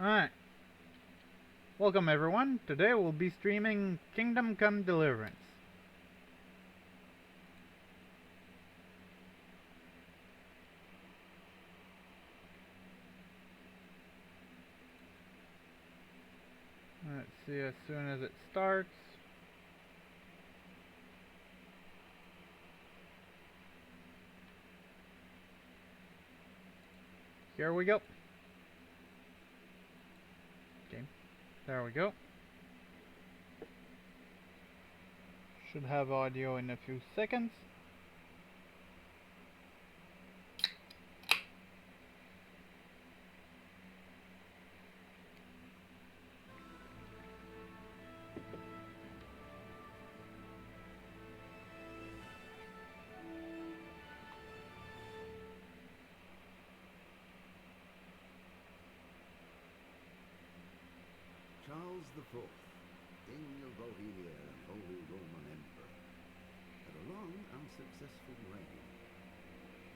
Alright, welcome everyone. Today we'll be streaming Kingdom Come Deliverance. Let's see as soon as it starts. Here we go. Okay, there we go. Should have audio in a few seconds. Charles IV, King of Bohemia and Holy Roman Emperor, had a long, unsuccessful reign.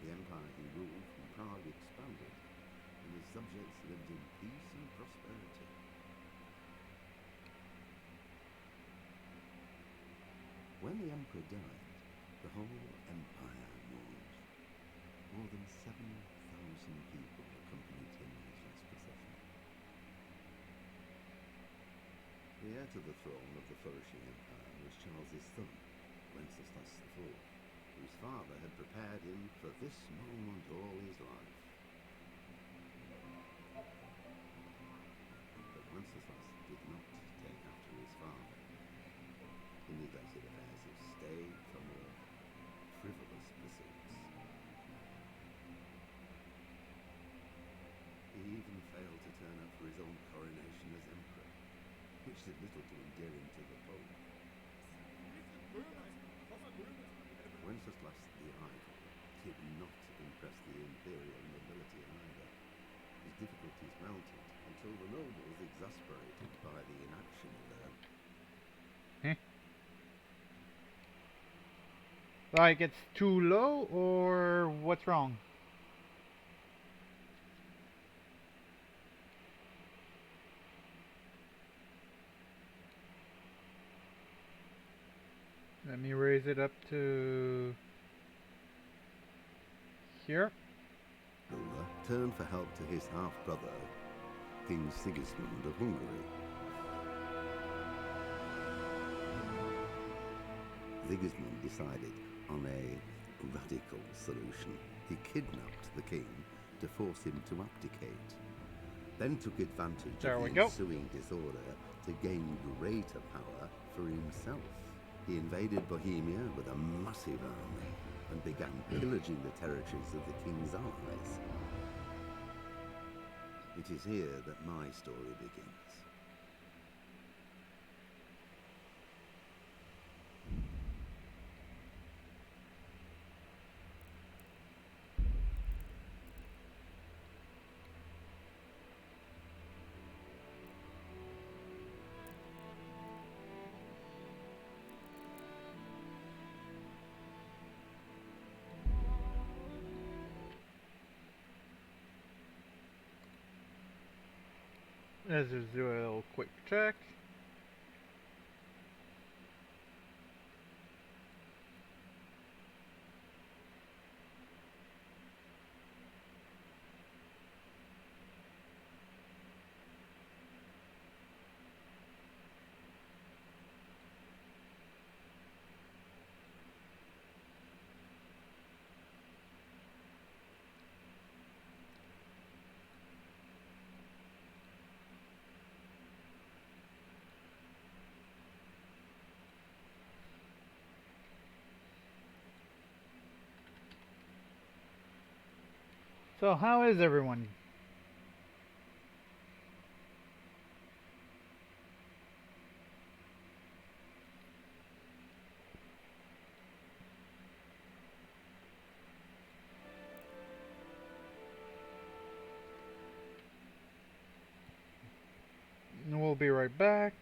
The empire he ruled from Prague expanded, and his subjects lived in peace and prosperity. When the emperor died, the whole empire mourned. More than 7,000 people accompanied him in his last procession. The heir to the throne of the flourishing empire was Charles's son, Wenceslas IV, whose father had prepared him for this moment all his life. But Wenceslas did not take after his father. He neglected affairs of state for more frivolous pursuits. He even failed to turn up for his own coronation as emperor, which did little to endear him to the Pope. Wenceslas the Idle did not impress the imperial nobility either. His difficulties mounted until the nobles, exasperated by the inaction of their... Like it's too low, or what's wrong? Let me raise it up to here. ruler turned for help to his half-brother, King Sigismund of Hungary. Sigismund decided on a radical solution. He kidnapped the king to force him to abdicate, then took advantage of the ensuing disorder to gain greater power for himself. He invaded Bohemia with a massive army and began pillaging the territories of the king's allies. It is here that my story begins. Let's just do a little quick check. So how is everyone? We'll be right back.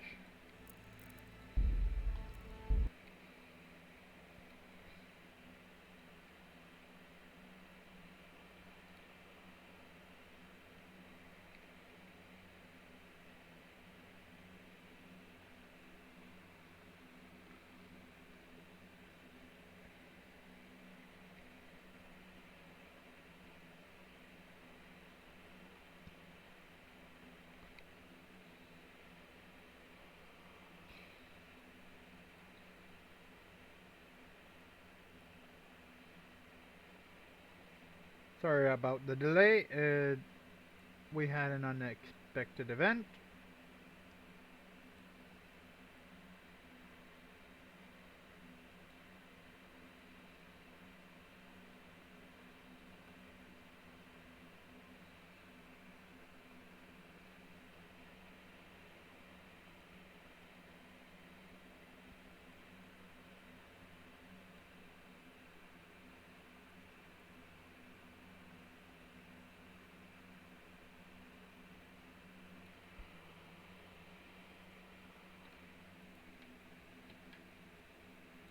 Sorry about the delay. We had an unexpected event.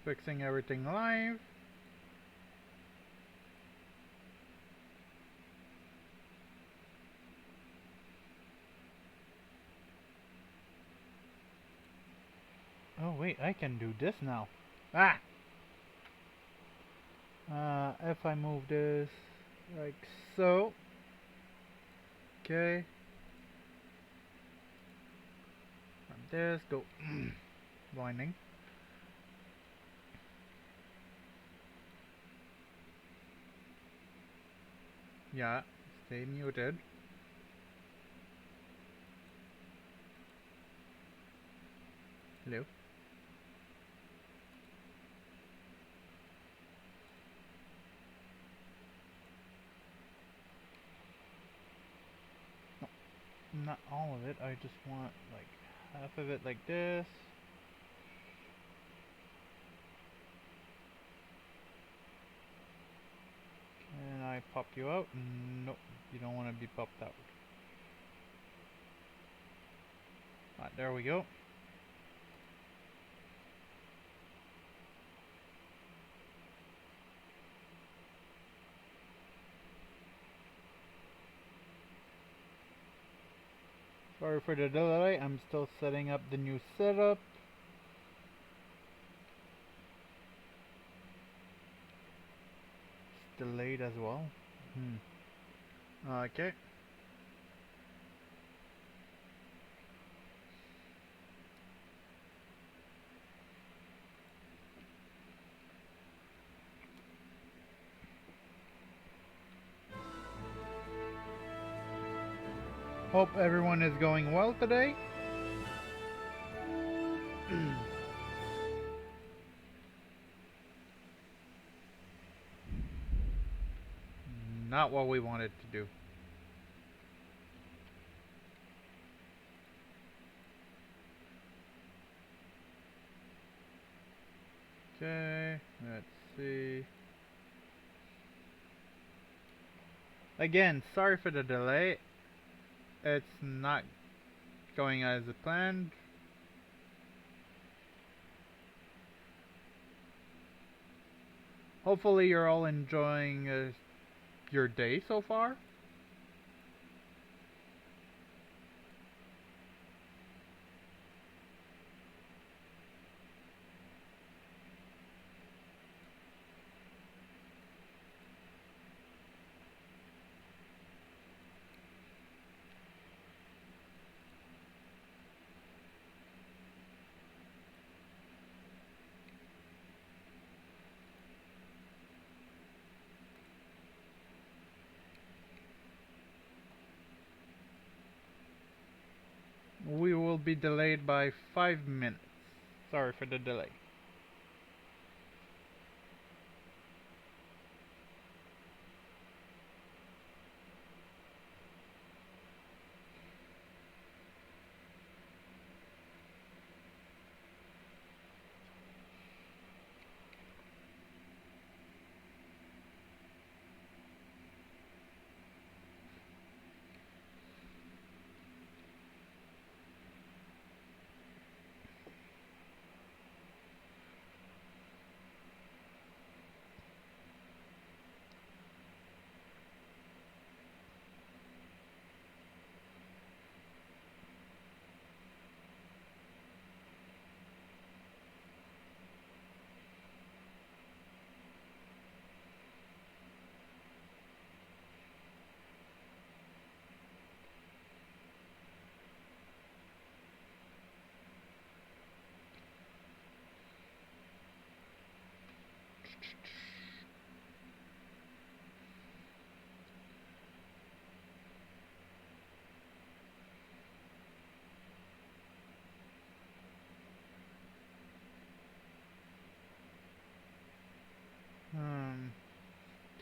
Fixing everything live. Oh wait, I can do this now. Ah! If I move this like so. Okay. From this, go. Blinding. Yeah, stay muted. Hello. No, not all of it. I just want like half of it like this. And I pop you out. Nope, you don't want to be popped out. Alright, there we go. Sorry for the delay, I'm still setting up the new setup. It's delayed as well. Okay. Hope everyone is going well today. Not what we wanted to do. Okay, let's see. Again, sorry for the delay. It's not going as planned. Hopefully you're all enjoying your day so far. We will be delayed by 5 minutes. Sorry for the delay.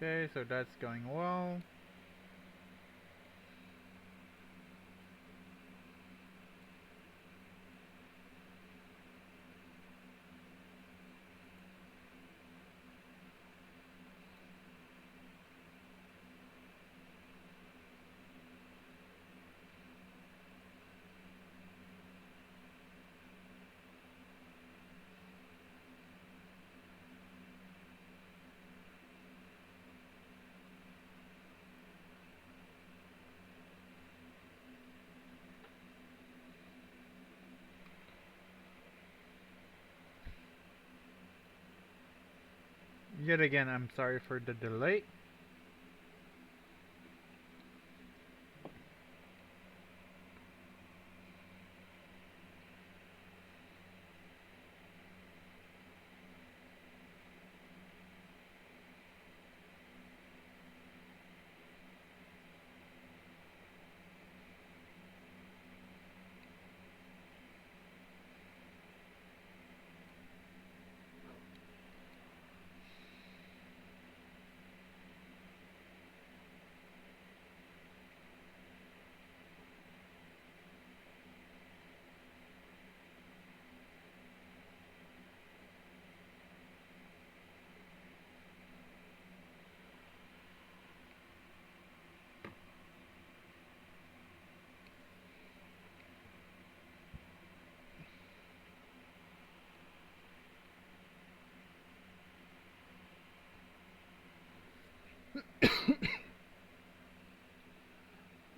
Okay, so that's going well. Yet again, I'm sorry for the delay.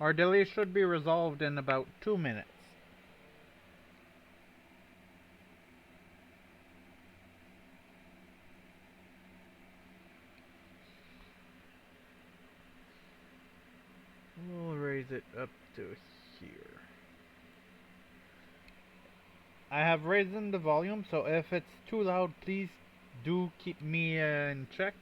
Our delay should be resolved in about 2 minutes. We'll raise it up to here. I have raised the volume, so if it's too loud, please do keep me in check.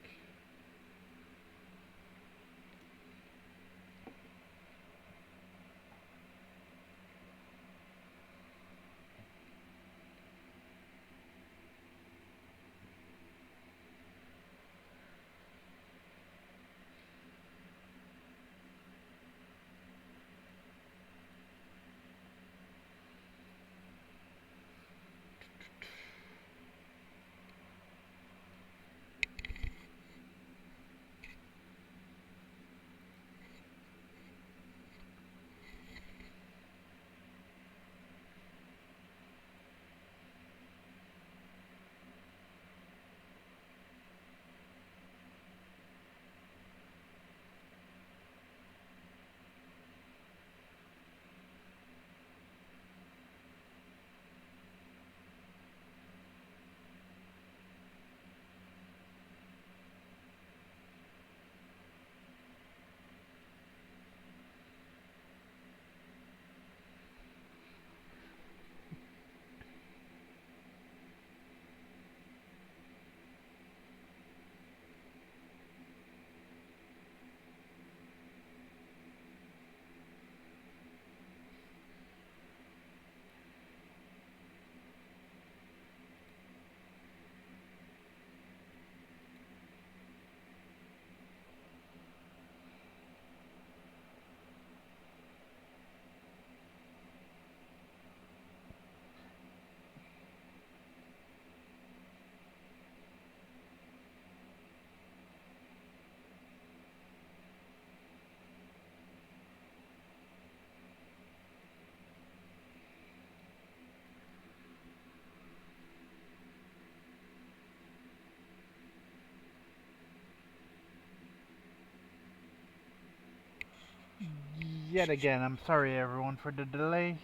Yet again, I'm sorry everyone for the delay.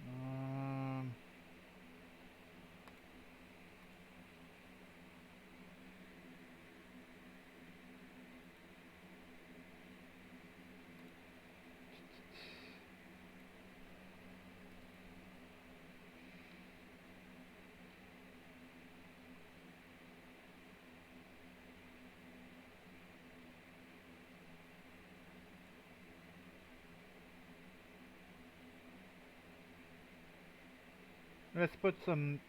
Um, Let's put some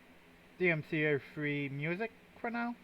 DMCA free music for now.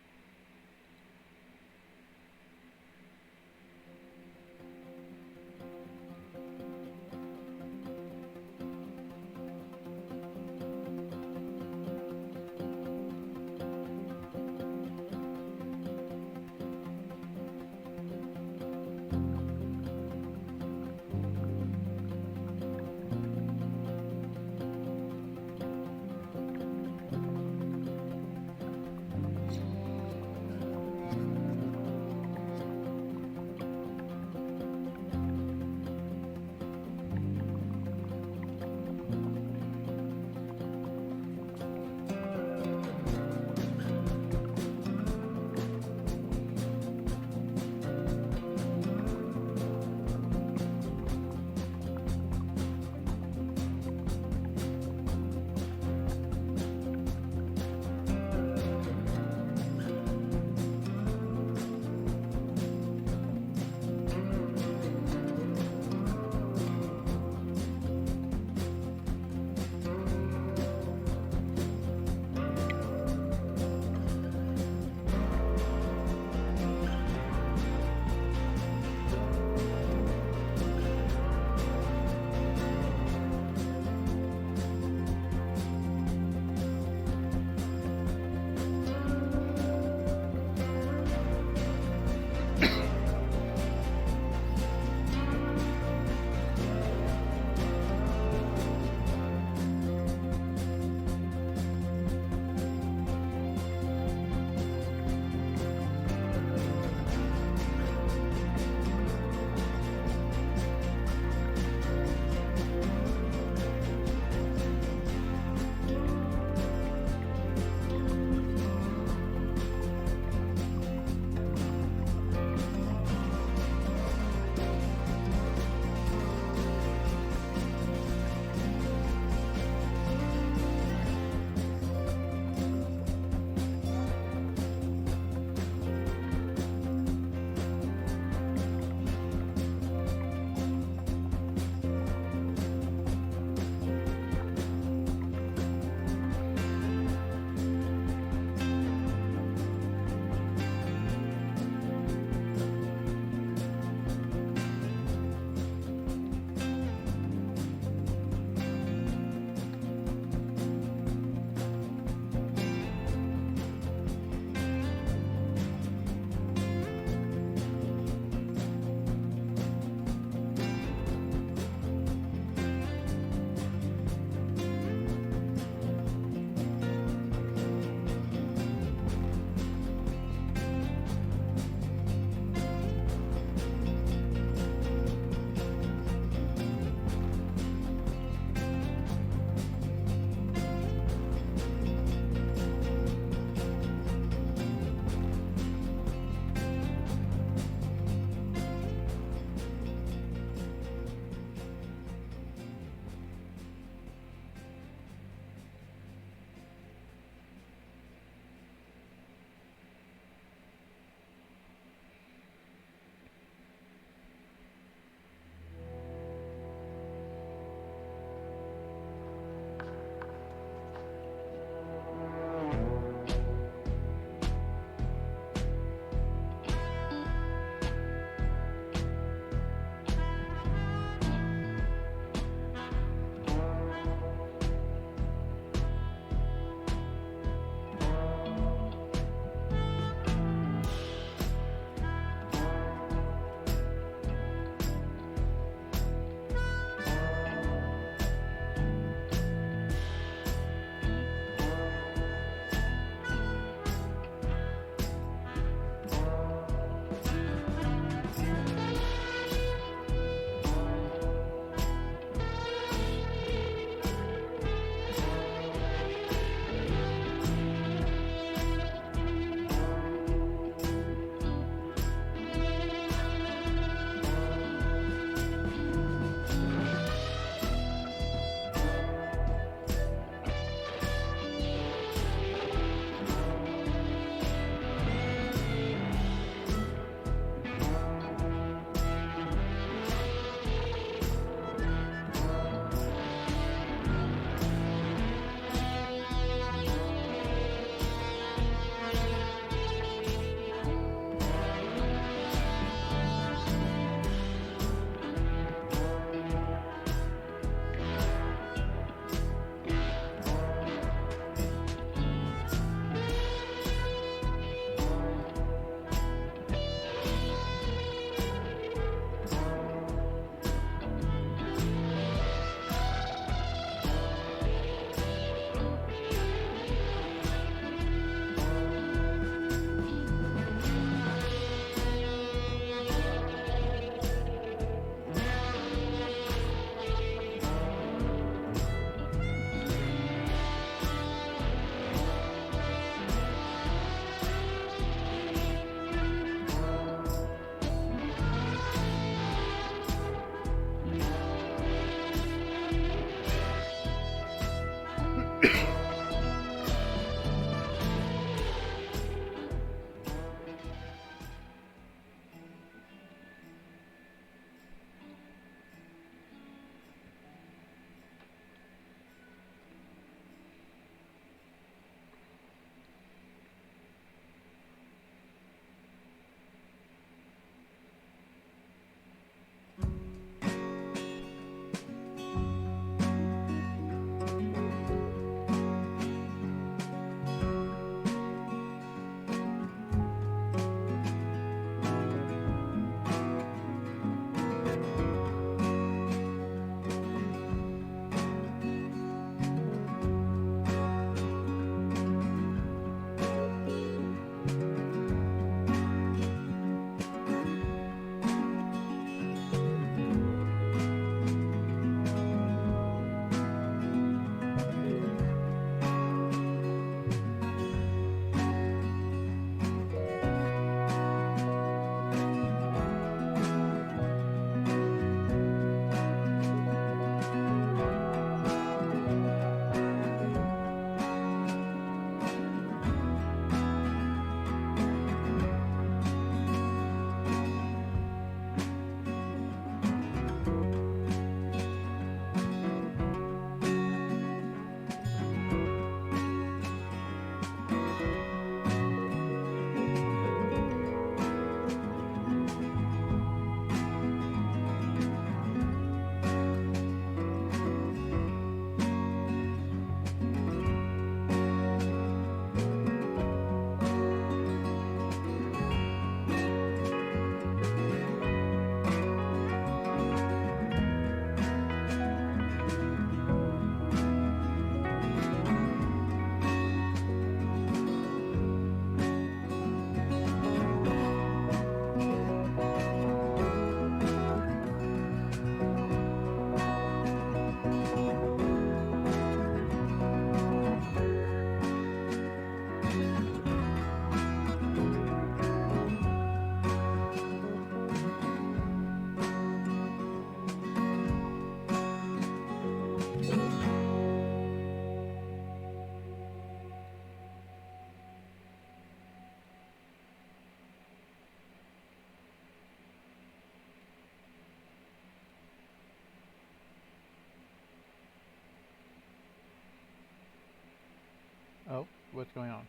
Oh, what's going on?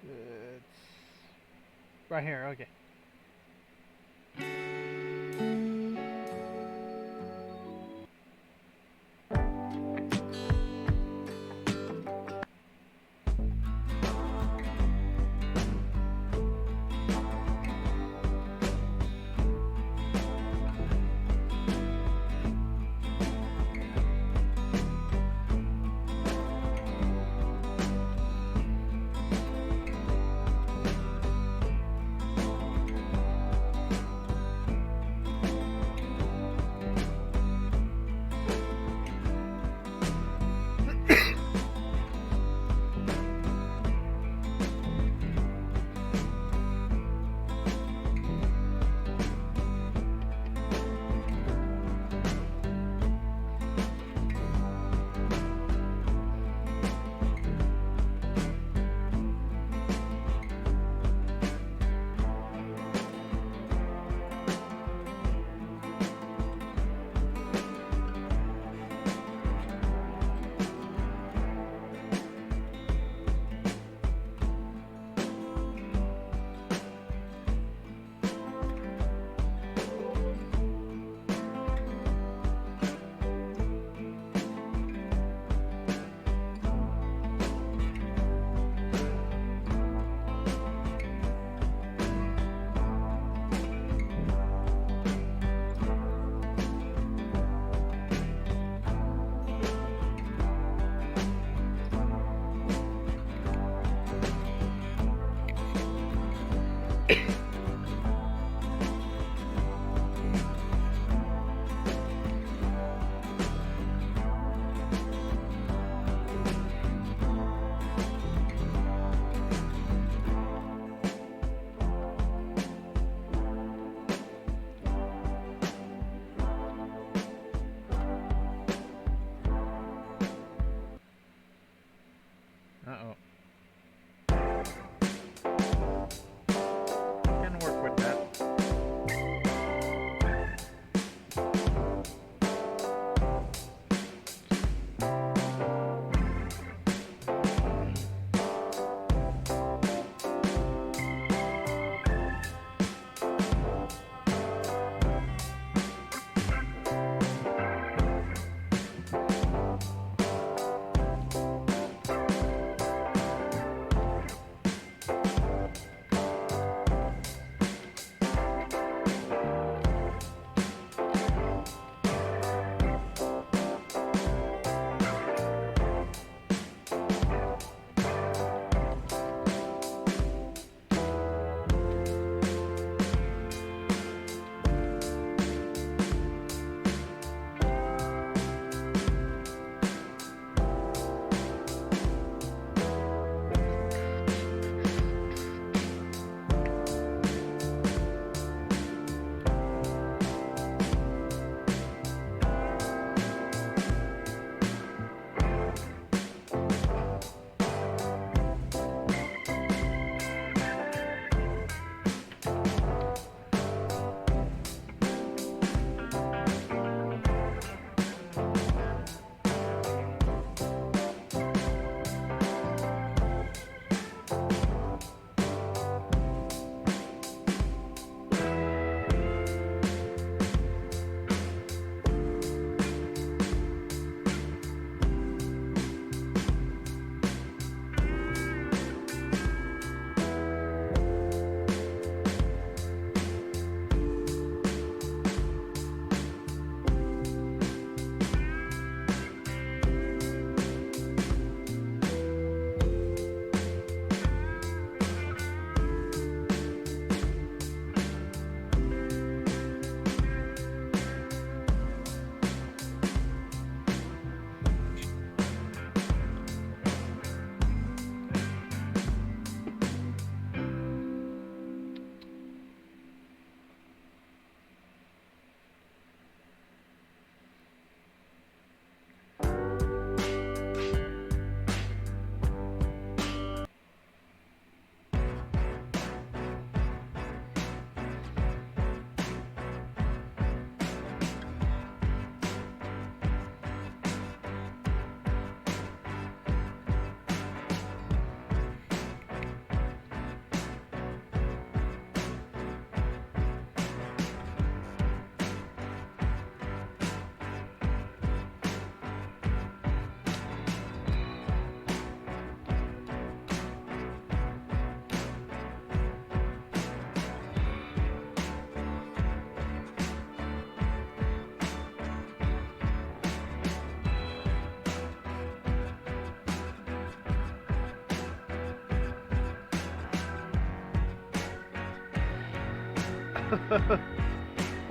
It's right here. Okay. Uh oh.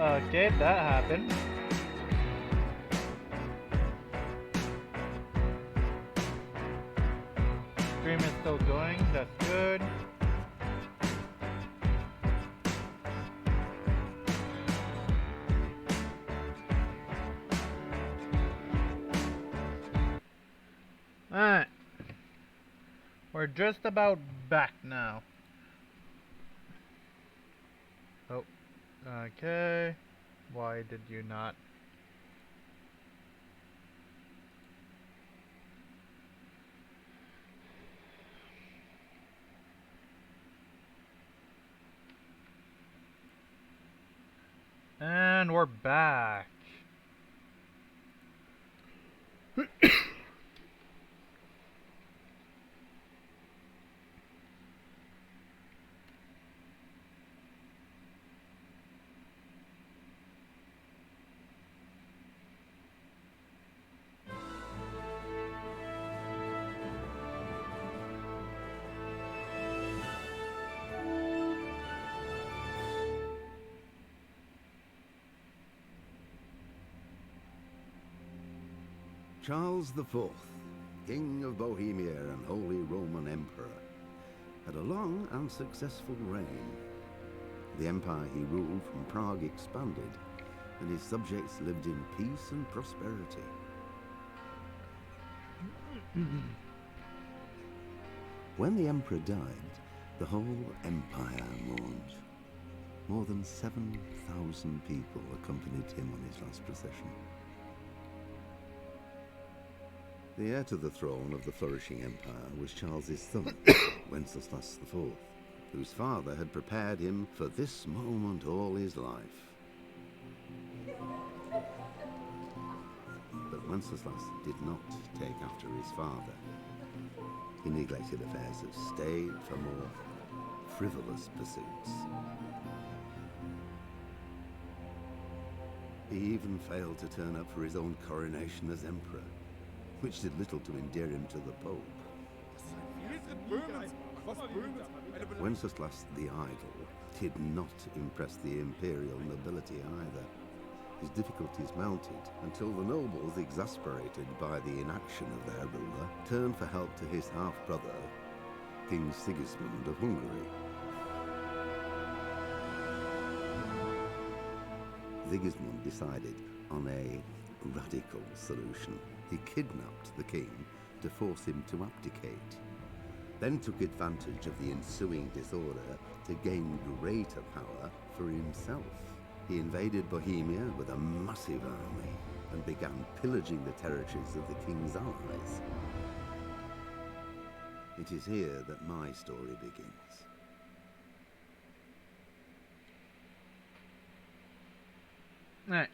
Okay, that happened. Stream is still going, that's good. Alright. We're just about back now. Oh, okay. Why did you not? And we're back. Charles IV, King of Bohemia and Holy Roman Emperor, had a long and successful reign. The empire he ruled from Prague expanded, and his subjects lived in peace and prosperity. When the emperor died, the whole empire mourned. More than 7,000 people accompanied him on his last procession. The heir to the throne of the flourishing empire was Charles's son, Wenceslas IV, whose father had prepared him for this moment all his life. But Wenceslas did not take after his father. He neglected affairs of state for more frivolous pursuits. He even failed to turn up for his own coronation as emperor, which did little to endear him to the Pope. Wenceslas the Idle did not impress the imperial nobility either. His difficulties mounted until the nobles, exasperated by the inaction of their ruler, turned for help to his half-brother, King Sigismund of Hungary. Sigismund decided on a radical solution. He kidnapped the king to force him to abdicate, then took advantage of the ensuing disorder to gain greater power for himself. He invaded Bohemia with a massive army and began pillaging the territories of the king's allies. It is here that my story begins. Alright.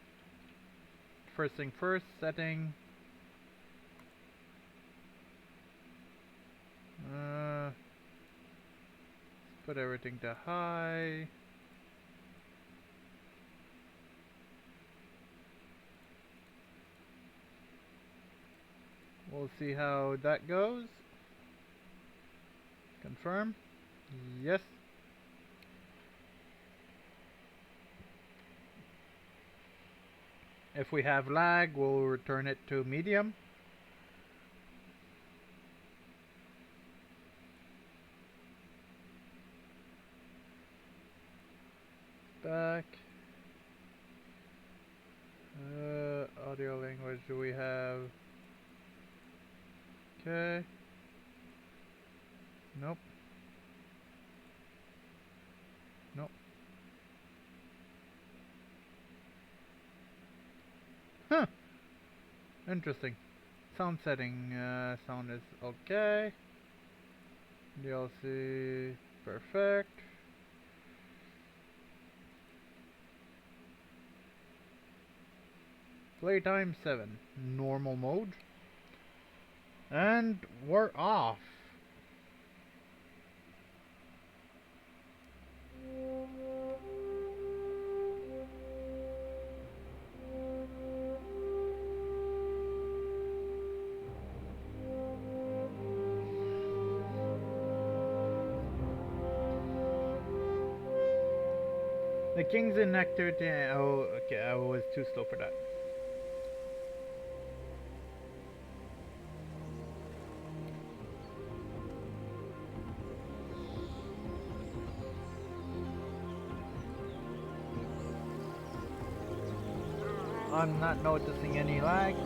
First thing first, setting. Let's put everything to high. We'll see how that goes. Confirm. Yes. If we have lag, we'll return it to medium. Back. Audio language do we have? Okay. Nope. Nope. Huh. Interesting. Sound setting. Sound is okay. DLC. Perfect. Playtime 7. Normal mode. And we're off. The king's in activity. Oh, okay. I was too slow for that. I'm not noticing any lag.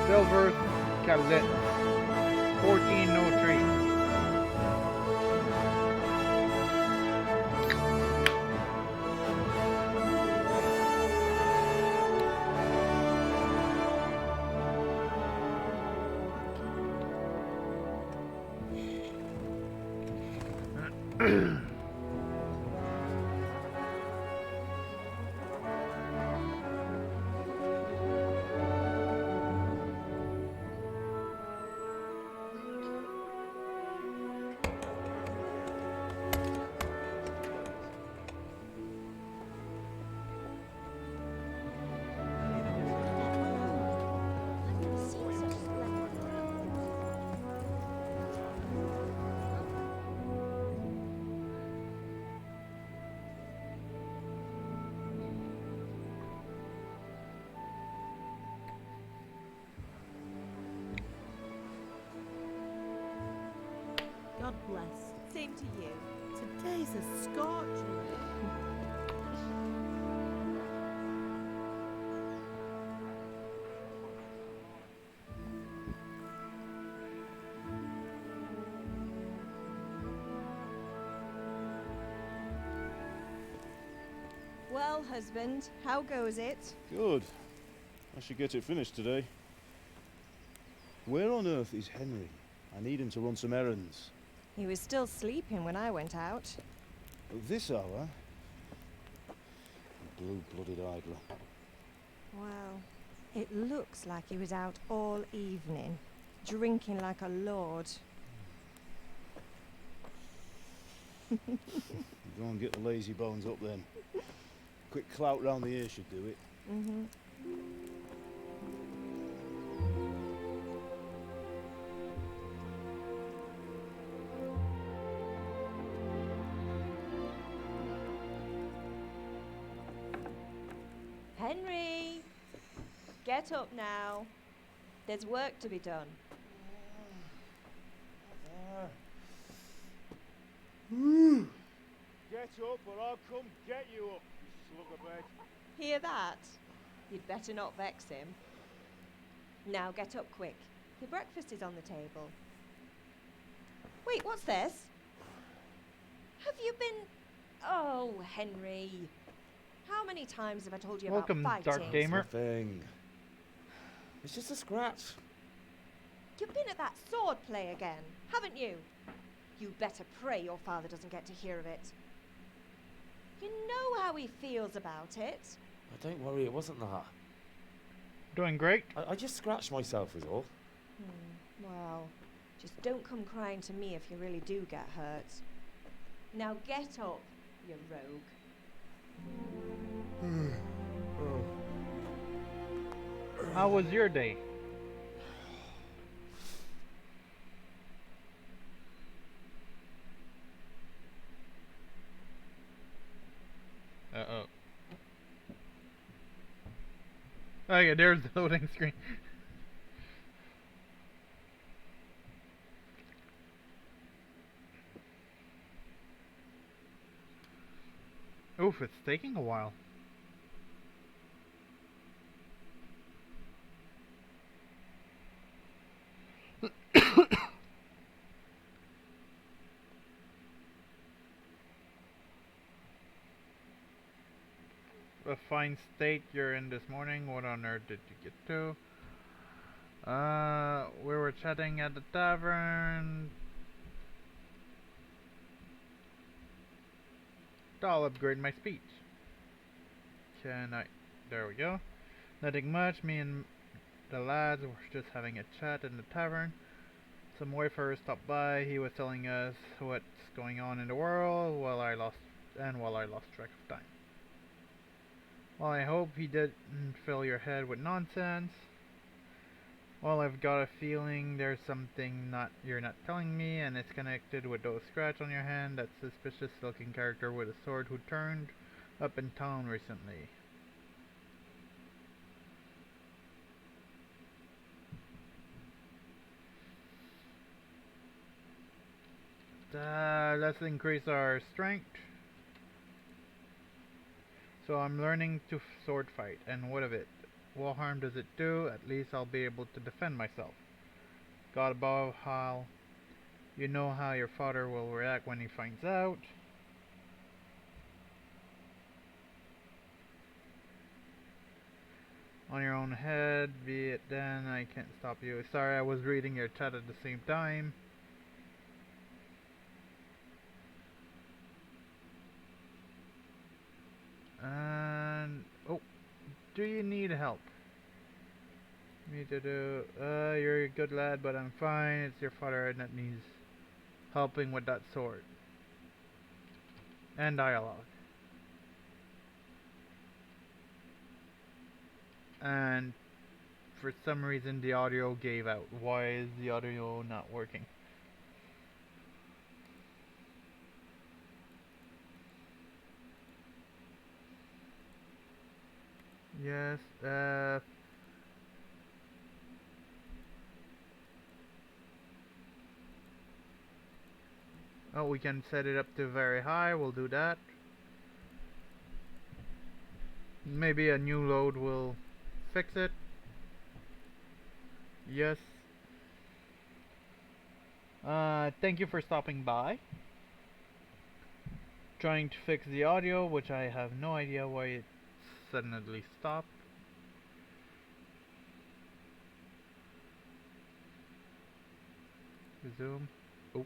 Silver Cadet 1403. God bless. Same to you. Today's a scorcher. Well, husband, how goes it? Good. I should get it finished today. Where on earth is Henry? I need him to run some errands. He was still sleeping when I went out. At this hour? Blue-blooded idler. Well, it looks like he was out all evening, drinking like a lord. Go and get the lazy bones up then. Quick clout round the ear should do it. Mm-hmm. Henry! Get up now. There's work to be done. Get up or I'll come get you up, you slug of bed. Hear that? You'd better not vex him. Now get up quick. Your breakfast is on the table. Wait, what's this? Have you been... Oh, Henry. How many times have I told you Welcome, about fighting? Dark Gamer. Nothing. It's just a scratch. You've been at that sword play again, haven't you? You better pray your father doesn't get to hear of it. You know how he feels about it. Oh, don't worry, it wasn't that. Doing great. I just scratched myself is all. Well, just don't come crying to me if you really do get hurt. Now get up, you rogue. How was your day? Uh-oh. Oh yeah, there's the loading screen. Oof, it's taking a while. A fine state you're in this morning. What on earth did you get to? We were chatting at the tavern. I'll upgrade my speech. Can I? There we go. Nothing much. Me and the lads were just having a chat in the tavern. Some wayfarers stopped by. He was telling us what's going on in the world while I lost track of time. Well, I hope he didn't fill your head with nonsense. Well, I've got a feeling there's something you're not telling me, and it's connected with those scratch on your hand, that suspicious looking character with a sword who turned up in town recently. Let's increase our strength. So I'm learning to sword fight, and what of it? What harm does it do? At least I'll be able to defend myself. God above, Hal. You know how your father will react when he finds out. On your own head, be it then, I can't stop you. Sorry, I was reading your chat at the same time. And oh, do you need help? Me to do? You're a good lad, but I'm fine. It's your father that needs helping with that sword. And dialogue. And for some reason the audio gave out. Why is the audio not working? Yes, oh, we can set it up to very high. We'll do that. Maybe a new load will fix it. Yes. Thank you for stopping by. Trying to fix the audio, which I have no idea why it suddenly stopped. Resume. Oh.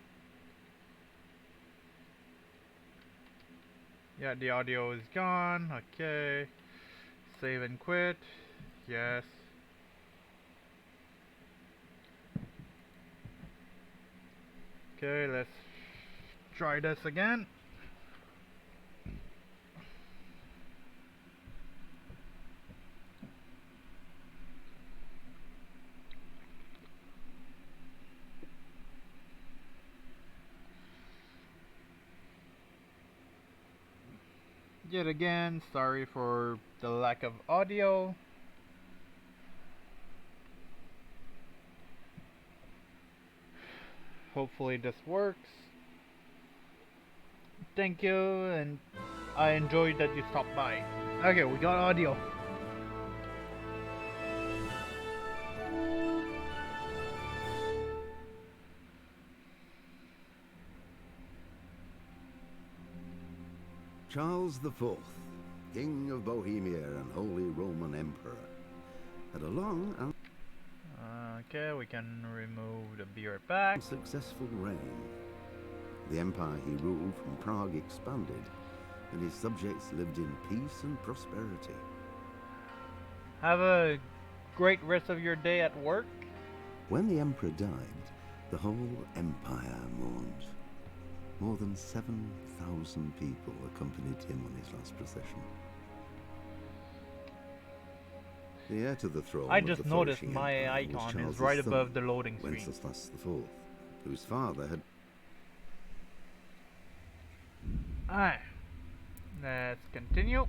Yeah, the audio is gone. Okay. Save and quit. Yes. Okay, let's try this again. Yet again, sorry for the lack of audio. Hopefully this works. Thank you, and I enjoyed that you stopped by. Okay, we got audio. Charles IV, King of Bohemia and Holy Roman Emperor, had a long and Okay, we can remove the beard back. successful reign. The empire he ruled from Prague expanded, and his subjects lived in peace and prosperity. Have a great rest of your day at work. When the emperor died, the whole empire mourned. More than 7,000 people accompanied him on his last procession. The heir to the throne I of just the noticed flourishing my empire was icon is Charles's right son, above the loading screen. Wenceslas IV, whose father had... Alright, let's continue.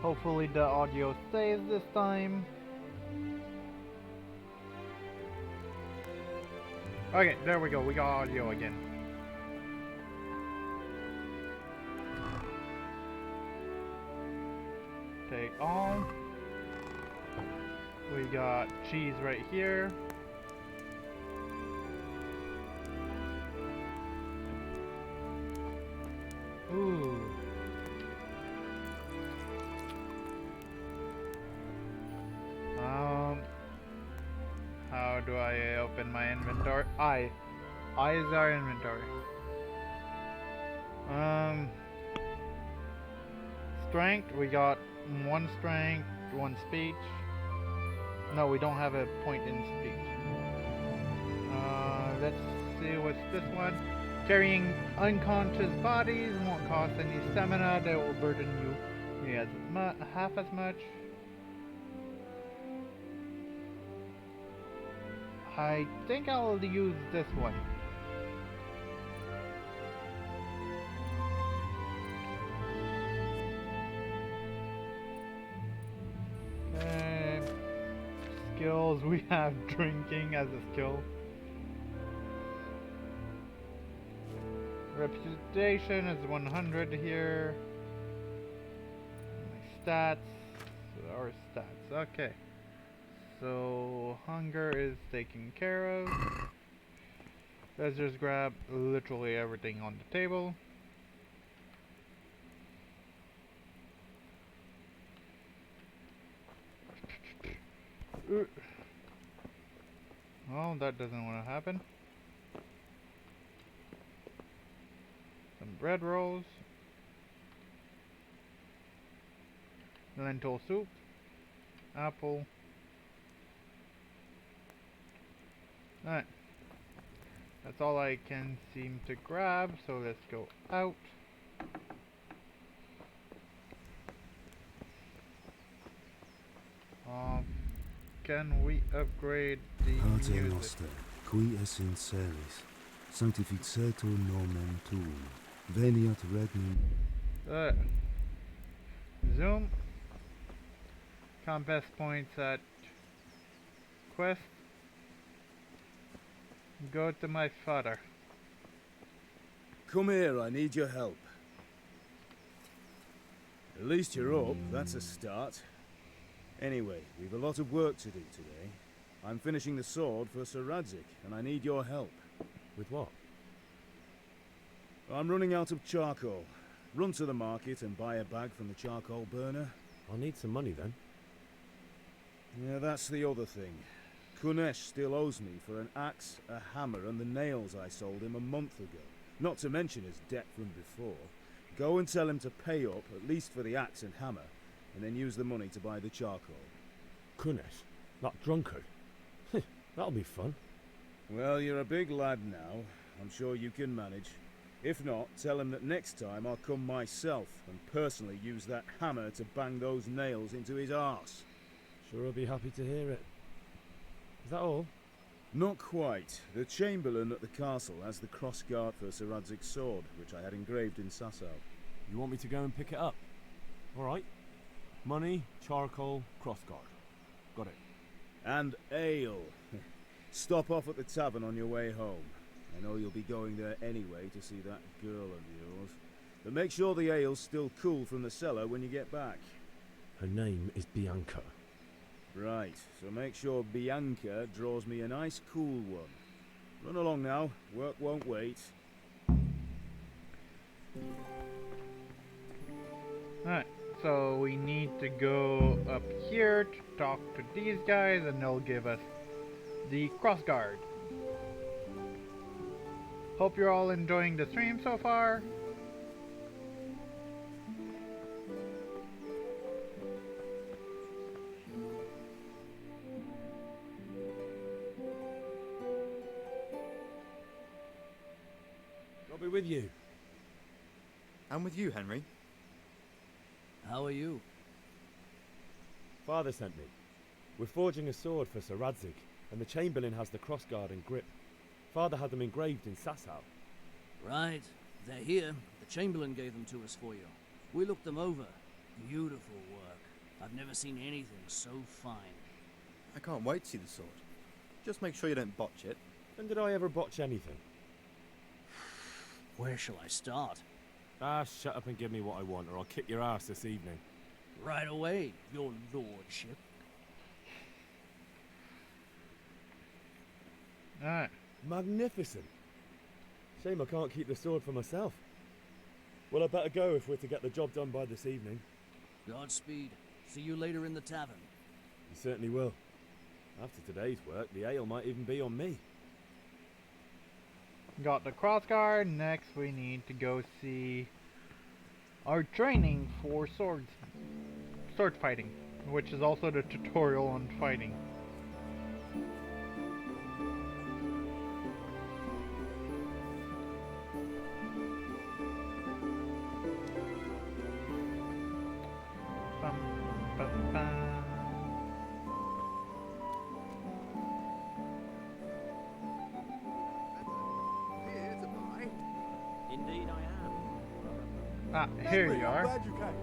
Hopefully the audio saves this time. Okay, there we go. We got audio again. Take all. We got cheese right here. Ooh. How do I open my inventory? I is our inventory. Strength, we got 1 strength, 1 speech. No, we don't have a point in speech. Let's see what's this one. Carrying unconscious bodies won't cost any stamina, they will burden you half as much. I think I'll use this one. Skills, we have drinking as a skill. Reputation is 100 here. My stats, our stats, okay. So, hunger is taken care of. Let's just grab literally everything on the table. Well, that doesn't want to happen. Some bread rolls. Lentil soup. Apple. Alright. That's all I can seem to grab, so let's go out. Can we upgrade the Pater music? noster, qui es in celis, sanctificetur nomen tuum, veniat regnum. Zoom. Compass points at quest. Go to my father. Come here, I need your help. At least you're up, that's a start. Anyway, we've a lot of work to do today. I'm finishing the sword for Sir Radzik, and I need your help. With what? I'm running out of charcoal. Run to the market and buy a bag from the charcoal burner. I'll need some money then. Yeah, that's the other thing. Kunesh still owes me for an axe, a hammer, and the nails I sold him a month ago. Not to mention his debt from before. Go and tell him to pay up, at least for the axe and hammer, and then use the money to buy the charcoal. Kunesh? That drunkard? That'll be fun. Well, you're a big lad now. I'm sure you can manage. If not, tell him that next time I'll come myself and personally use that hammer to bang those nails into his arse. Sure, I'll be happy to hear it. Is that all? Not quite. The Chamberlain at the castle has the crossguard for Sir Radzik's sword, which I had engraved in Sasau. You want me to go and pick it up? Alright. Money, charcoal, crossguard. Got it. And ale. Stop off at the tavern on your way home. I know you'll be going there anyway to see that girl of yours. But make sure the ale's still cool from the cellar when you get back. Her name is Bianca. Right, so make sure Bianca draws me a nice cool one. Run along now, work won't wait. Alright, so we need to go up here to talk to these guys and they'll give us the crossguard. Hope you're all enjoying the stream so far. I'll be with you. I'm with you, Henry. How are you? Father sent me. We're forging a sword for Sir Radzik, and the Chamberlain has the crossguard and grip. Father had them engraved in Sasau. Right. They're here. The Chamberlain gave them to us for you. We looked them over. Beautiful work. I've never seen anything so fine. I can't wait to see the sword. Just make sure you don't botch it. When did I ever botch anything? Where shall I start? Ah, shut up and give me what I want, or I'll kick your ass this evening. Right away, your lordship. Alright. Magnificent. Shame I can't keep the sword for myself. Well, I better go if we're to get the job done by this evening. Godspeed. See you later in the tavern. You certainly will. After today's work, the ale might even be on me. Got the crossguard. Next we need to go see our training for sword fighting, which is also the tutorial on fighting. Bum, bum, bum. Here to buy. Indeed I am. Ah, here you are. Glad you came.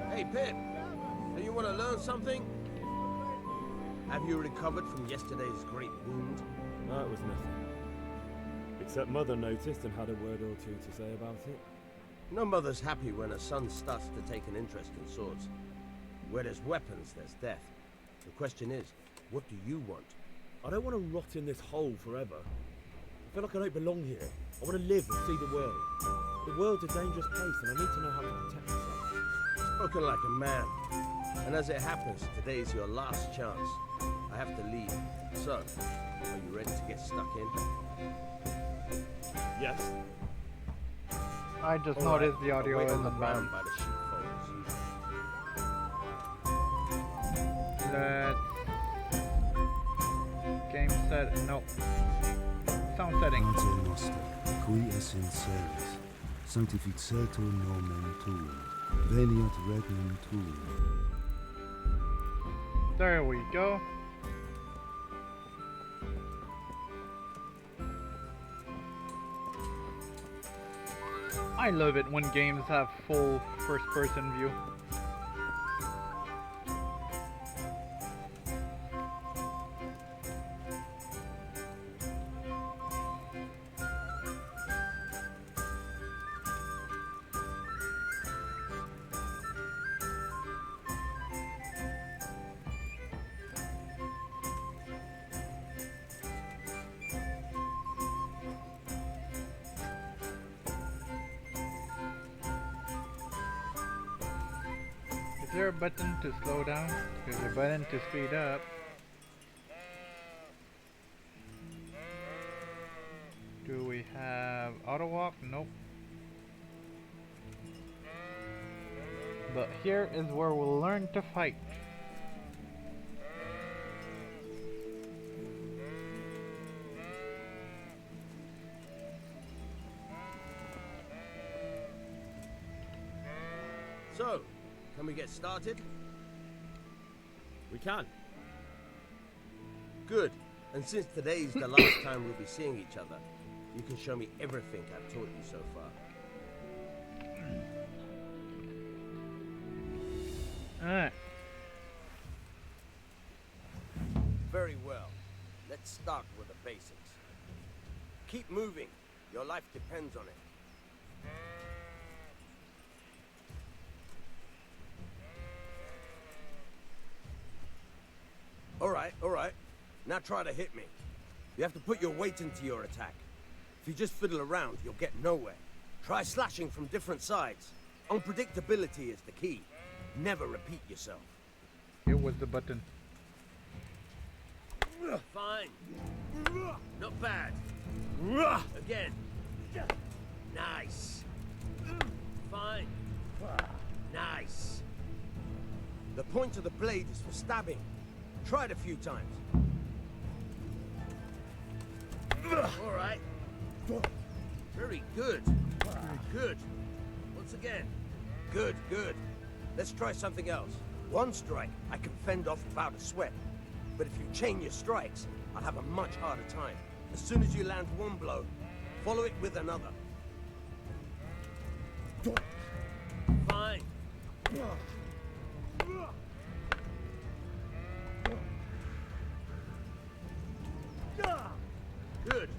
Hey, Pip. Do you want to learn something? Have you recovered from yesterday's great wound? No, it was nothing. Except Mother noticed and had a word or two to say about it. No mother's happy when her son starts to take an interest in swords. Where there's weapons, there's death. The question is, what do you want? I don't want to rot in this hole forever. I feel like I don't belong here. I want to live and see the world. The world's a dangerous place and I need to know how to protect myself. Spoken like a man. And as it happens, today's your last chance. I have to leave. So, are you ready to get stuck in? Yes. I just All noticed right, the I'll audio wait on isn't the bad. ground by the sheepfolds. Let's game set. No. Sound setting. Pater noster, qui es in celis, sanctificetur nomen tuum, veniat regnum tuum. There we go. I love it when games have full first-person view. Is there a button to slow down? There's a button to speed up. Do we have auto walk? Nope. But here is where we'll learn to fight. So, can we get started? We can. Good. And since today's the last time we'll be seeing each other, you can show me everything I've taught you so far. Alright. Very well. Let's start with the basics. Keep moving. Your life depends on it. All right. Now try to hit me. You have to put your weight into your attack. If you just fiddle around, you'll get nowhere. Try slashing from different sides. Unpredictability is the key. Never repeat yourself. It was the button. Fine. Not bad. Again. Nice. Fine. Nice. The point of the blade is for stabbing. Try it a few times. All right. Very good. Very good. Once again. Good. Let's try something else. One strike, I can fend off without a sweat. But if you chain your strikes, I'll have a much harder time. As soon as you land one blow, follow it with another. Fine. Good.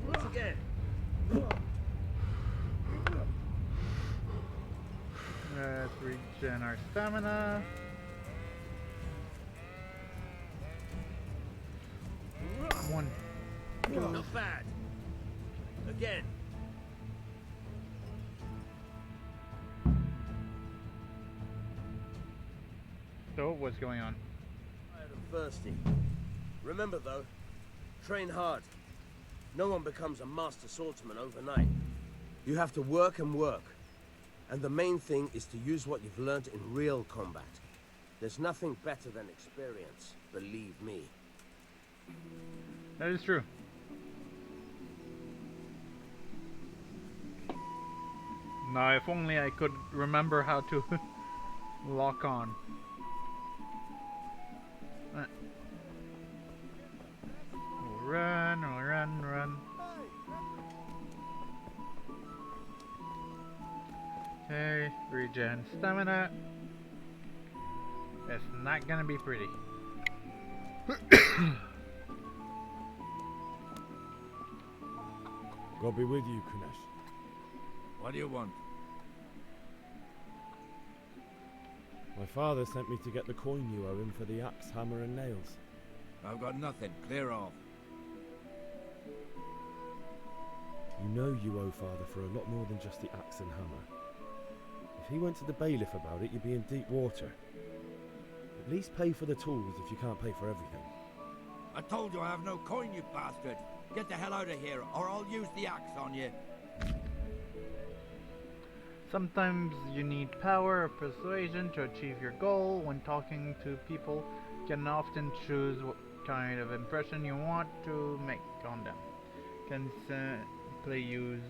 Once again. Let's regen our stamina. One. Not bad. Again. So what's going on? Tired of thirsty. Remember though, train hard. No one becomes a master swordsman overnight. You have to work and work. And the main thing is to use what you've learned in real combat. There's nothing better than experience, believe me. That is true. Now, if only I could remember how to lock on. Run, run, run. Okay, regen stamina. It's not gonna be pretty. God be with you, Kunesh. What do you want? My father sent me to get the coin you owe him for the axe, hammer and nails. I've got nothing. Clear off. You know you owe father for a lot more than just the axe and hammer. If he went to the bailiff about it, you'd be in deep water. At least pay for the tools if you can't pay for everything. I told you I have no coin, you bastard. Get the hell out of here, or I'll use the axe on you. Sometimes you need power or persuasion to achieve your goal. When talking to people, you can often choose what kind of impression you want to make on them. You can simply use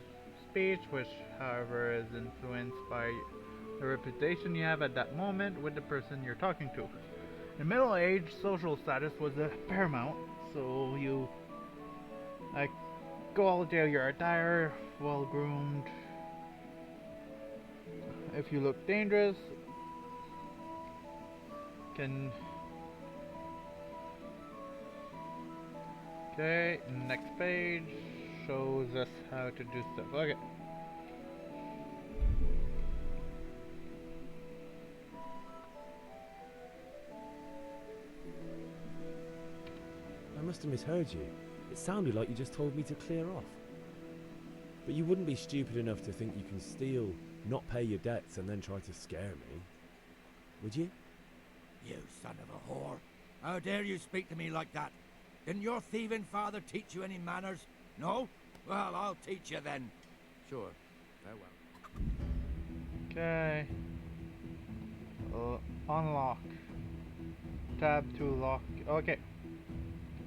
speech, which however is influenced by the reputation you have at that moment with the person you're talking to. In middle age, social status was paramount, so you quality of your attire, well groomed. If you look dangerous, can. Okay, next page shows us how to do stuff. Okay. I must have misheard you. It sounded like you just told me to clear off. But you wouldn't be stupid enough to think you can steal, not pay your debts, and then try to scare me, would you? You son of a whore. How dare you speak to me like that? Didn't your thieving father teach you any manners? No? Well, I'll teach you then. Sure. Farewell. Okay. Unlock. Tab to lock. Okay.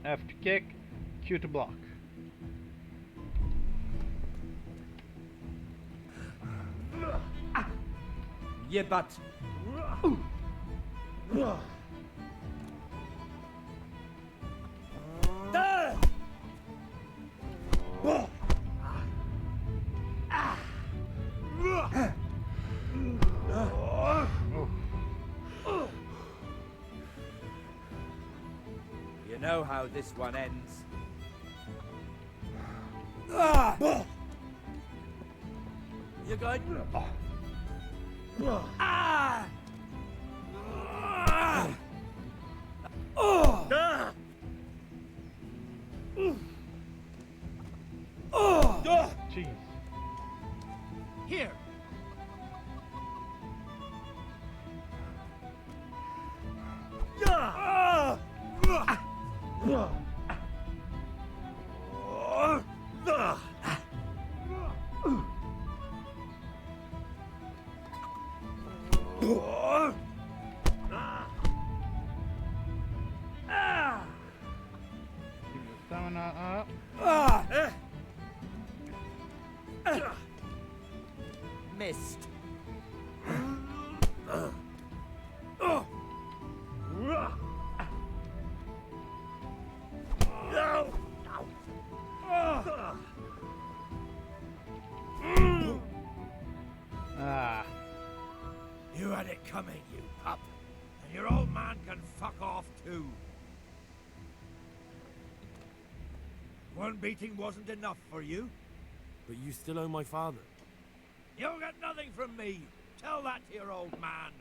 F to kick. Q to block. Yeah, but... You know how this one ends. You good? Ah! Jeez. Here. Keep the stamina up. Missed. Ah. You had it coming, you pup. And your old man can fuck off too. One beating wasn't enough for you? But you still owe my father. You'll get nothing from me. Tell that to your old man.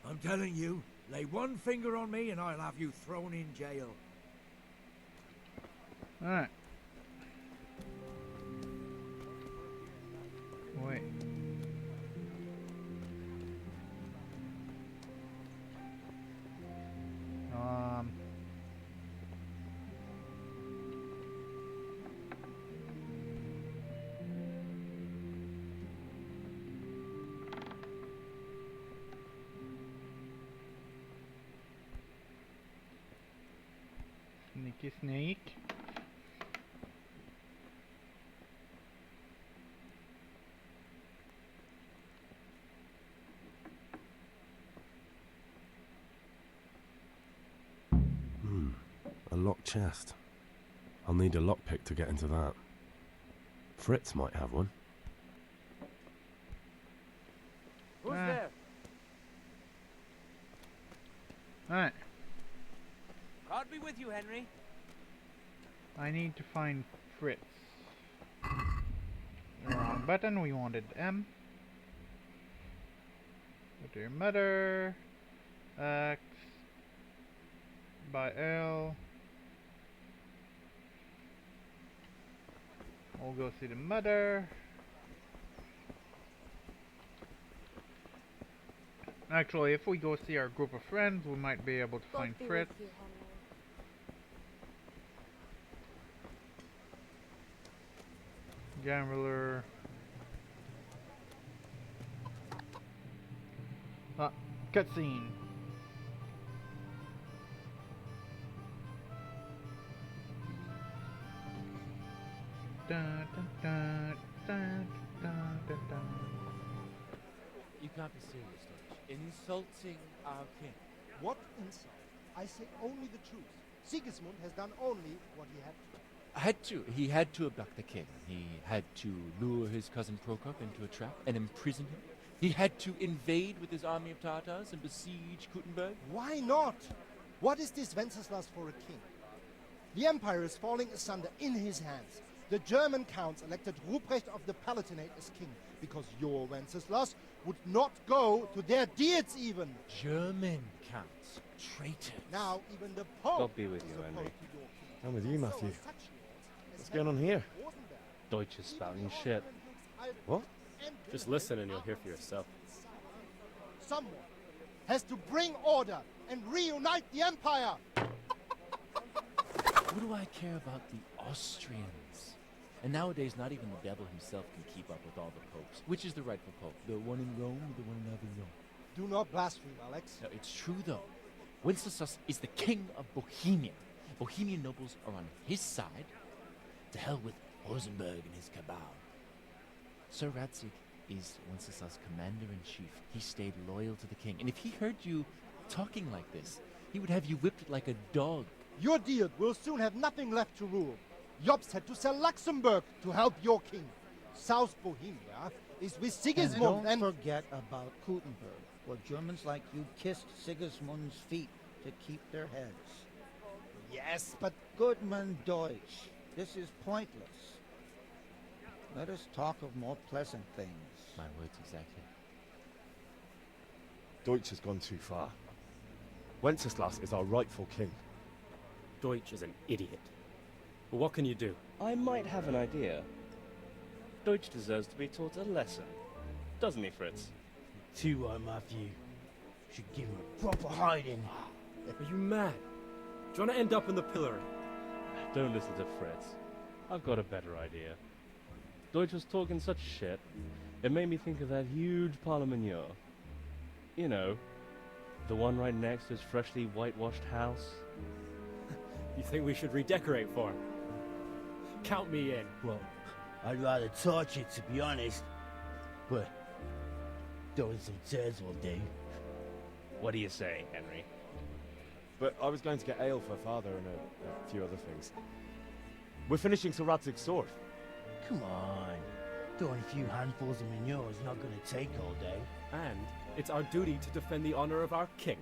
I'm telling you, lay one finger on me and I'll have you thrown in jail. Alright. Wait. Sneaky sneak. A locked chest. I'll need a lockpick to get into that. Fritz might have one. Who's there? Alright. God be with you, Henry. I need to find Fritz. Wrong button, we wanted M. Go to your mother. X. By L. We'll go see the mother. Actually, if we go see our group of friends, we might be able to find Fritz. Gambler. Cutscene. Dun, dun, dun, dun, dun, dun, dun. You can't be serious, Dutch. Insulting our king. What insult? I say only the truth. Sigismund has done only what he had to. He had to abduct the king. He had to lure his cousin Prokop into a trap and imprison him. He had to invade with his army of Tartars and besiege Kuttenberg. Why not? What is this Wenceslas for a king? The empire is falling asunder in his hands. The German counts elected Ruprecht of the Palatinate as king because your Wenceslas would not go to their deeds even. German counts. Traitors. Now even the Pope God be with is you, opposed Henry. to your king. I'm with you, Matthew. So such lords What's as going on here? Rosenberg, Deutsch is spouting even shit. What? and Just Wilhelm listen and you'll are hear for yourself. Someone has to bring order and reunite the empire. What do I care about the Austrians? And nowadays, not even the devil himself can keep up with all the popes. Which is the rightful pope? The one in Rome or the one in Avignon? Do not blaspheme, Alex. No, it's true, though. Wenceslas is the king of Bohemia. Bohemian nobles are on his side. To hell with Rosenberg and his cabal. Sir Radzig is Wenceslas' commander-in-chief. He stayed loyal to the king. And if he heard you talking like this, he would have you whipped like a dog. Your Diet will soon have nothing left to rule. Jobst had to sell Luxembourg to help your king. South Bohemia is with Sigismund and don't forget about Kuttenberg, where Germans like you kissed Sigismund's feet to keep their heads. Yes, but Goodman Deutsch, this is pointless. Let us talk of more pleasant things. My words exactly. Deutsch has gone too far. Wenceslas is our rightful king. Deutsch is an idiot. But what can you do? I might have an idea. Deutsch deserves to be taught a lesson. Doesn't he, Fritz? Too right, Matthew. Should give him a proper hiding. Are you mad? Do you want to end up in the pillory? Don't listen to Fritz. I've got a better idea. Deutsch was talking such shit, it made me think of that huge Parliament. You know, the one right next to his freshly whitewashed house. You think we should redecorate for him? Count me in. Well, I'd rather torch it, to be honest. But throwing some tears will do. What do you say, Henry? But I was going to get ale for father and a few other things. We're finishing Sir Radzig's sword. Come on. Throwing a few handfuls of manure is not going to take all day. And it's our duty to defend the honor of our king.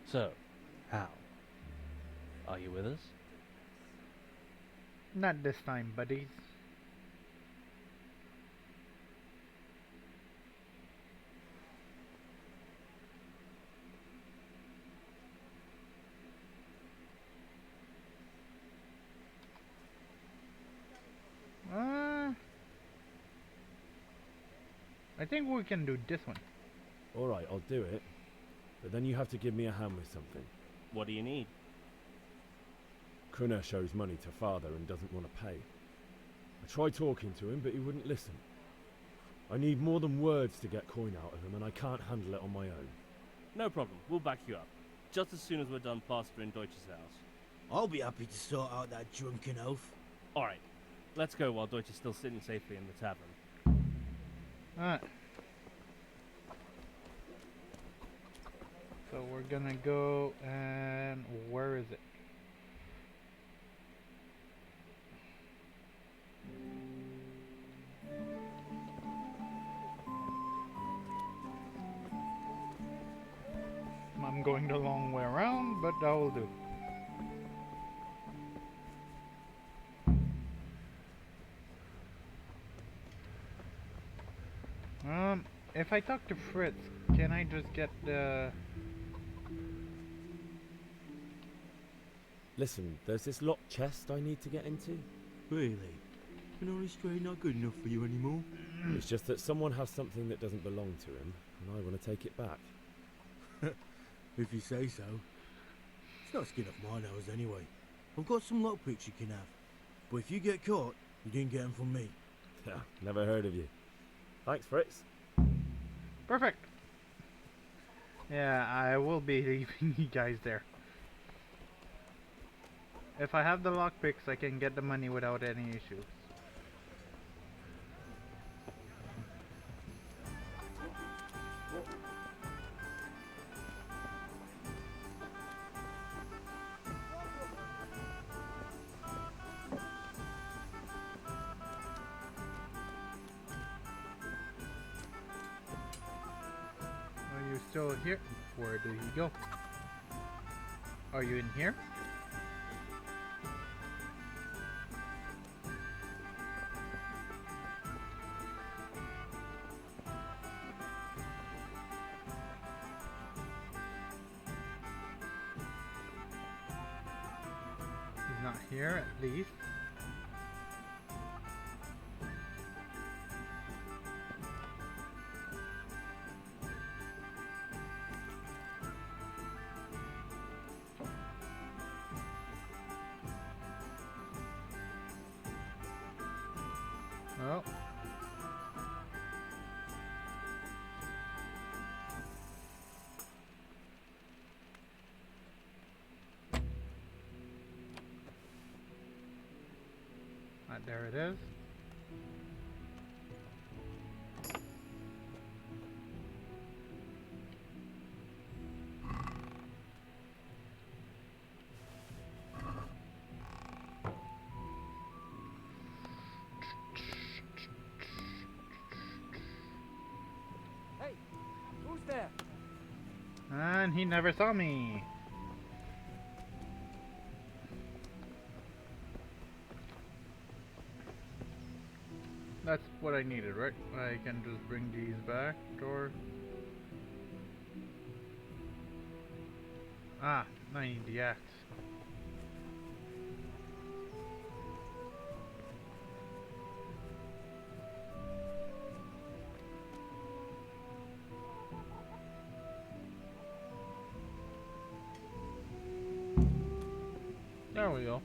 So, how? Are you with us? Not this time, buddies. I think we can do this one. Alright, I'll do it. But then you have to give me a hand with something. What do you need? Krunner shows money to father and doesn't want to pay. I tried talking to him, but he wouldn't listen. I need more than words to get coin out of him, and I can't handle it on my own. No problem. We'll back you up. Just as soon as we're done plastering Deutsch's house. I'll be happy to sort out that drunken oaf. Alright, let's go while Deutsch is still sitting safely in the tavern. Alright. So we're gonna go and where is it? I'm going the long way around, but that will do. If I talk to Fritz, can I just get the... Listen, there's this locked chest I need to get into. Really? Can only stray not good enough for you anymore? It's just that someone has something that doesn't belong to him, and I want to take it back. If you say so. It's not skin off my nose anyway. I've got some lockpicks you can have. But if you get caught, you didn't get them from me. Never heard of you. Thanks, Fritz. Perfect. Yeah, I will be leaving you guys there. If I have the lockpicks, I can get the money without any issues. Are you still here? Where did he go? Are you in here? He's not here, at least. Oh. There it is. Hey, who's there? And he never saw me. That's what I needed, right? I can just bring these back, or... Ah, I need the axe. There we go.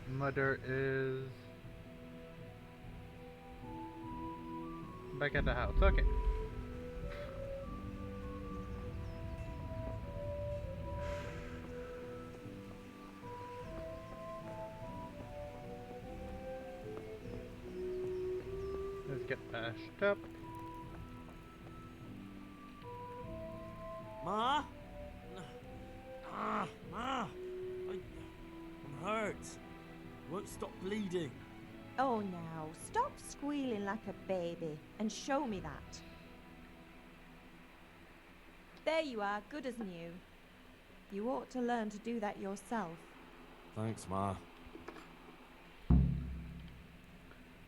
Mother is back at the house. Okay. Let's get bashed up. Ma? Ma! I'm hurt. Won't stop bleeding. Oh, now, stop squealing like a baby and show me that. There you are, good as new. You ought to learn to do that yourself. Thanks, Ma.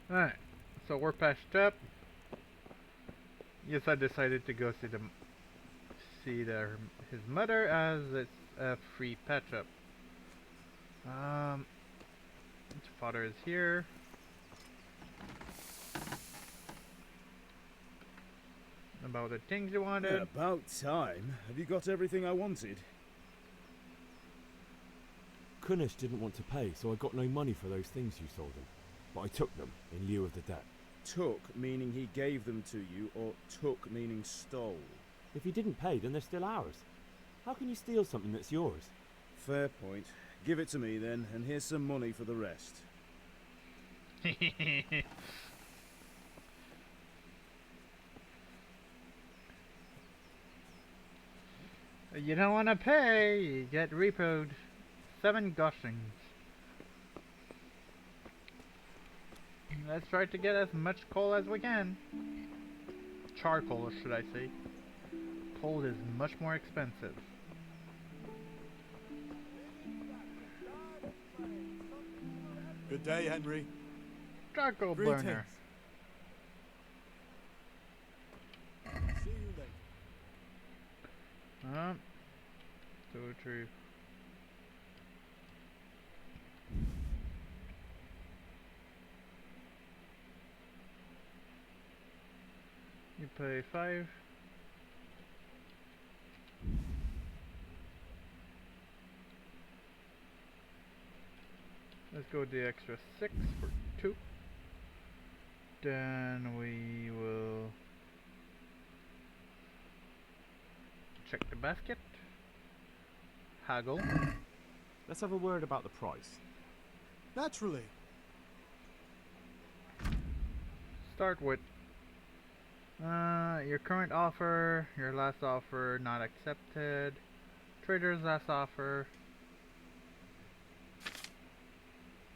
Alright, so we're patched up. Yes, I decided to go see his mother as it's a free patch up. His father is here. About the things you wanted. Yeah, about time. Have you got everything I wanted? Kunesh didn't want to pay, so I got no money for those things you sold him. but I took them in lieu of the debt. Took meaning he gave them to you, or took meaning stole? If he didn't pay, then they're still ours. How can you steal something that's yours? Fair point. Give it to me then, and here's some money for the rest. You don't want to pay, you get repoed. 7 gushings. Let's try to get as much coal as we can. Charcoal, should I say. Coal is much more expensive. Good day, Henry. Charcoal Greetings. burner. See you later. 2, 3. You pay 5. Let's go the extra 6 for 2. Then we will check the basket. Haggle. Let's have a word about the price. Naturally. Start with your current offer, your last offer not accepted, trader's last offer.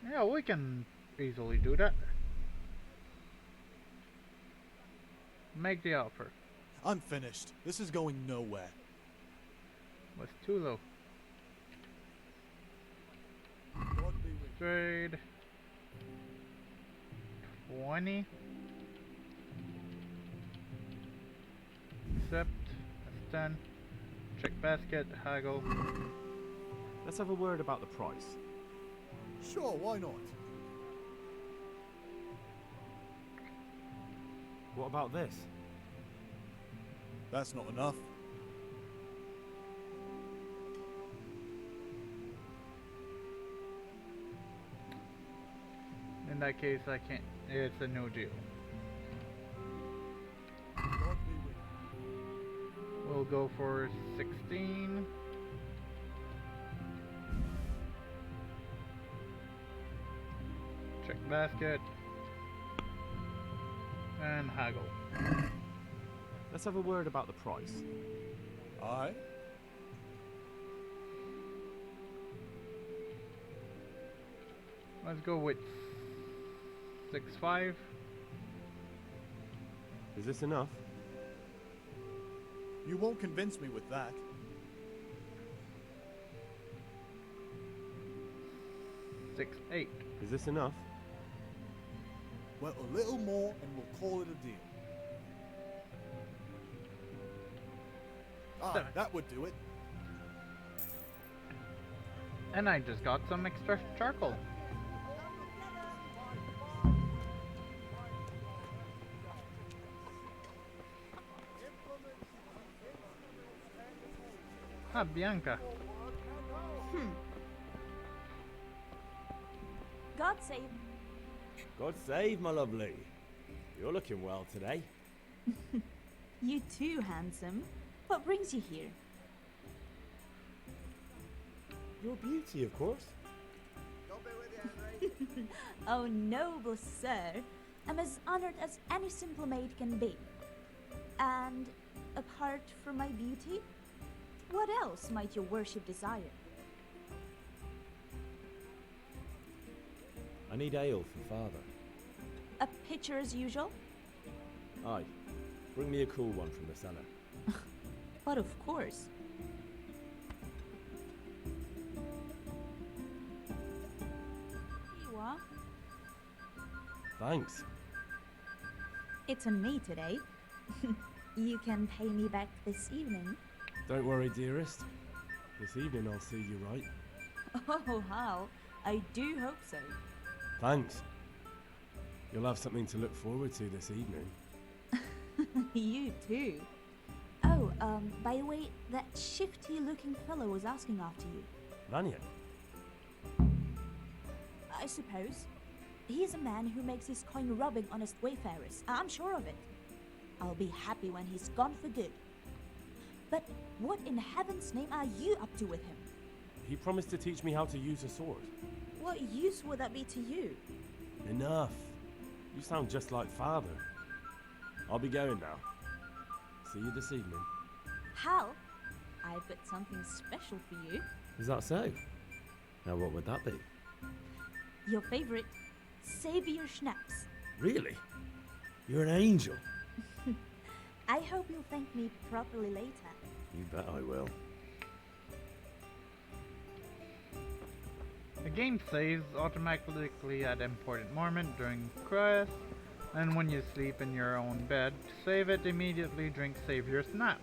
Yeah, we can easily do that. Make the offer. I'm finished. This is going nowhere. What's too low? Trade 20. Accept. That's 10. Check basket. Haggle. Let's have a word about the price. Sure, why not? What about this? That's not enough. In that case, I can't. It's a no deal. We'll go for 16. Check basket. And haggle. Let's have a word about the price. Aye. Let's go with 6.5. Is this enough? You won't convince me with that. 6.8. Is this enough? Well, a little more and we'll call it a deal. Ah, that would do it. And I just got some extra charcoal. Ah, Bianca. God save. God save, my lovely. You're looking well today. You too, handsome. What brings you here? Your beauty, of course. Oh, noble sir. I'm as honored as any simple maid can be. And apart from my beauty, what else might your worship desire? I need ale for father. A pitcher as usual? Aye. Bring me a cool one from the cellar. But of course. Here you are. Thanks. It's on me today. You can pay me back this evening. Don't worry, dearest. This evening I'll see you right. Oh, how? I do hope so. Thanks. You'll have something to look forward to this evening. You too. Oh, by the way, that shifty-looking fellow was asking after you. Vanya? I suppose. He's a man who makes his coin robbing honest wayfarers. I'm sure of it. I'll be happy when he's gone for good. But what in heaven's name are you up to with him? He promised to teach me how to use a sword. What use would that be to you? Enough. You sound just like father. I'll be going now. See you this evening. Hal, I've got something special for you. Is that so? Now what would that be? Your favorite Savior Schnapps. Really? You're an angel. I hope you'll thank me properly later. You bet I will. The game saves automatically at important moment during quest, and when you sleep in your own bed, to save it, immediately drink Savior Snap.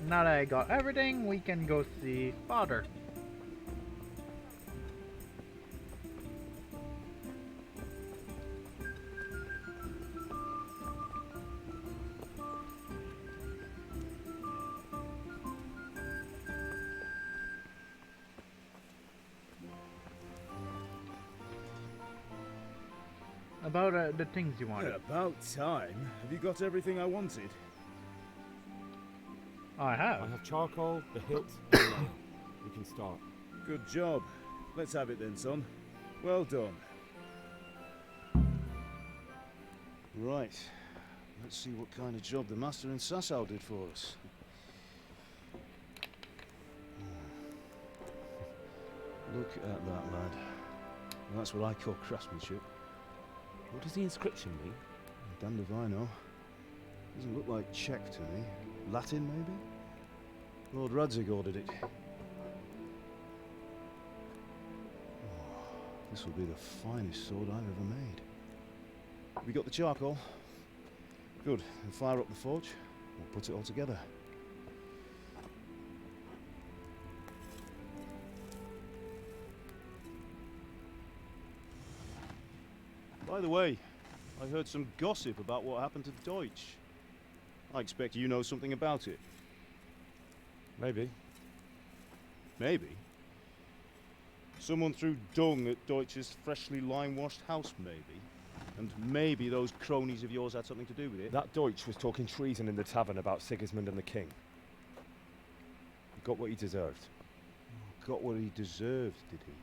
Now that I got everything, we can go see Father. About the things you wanted. Yeah, about time. Have you got everything I wanted? I have. I have charcoal, the hilt, and the nail. We can start. Good job. Let's have it then, son. Well done. Right. Let's see what kind of job the master in Sasau did for us. Look at that, lad. Well, that's what I call craftsmanship. What does the inscription mean? Damned if I know. Doesn't look like Czech to me. Latin, maybe? Lord Radzig ordered it. Oh, this will be the finest sword I've ever made. We got the charcoal? Good. Then fire up the forge. We'll put it all together. By the way, I heard some gossip about what happened to Deutsch. I expect you know something about it. Maybe. Maybe? Someone threw dung at Deutsch's freshly lime-washed house, maybe? And maybe those cronies of yours had something to do with it? That Deutsch was talking treason in the tavern about Sigismund and the king. He got what he deserved. Got what he deserved, did he?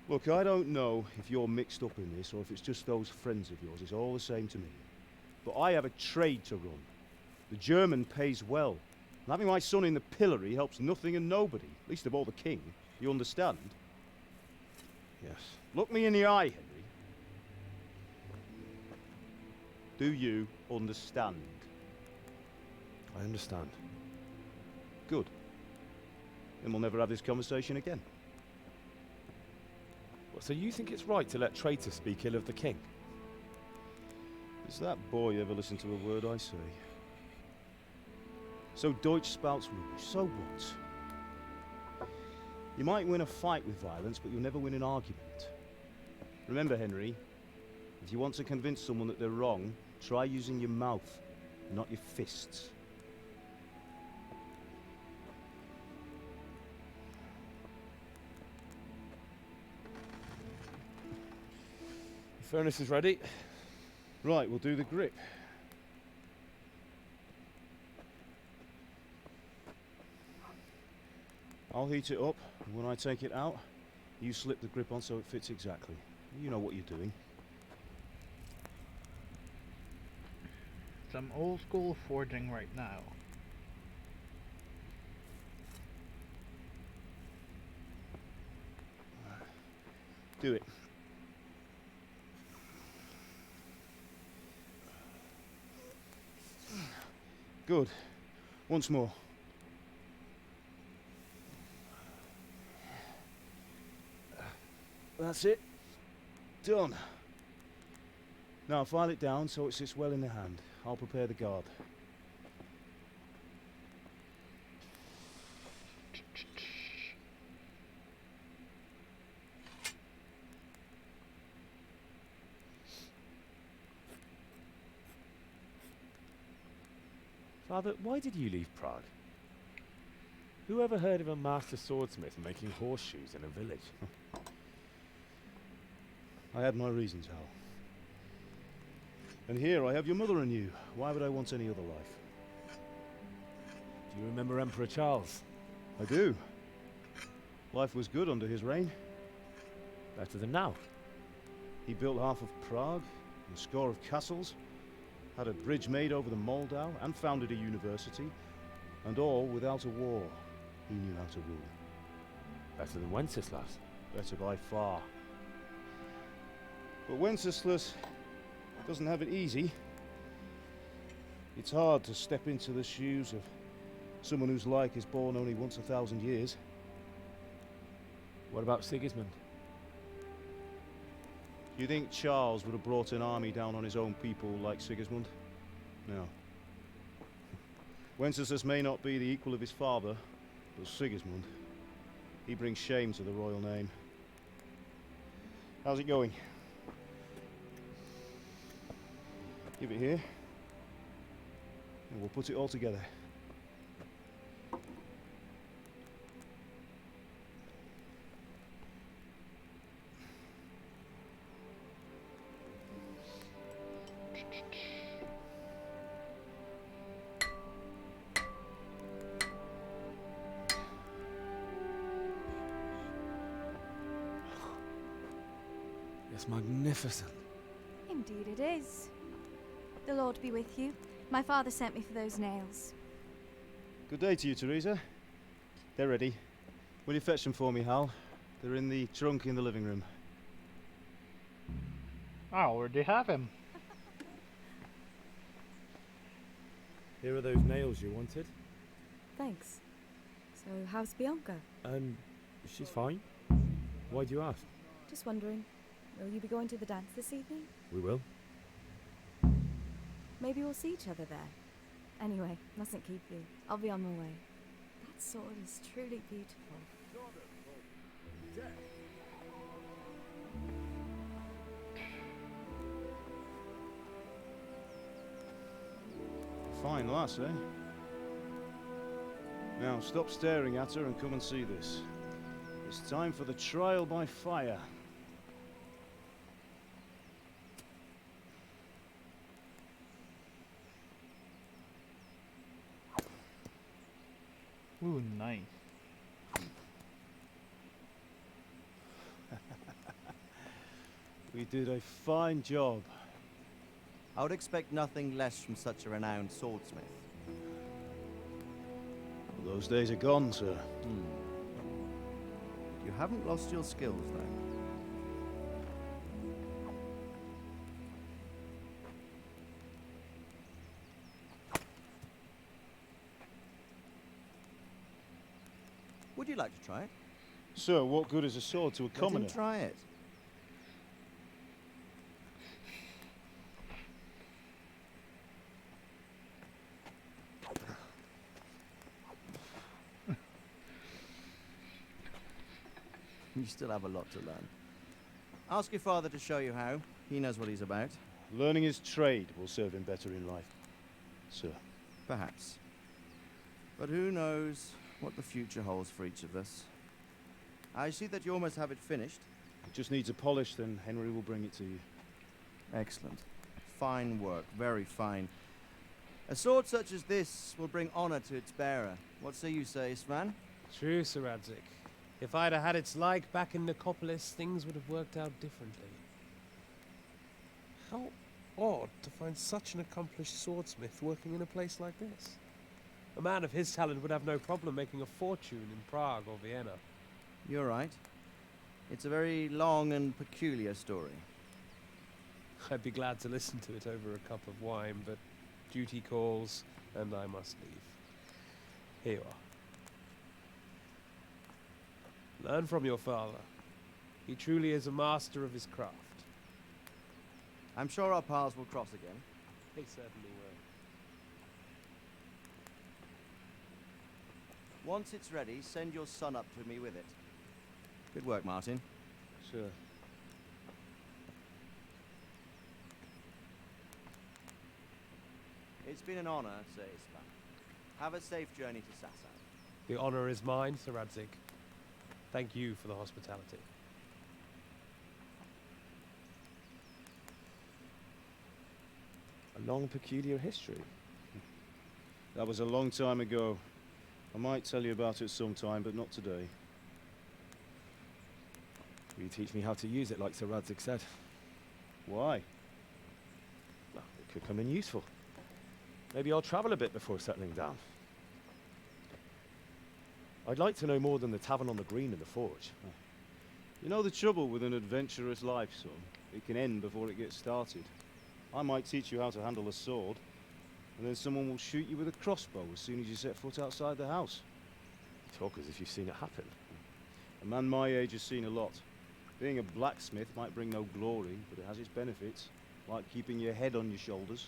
Look, I don't know if you're mixed up in this or if it's just those friends of yours. It's all the same to me. But I have a trade to run. The German pays well. And having my son in the pillory helps nothing and nobody, least of all the king. You understand? Yes. Look me in the eye, Henry. Do you understand? I understand. Good. Then we'll never have this conversation again. So you think it's right to let traitors speak ill of the king? Does that boy ever listen to a word I say? So Deutsch spouts rubbish. So what? You might win a fight with violence, but you'll never win an argument. Remember, Henry, if you want to convince someone that they're wrong, try using your mouth, not your fists. The furnace is ready. Right, we'll do the grip. I'll heat it up, and when I take it out, you slip the grip on so it fits exactly. You know what you're doing. Some old school forging right now. Do it. Good. Once more. That's it. Done. Now file it down so it sits well in the hand. I'll prepare the guard. Father, why did you leave Prague? Who ever heard of a master swordsmith making horseshoes in a village? I had my reasons, Hal. And here I have your mother and you. Why would I want any other life? Do you remember Emperor Charles? I do. Life was good under his reign. Better than now. He built half of Prague, and a score of castles, had a bridge made over the Moldau, and founded a university, and all without a war. He knew how to rule. Better than Wenceslas. Better by far. But Wenceslas doesn't have it easy. It's hard to step into the shoes of someone whose like is born only once 1,000 years. What about Sigismund? Do you think Charles would have brought an army down on his own people like Sigismund? No. Wenceslas may not be the equal of his father, but Sigismund, he brings shame to the royal name. How's it going? Give it here, and we'll put it all together. It's magnificent. Indeed it is. The Lord be with you. My father sent me for those nails. Good day to you, Teresa. They're ready. Will you fetch them for me, Hal? They're in the trunk in the living room. I already have him. Here are those nails you wanted. Thanks. So, how's Bianca? She's fine. Why do you ask? Just wondering, will you be going to the dance this evening? We will. Maybe we'll see each other there. Anyway, mustn't keep you. I'll be on my way. That sword is truly beautiful. Fine lass, eh? Now stop staring at her and come and see this. It's time for the trial by fire. Ooh, nice. We did a fine job. I would expect nothing less from such a renowned swordsmith. Well, those days are gone, sir. You haven't lost your skills, though. Would you like to try it? Sir, what good is a sword to a commoner? Let him try it. You still have a lot to learn. Ask your father to show you how. He knows what he's about. Learning his trade will serve him better in life, sir. Perhaps. But who knows what the future holds for each of us. I see that you almost have it finished. It just needs a polish, then Henry will bring it to you. Excellent. Fine work, very fine. A sword such as this will bring honor to its bearer. What say you, Svan? True, Sir Radzik. If I'd have had its like back in Nicopolis, things would have worked out differently. How odd to find such an accomplished swordsmith working in a place like this. A man of his talent would have no problem making a fortune in Prague or Vienna. You're right. It's a very long and peculiar story. I'd be glad to listen to it over a cup of wine, but duty calls, and I must leave. Here you are. Learn from your father. He truly is a master of his craft. I'm sure our paths will cross again. They certainly will. Once it's ready, send your son up to me with it. Good work, Martin. Sure. It's been an honor, Svan. Have a safe journey to Sasau. The honor is mine, Sir Radzig. Thank you for the hospitality. A long, peculiar history. That was a long time ago. I might tell you about it sometime, but not today. Will you teach me how to use it like Sir Radzig said? Why? Well, it could come in useful. Maybe I'll travel a bit before settling down. I'd like to know more than the tavern on the green and the forge. You know the trouble with an adventurous life, son? It can end before it gets started. I might teach you how to handle a sword, and then someone will shoot you with a crossbow as soon as you set foot outside the house. You talk as if you've seen it happen. A man my age has seen a lot. Being a blacksmith might bring no glory, but it has its benefits, like keeping your head on your shoulders.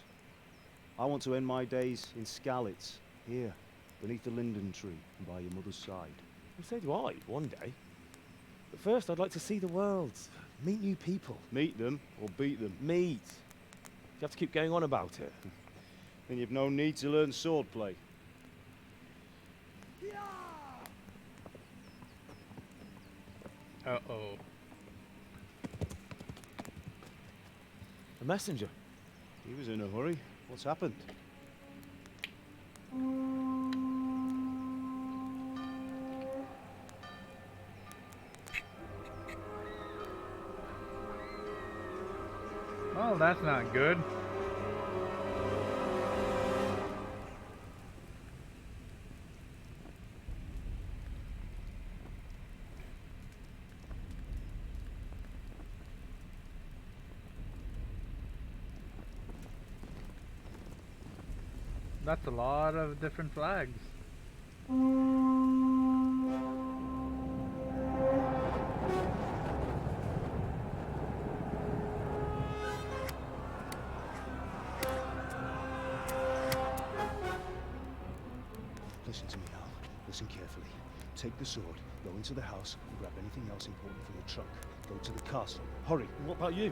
I want to end my days in Skalitz, here, beneath the linden tree and by your mother's side. Well, so do I, one day. But first I'd like to see the world, meet new people. Meet them or beat them? Meet. You have to keep going on about it. Then you've no need to learn swordplay. Uh-oh. A messenger. He was in a hurry. What's happened? Well, that's not good. That's a lot of different flags. Listen to me now. Listen carefully. Take the sword, go into the house, and grab anything else important from the trunk. Go to the castle. Hurry. And what about you?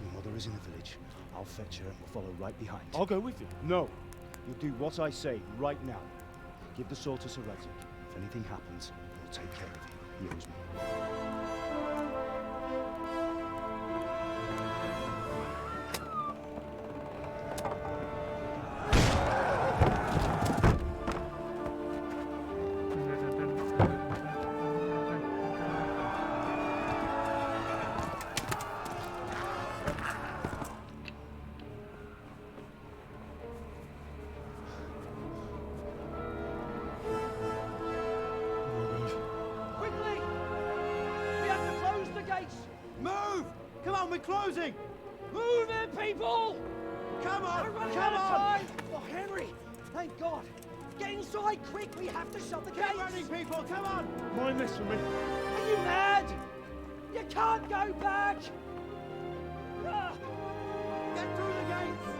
Your mother is in the village. I'll fetch her and we'll follow right behind. I'll go with you. No. You'll do what I say right now. Give the sword to Sir Radzig. If anything happens, he'll take care of you. He owes me. Quickly! We have to close the gates! Move! Come on, we're closing! Move in, people! Come on! We're running out of time! Oh, Henry! Thank God! Get inside, quick! We have to shut the gates! Keep running, people! Come on! Mind this for me. Are you mad? You can't go back! Ah! Get through the gates!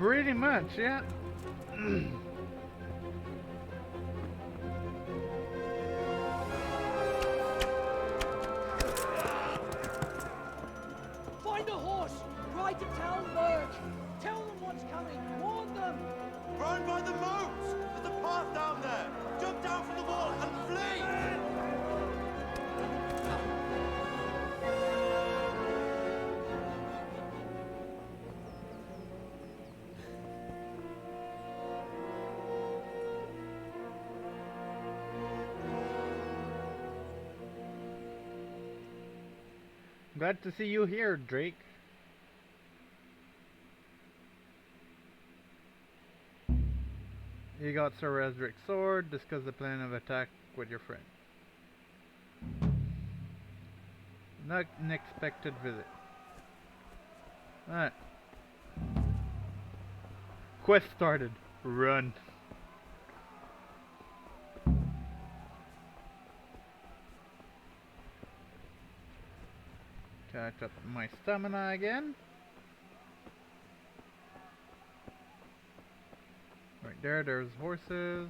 Pretty much, yeah. Find a horse! Ride to Talmberg! Tell them what's coming! Warn them! Run by the moats! There's a path down there! Jump down from the wall and flee! Glad to see you here, Drake. You got Sir Resrick's sword. Discuss the plan of attack with your friend. Not an expected visit. Alright. Quest started. Run. Catch up my stamina again. Right there, there's horses.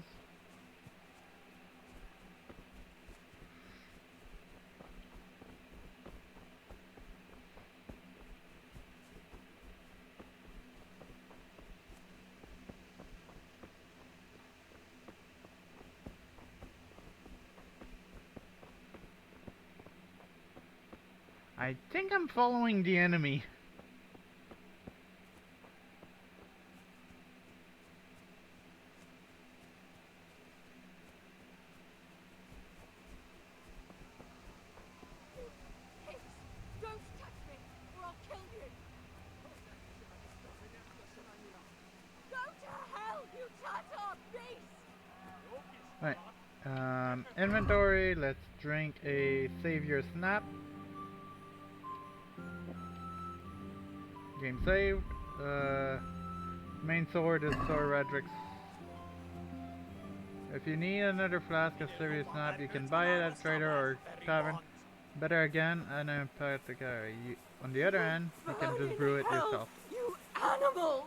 I think I'm following the enemy. Don't touch me, or I'll kill you! Go to hell, you Tatar beast! Right. Inventory. Let's drink a Savior Snap. Game saved. Main sword is Sir Redrick's. If you need another flask of Savior Snap, you can buy it at trader or tavern. Better again, an apothecary. On the other hand, you can just brew it yourself. You animals!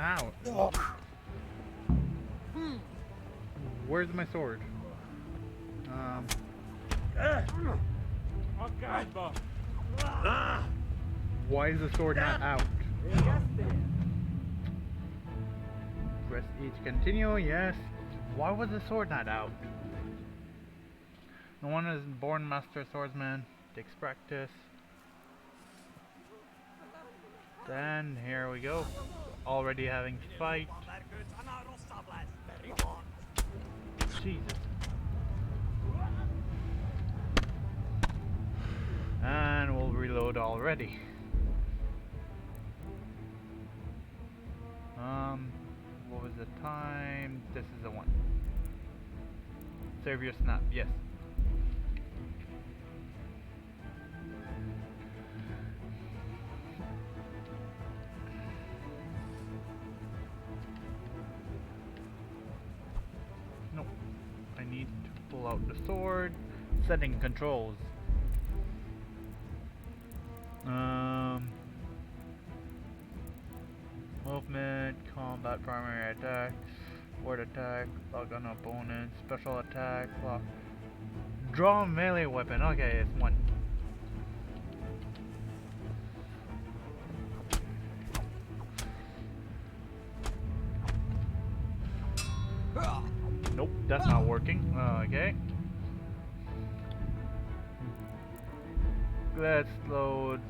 Ow. Where's my sword? Why is the sword not out? Press E to continue, yes. Why was the sword not out? No one is born master swordsman. Takes practice. Then here we go. Already having to fight. Jesus. And we'll reload already. What was the time? This is the one. Savior Snap, yes. Nope. I need to pull out the sword. Setting controls. Movement, combat, primary attack, ward attack, lock on opponent, special attack, lock. Draw melee weapon. Okay, it's one. Nope, that's not working. Okay. Let's load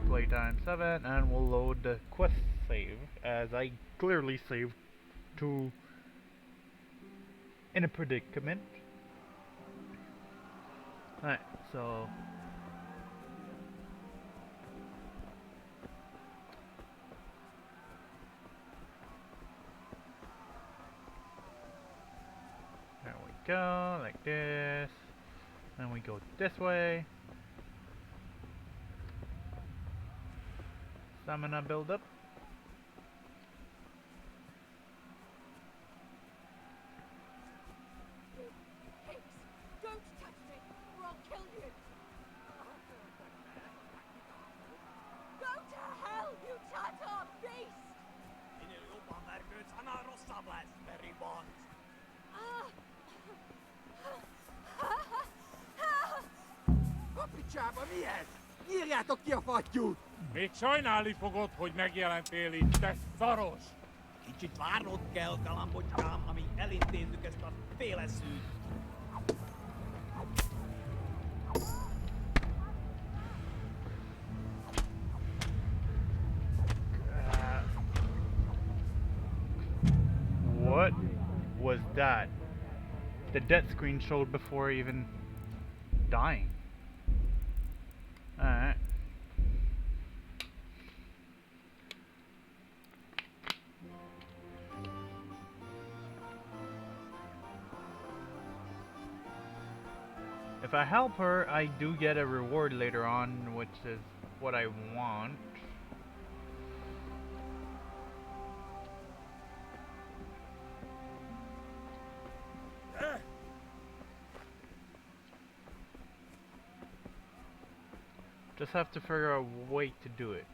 playtime 7 and we'll load the quest save as I clearly saved to in a predicament. Alright, so there we go, like this. Then we go this way. Stamina build up. bonds. Papi csába, mi ez? Írjátok ki a fattyút! Még sajnálni fogod, hogy megjelentél itt, te szaros! Kicsit várnod kell, galambocskám, amíg elintézzük ezt a féleszűt. What was that? The death screen showed before even dying. Alright. If I help her, I do get a reward later on, which is what I want. Just have to figure out a way to do it.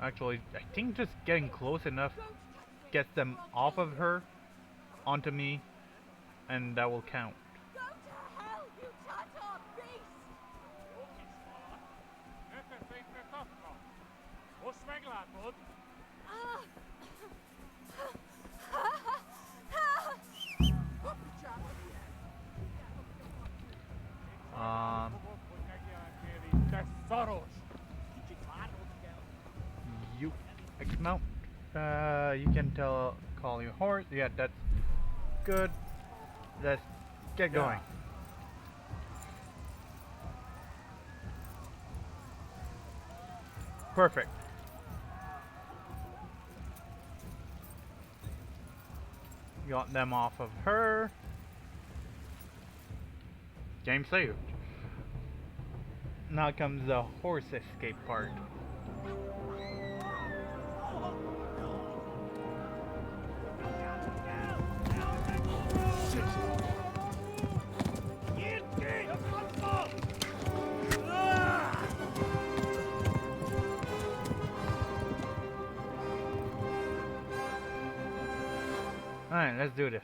Actually, I think just getting close enough gets them off of her onto me, and that will count. Most meglátod? Te szaros! You X-mount. You can call your horse. Yeah, that's good. Let's get going. Perfect. Got them off of her. Game saved. Now comes the horse escape part. Alright, let's do this.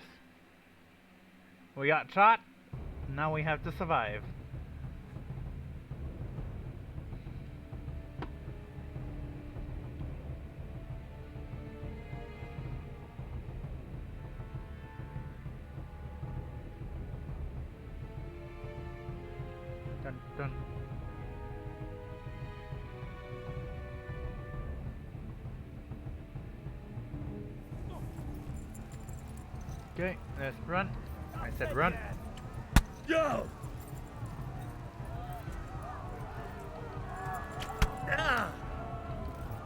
We got shot, now we have to survive. Dun dun. Okay, let's run. I said run. Go!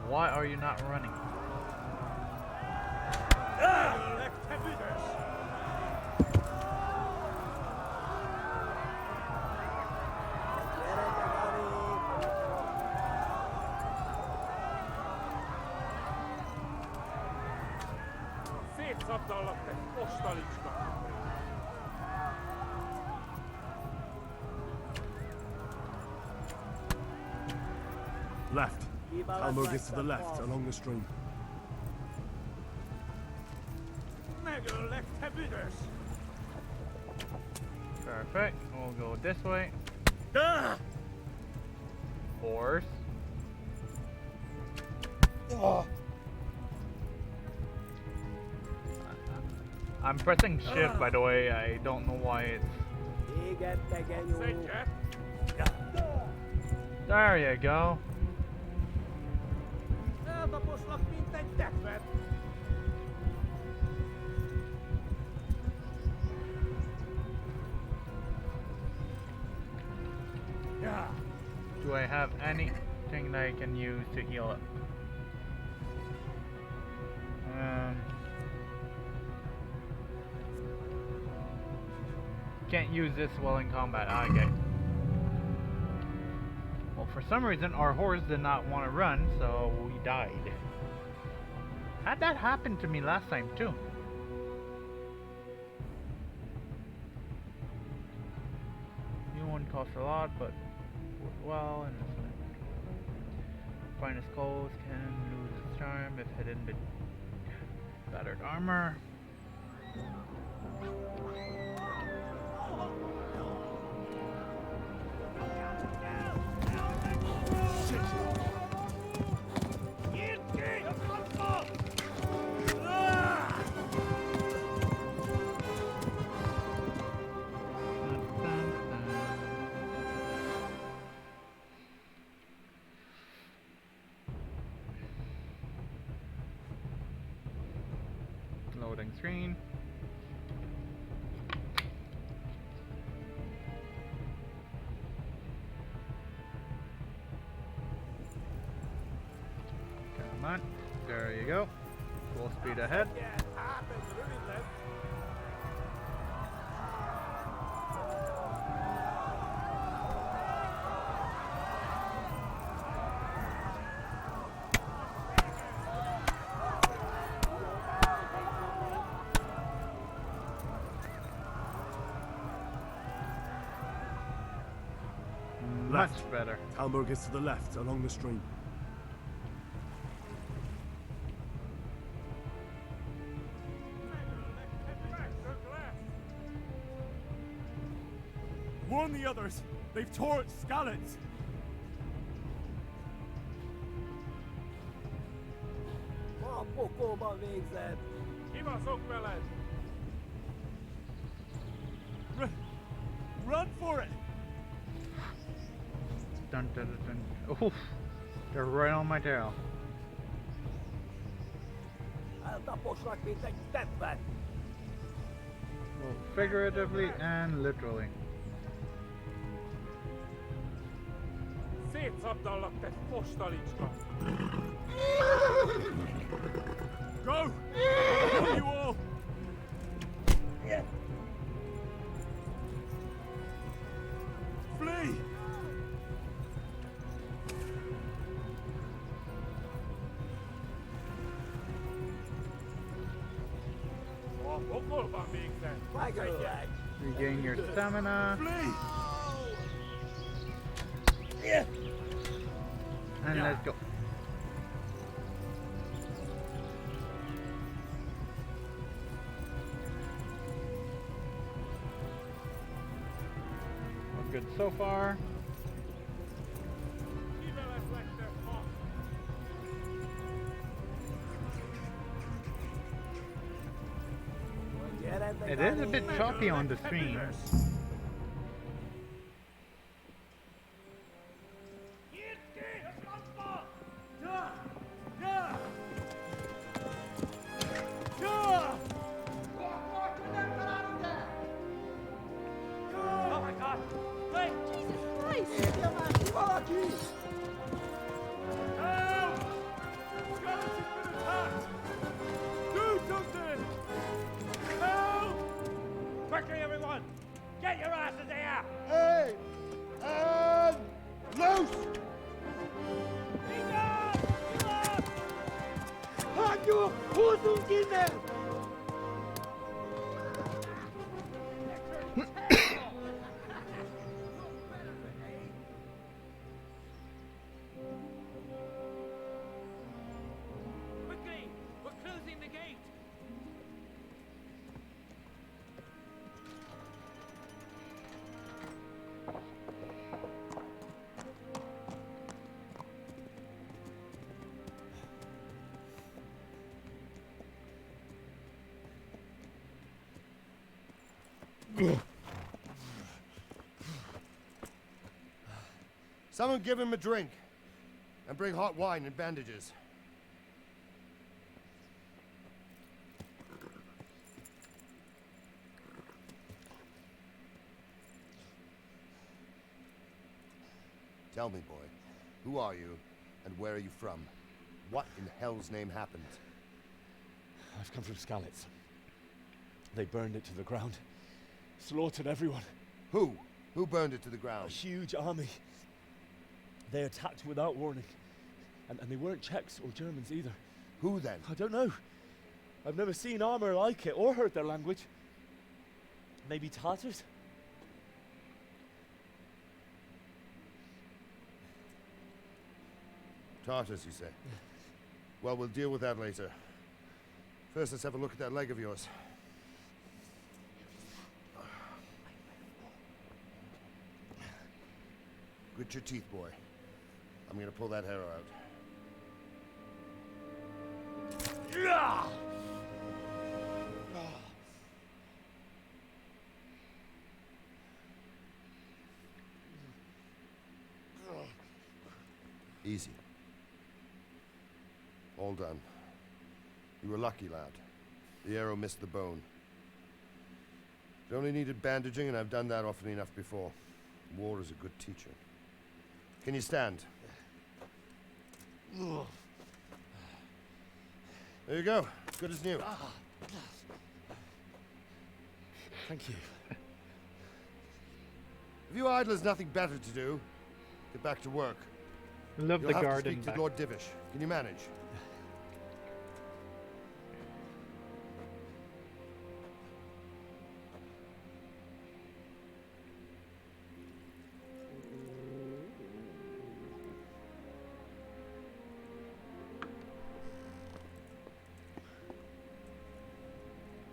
Why are you not running? Szétszabdallak, te ostalicska! Left. Elmo gets to the left, along the stream. Megöllek, te büdös! Perfect. We'll go this way. Horse. I'm pressing shift, by the way. I don't know why it's... There you go. Eltaposlak, mint egy tekvet. Do I have anything that I can use to heal up? Can't use this while in combat. Okay. Well, for some reason, our horse did not want to run, so we died. How'd that happen to me last time, too? New one costs a lot, but worthwhile and finest clothes can lose its charm if hidden Battered armor. Loading screen. Come on. There you go. Full speed ahead. Much better. Talmberg is to the left, along the stream. Warn the others! They've torched Skalitz! Run for it! Dun, dun, dun, dun. Oof. They're right on my tail. Well, figuratively and literally. Szétszabdallak, te fostalicska! Go! Go, you all! Flee! Okolban végzett! Regain your stamina. And let's go. We're good so far. It is a bit choppy on the stream. Oh my God! Wait! Jesus Christ! Help! Skalitz has been attacked! Do something! Help! Quickly, everyone! Get your asses here! Hey! And loose! Hanyo! Huzungine! Quickly! We're closing the gate! Someone give him a drink. And bring hot wine and bandages. Tell me, boy, who are you, and where are you from? What in hell's name happened? I've come from Skalitz. They burned it to the ground. Slaughtered everyone. Who? Who burned it to the ground? A huge army. They attacked without warning. And they weren't Czechs or Germans either. Who then? I don't know. I've never seen armor like it or heard their language. Maybe Tatars? Tartars, you say? Well, we'll deal with that later. First, let's have a look at that leg of yours. Grit your teeth, boy. I'm gonna pull that hair out. Easy. All done. You were lucky, lad. The arrow missed the bone. It only needed bandaging, and I've done that often enough before. War is a good teacher. Can you stand? There you go. Good as new. Thank you. If you idlers nothing better to do, get back to work. Love You'll the have to garden speak back. to Lord Divish. Can you manage?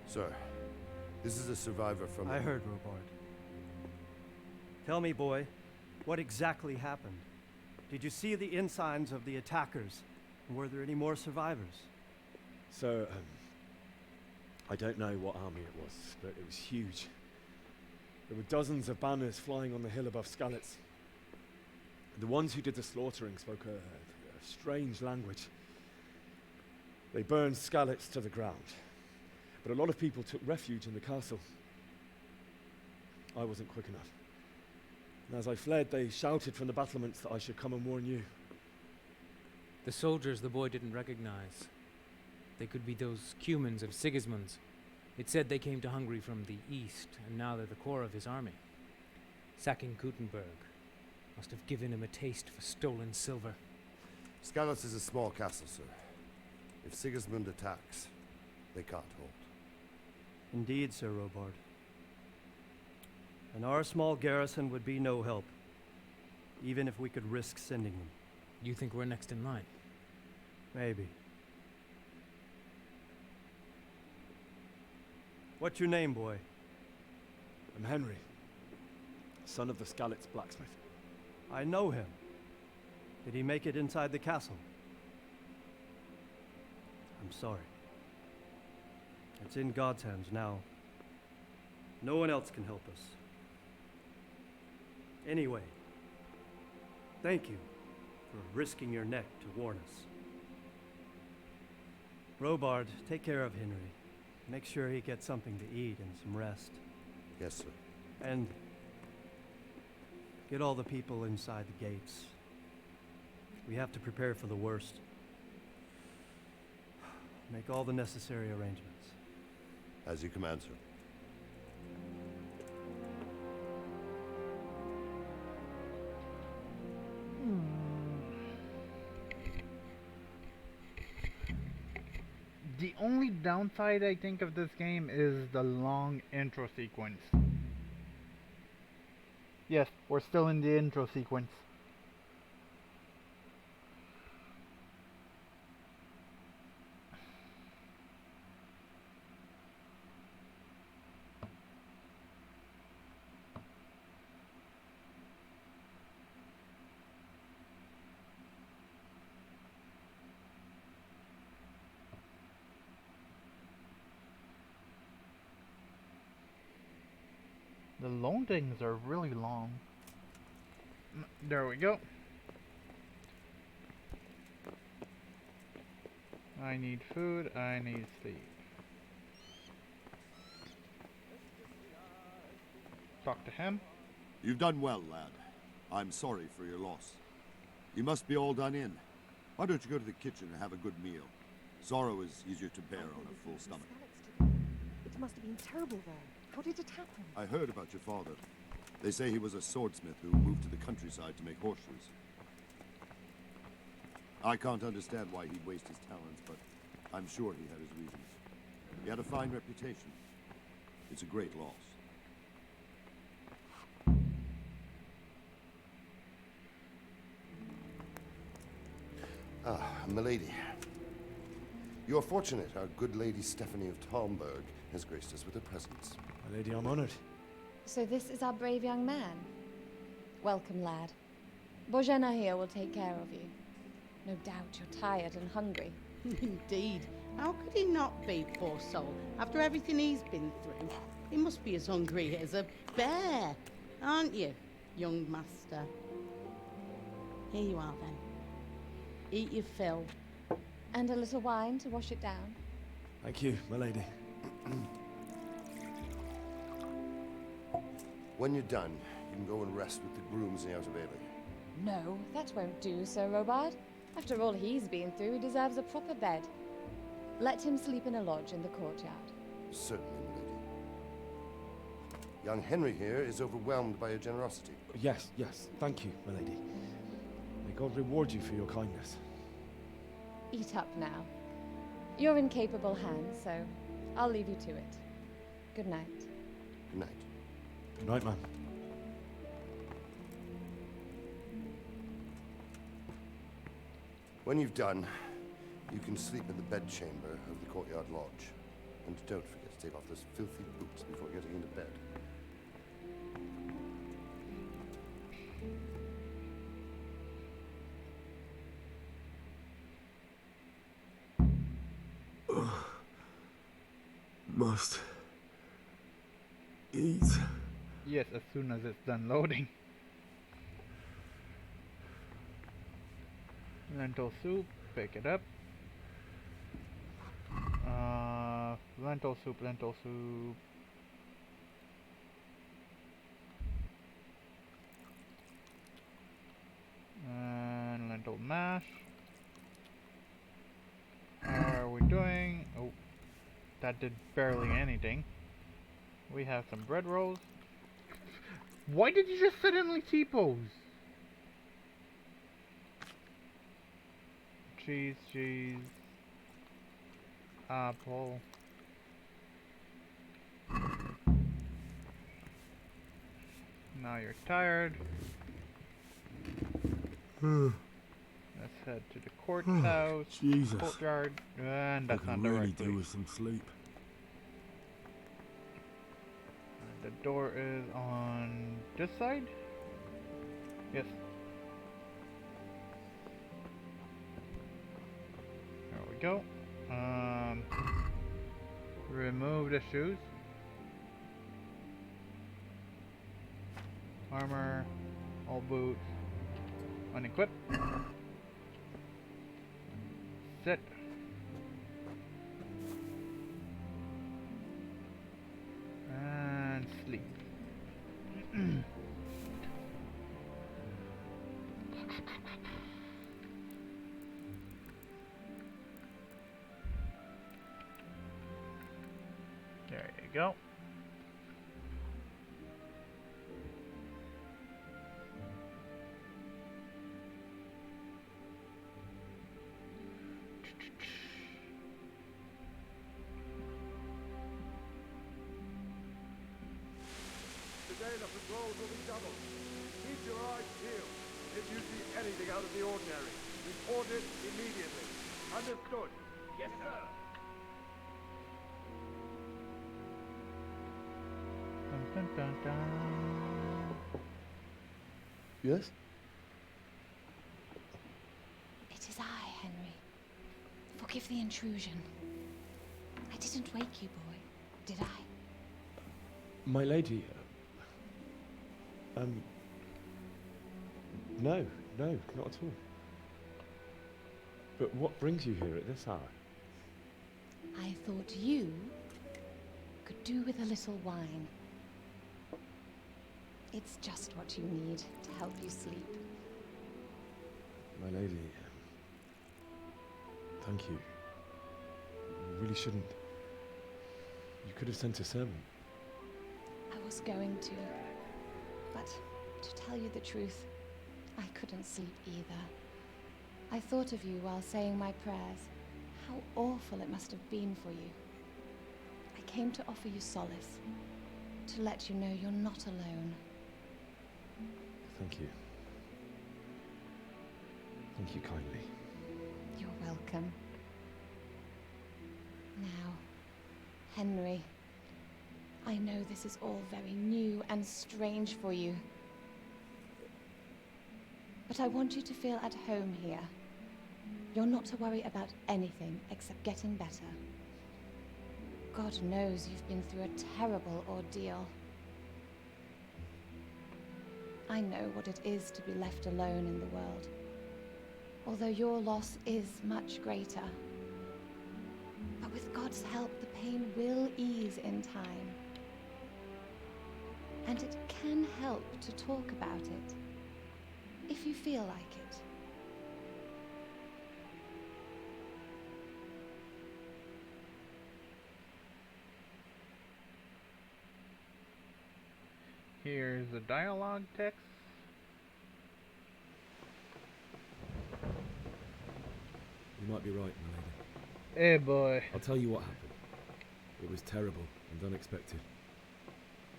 Sir, this is a survivor from... I heard, Robard. Tell me, boy, what exactly happened? Did you see the ensigns of the attackers? And were there any more survivors? So, I don't know what army it was, but it was huge. There were dozens of banners flying on the hill above Skalitz. The ones who did the slaughtering spoke a strange language. They burned Skalitz to the ground. But a lot of people took refuge in the castle. I wasn't quick enough. And as I fled, they shouted from the battlements that I should come and warn you. The soldiers the boy didn't recognize. They could be those Cumans of Sigismund's. It said they came to Hungary from the east, and now they're the core of his army. Sacking Gutenberg must have given him a taste for stolen silver. Skalitz is a small castle, sir. If Sigismund attacks, they can't hold. Indeed, Sir Robard. And our small garrison would be no help, even if we could risk sending them. You think we're next in line? Maybe. What's your name, boy? I'm Henry, son of the Skalitz blacksmith. I know him. Did he make it inside the castle? I'm sorry. It's in God's hands now. No one else can help us. Anyway, thank you for risking your neck to warn us. Robard, take care of Henry. Make sure he gets something to eat and some rest. Yes, sir. And get all the people inside the gates. We have to prepare for the worst. Make all the necessary arrangements. As you command, sir. The only downside I think of this game is the long intro sequence. Yes, we're still in the intro sequence. The loadings are really long. There we go. I need food, I need sleep. Talk to him. You've done well, lad. I'm sorry for your loss. You must be all done in. Why don't you go to the kitchen and have a good meal? Sorrow is easier to bear on a full stomach. It must have been terrible there. How did it happen? I heard about your father. They say he was a swordsmith who moved to the countryside to make horseshoes. I can't understand why he'd waste his talents, but I'm sure he had his reasons. He had a fine reputation. It's a great loss. Ah, milady. You're fortunate our good Lady Stephanie of Talmberg has graced us with her presence. My lady, I'm honored. So this is our brave young man. Welcome, lad. Bojana here will take care of you. No doubt you're tired and hungry. Indeed. How could he not be, poor soul, after everything he's been through? He must be as hungry as a bear, aren't you, young master? Here you are, then. Eat your fill. And a little wine to wash it down. Thank you, my lady. When you're done, you can go and rest with the grooms in the Outer Bailey. No, that won't do, Sir Robard. After all he's been through, he deserves a proper bed. Let him sleep in a lodge in the courtyard. Certainly, my lady. Young Henry here is overwhelmed by your generosity. Yes, yes, thank you, my lady. May God reward you for your kindness. Eat up now. You're in capable hands, so I'll leave you to it. Good night. Good night. Good night, ma'am. When you've done, you can sleep in the bedchamber of the courtyard lodge. And don't forget to take off those filthy boots before getting into bed. Must eat. Yes, as soon as it's done loading. Lentil soup, pick it up. Lentil soup, lentil soup. And lentil mash. How are we doing? Oh, that did barely anything. We have some bread rolls. Why did you just suddenly T-pose? Cheese, cheese. Apple. Now you're tired. Let's head to the courthouse, Jesus. courtyard, and that's I not could the really right do place. with some sleep. The door is on this side? Yes. There we go. Remove the shoes. Armor, all boots, unequip. Sit. And sleep. There you go. Today the patrols will be doubled. Keep your eyes peeled. If you see anything out of the ordinary, report it immediately. Understood? Yes, sir. Dun, dun, dun, dun. Yes? It is I, Henry. Forgive the intrusion. I didn't wake you, boy, did I? My lady, no, not at all. But what brings you here at this hour? I thought you could do with a little wine. It's just what you need to help you sleep. My lady, thank you. You really shouldn't. You could have sent a sermon. I was going to, but to tell you the truth, I couldn't sleep either. I thought of you while saying my prayers. How awful it must have been for you. I came to offer you solace, to let you know you're not alone. Thank you. Thank you kindly. You're welcome. Now, Henry, I know this is all very new and strange for you. But I want you to feel at home here. You're not to worry about anything except getting better. God knows you've been through a terrible ordeal. I know what it is to be left alone in the world, although your loss is much greater. But with God's help, the pain will ease in time. And it can help to talk about it, if you feel like it. Here's the dialogue text. You might be right, my lady. Hey, boy. I'll tell you what happened. It was terrible and unexpected.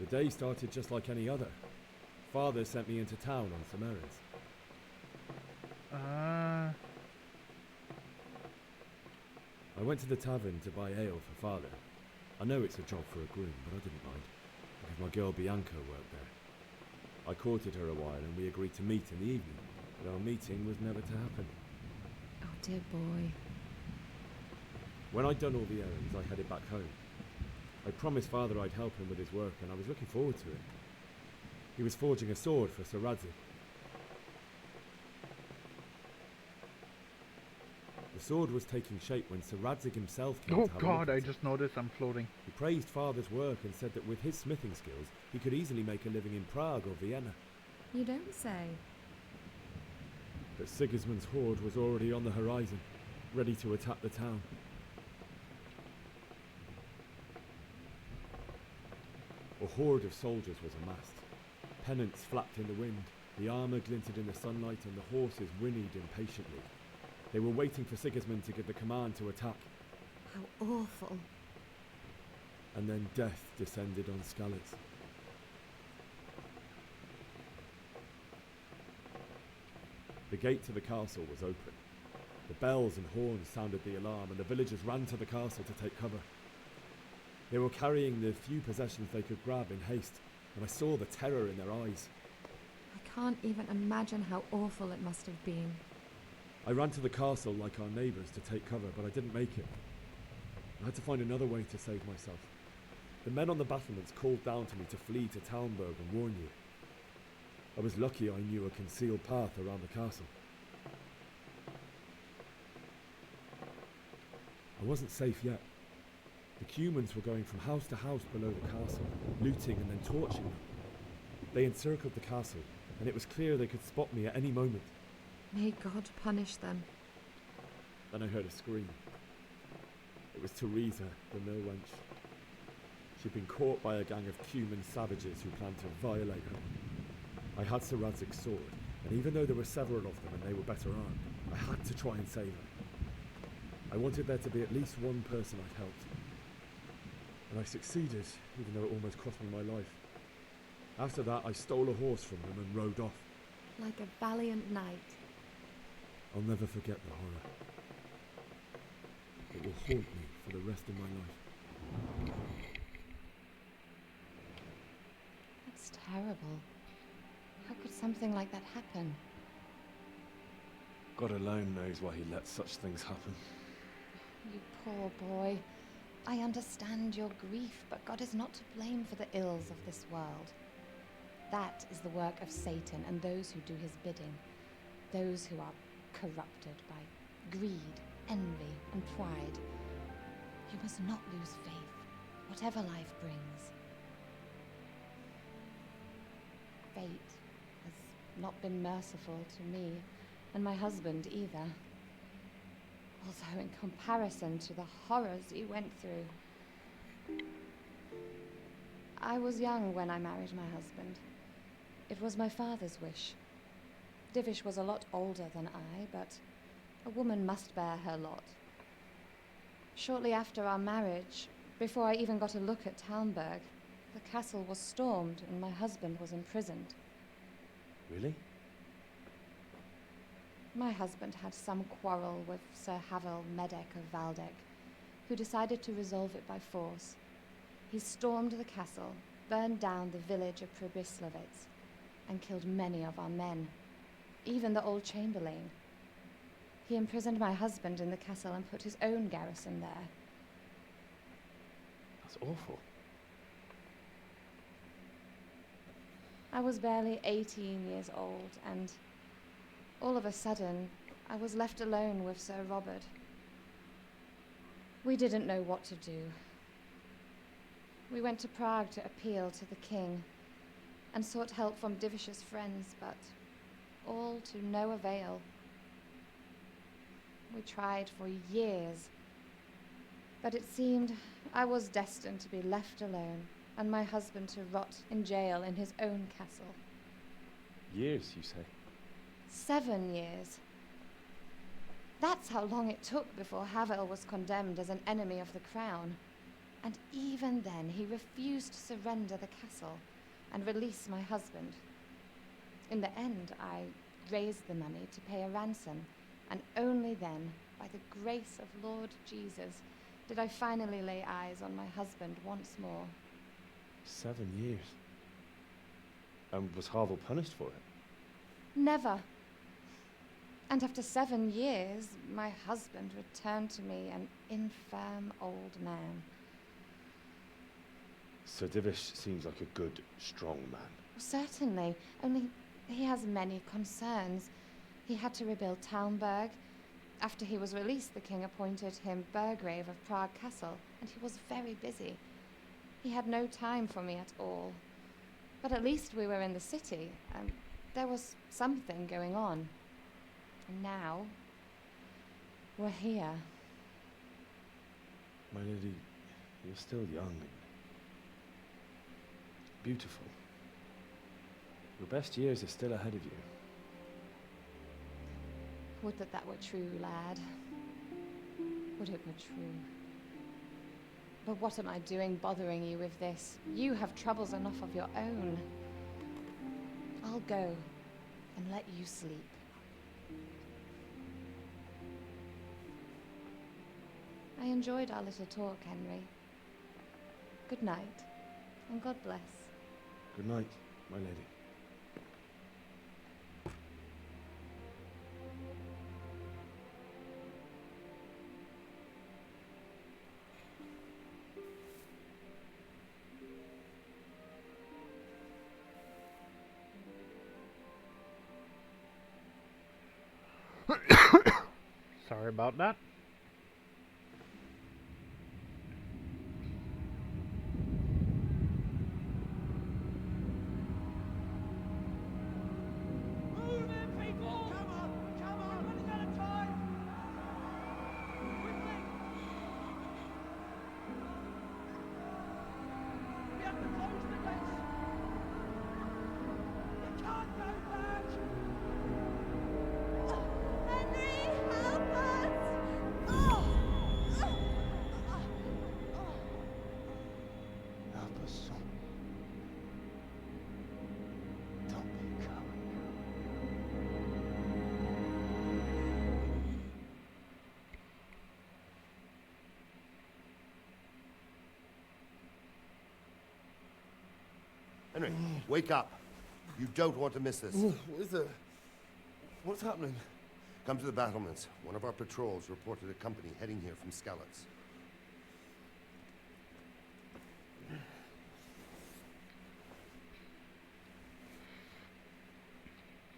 The day started just like any other. Father sent me into town on some errands. I went to the tavern to buy ale for Father. I know it's a job for a groom, but I didn't mind, because my girl Bianca worked there. I courted her a while and we agreed to meet in the evening, but our meeting was never to happen. Oh dear boy. When I'd done all the errands, I headed back home. I promised Father I'd help him with his work, and I was looking forward to it. He was forging a sword for Sir Radzik. The sword was taking shape when Sir Radzik himself came Oh to have a god, look at I it. just noticed I'm floating. He praised Father's work and said that with his smithing skills, he could easily make a living in Prague or Vienna. You don't say. But Sigismund's horde was already on the horizon, ready to attack the town. A horde of soldiers was amassed. Pennants flapped in the wind, the armour glinted in the sunlight, and the horses whinnied impatiently. They were waiting for Sigismund to give the command to attack. How awful. And then death descended on Skalitz. The gate to the castle was open. The bells and horns sounded the alarm, and the villagers ran to the castle to take cover. They were carrying the few possessions they could grab in haste, and I saw the terror in their eyes. I can't even imagine how awful it must have been. I ran to the castle like our neighbours to take cover, but I didn't make it. I had to find another way to save myself. The men on the battlements called down to me to flee to Talmberg and warn you. I was lucky I knew a concealed path around the castle. I wasn't safe yet. The Cumans were going from house to house below the castle, looting and then torching them. They encircled the castle, and it was clear they could spot me at any moment. May God punish them. Then I heard a scream. It was Teresa, the mill wench. She'd been caught by a gang of Cuman savages who planned to violate her. I had Sir Radzig's sword, and even though there were several of them and they were better armed, I had to try and save her. I wanted there to be at least one person I'd helped. And I succeeded, even though it almost cost me my life. After that, I stole a horse from them and rode off. Like a valiant knight. I'll never forget the horror. It will haunt me for the rest of my life. That's terrible. How could something like that happen? God alone knows why he lets such things happen. You poor boy. I understand your grief, but God is not to blame for the ills of this world. That is the work of Satan and those who do his bidding. Those who are corrupted by greed, envy, and pride. You must not lose faith, whatever life brings. Fate has not been merciful to me, and my husband either. Although in comparison to the horrors he went through. I was young when I married my husband. It was my father's wish. Divish was a lot older than I, but a woman must bear her lot. Shortly after our marriage, before I even got a look at Talmberg, the castle was stormed and my husband was imprisoned. Really? My husband had some quarrel with Sir Havel Medek of Valdek. who decided to resolve it by force. He stormed the castle, burned down the village of Pribyslavitz, and killed many of our men, even the old chamberlain. He imprisoned my husband in the castle and put his own garrison there. That's awful. I was barely 18 years old, and all of a sudden, I was left alone with Sir Robert. We didn't know what to do. We went to Prague to appeal to the king and sought help from Divish's friends, but all to no avail. We tried for years, but it seemed I was destined to be left alone and my husband to rot in jail in his own castle. Years, you say? 7 years. That's how long it took before Havel was condemned as an enemy of the crown. And even then, he refused to surrender the castle and release my husband. In the end, I raised the money to pay a ransom, and only then, by the grace of Lord Jesus, did I finally lay eyes on my husband once more. 7 years. And was Havel punished for it? Never. And after 7 years, my husband returned to me an infirm old man. Sir Divish seems like a good, strong man. Certainly, only he has many concerns. He had to rebuild Talmberg. After he was released, the king appointed him Burgrave of Prague Castle, and he was very busy. He had no time for me at all. But at least we were in the city, and there was something going on. And now, we're here. My lady, you're still young and beautiful. Your best years are still ahead of you. Would that that were true, lad. Would it were true. But what am I doing bothering you with this? You have troubles enough of your own. I'll go and let you sleep. I enjoyed our little talk, Henry. Good night, and God bless. Good night, my lady. Sorry about that. Henry, wake up. You don't want to miss this. What is it? What's happening? Come to the battlements. One of our patrols reported a company heading here from Skalitz.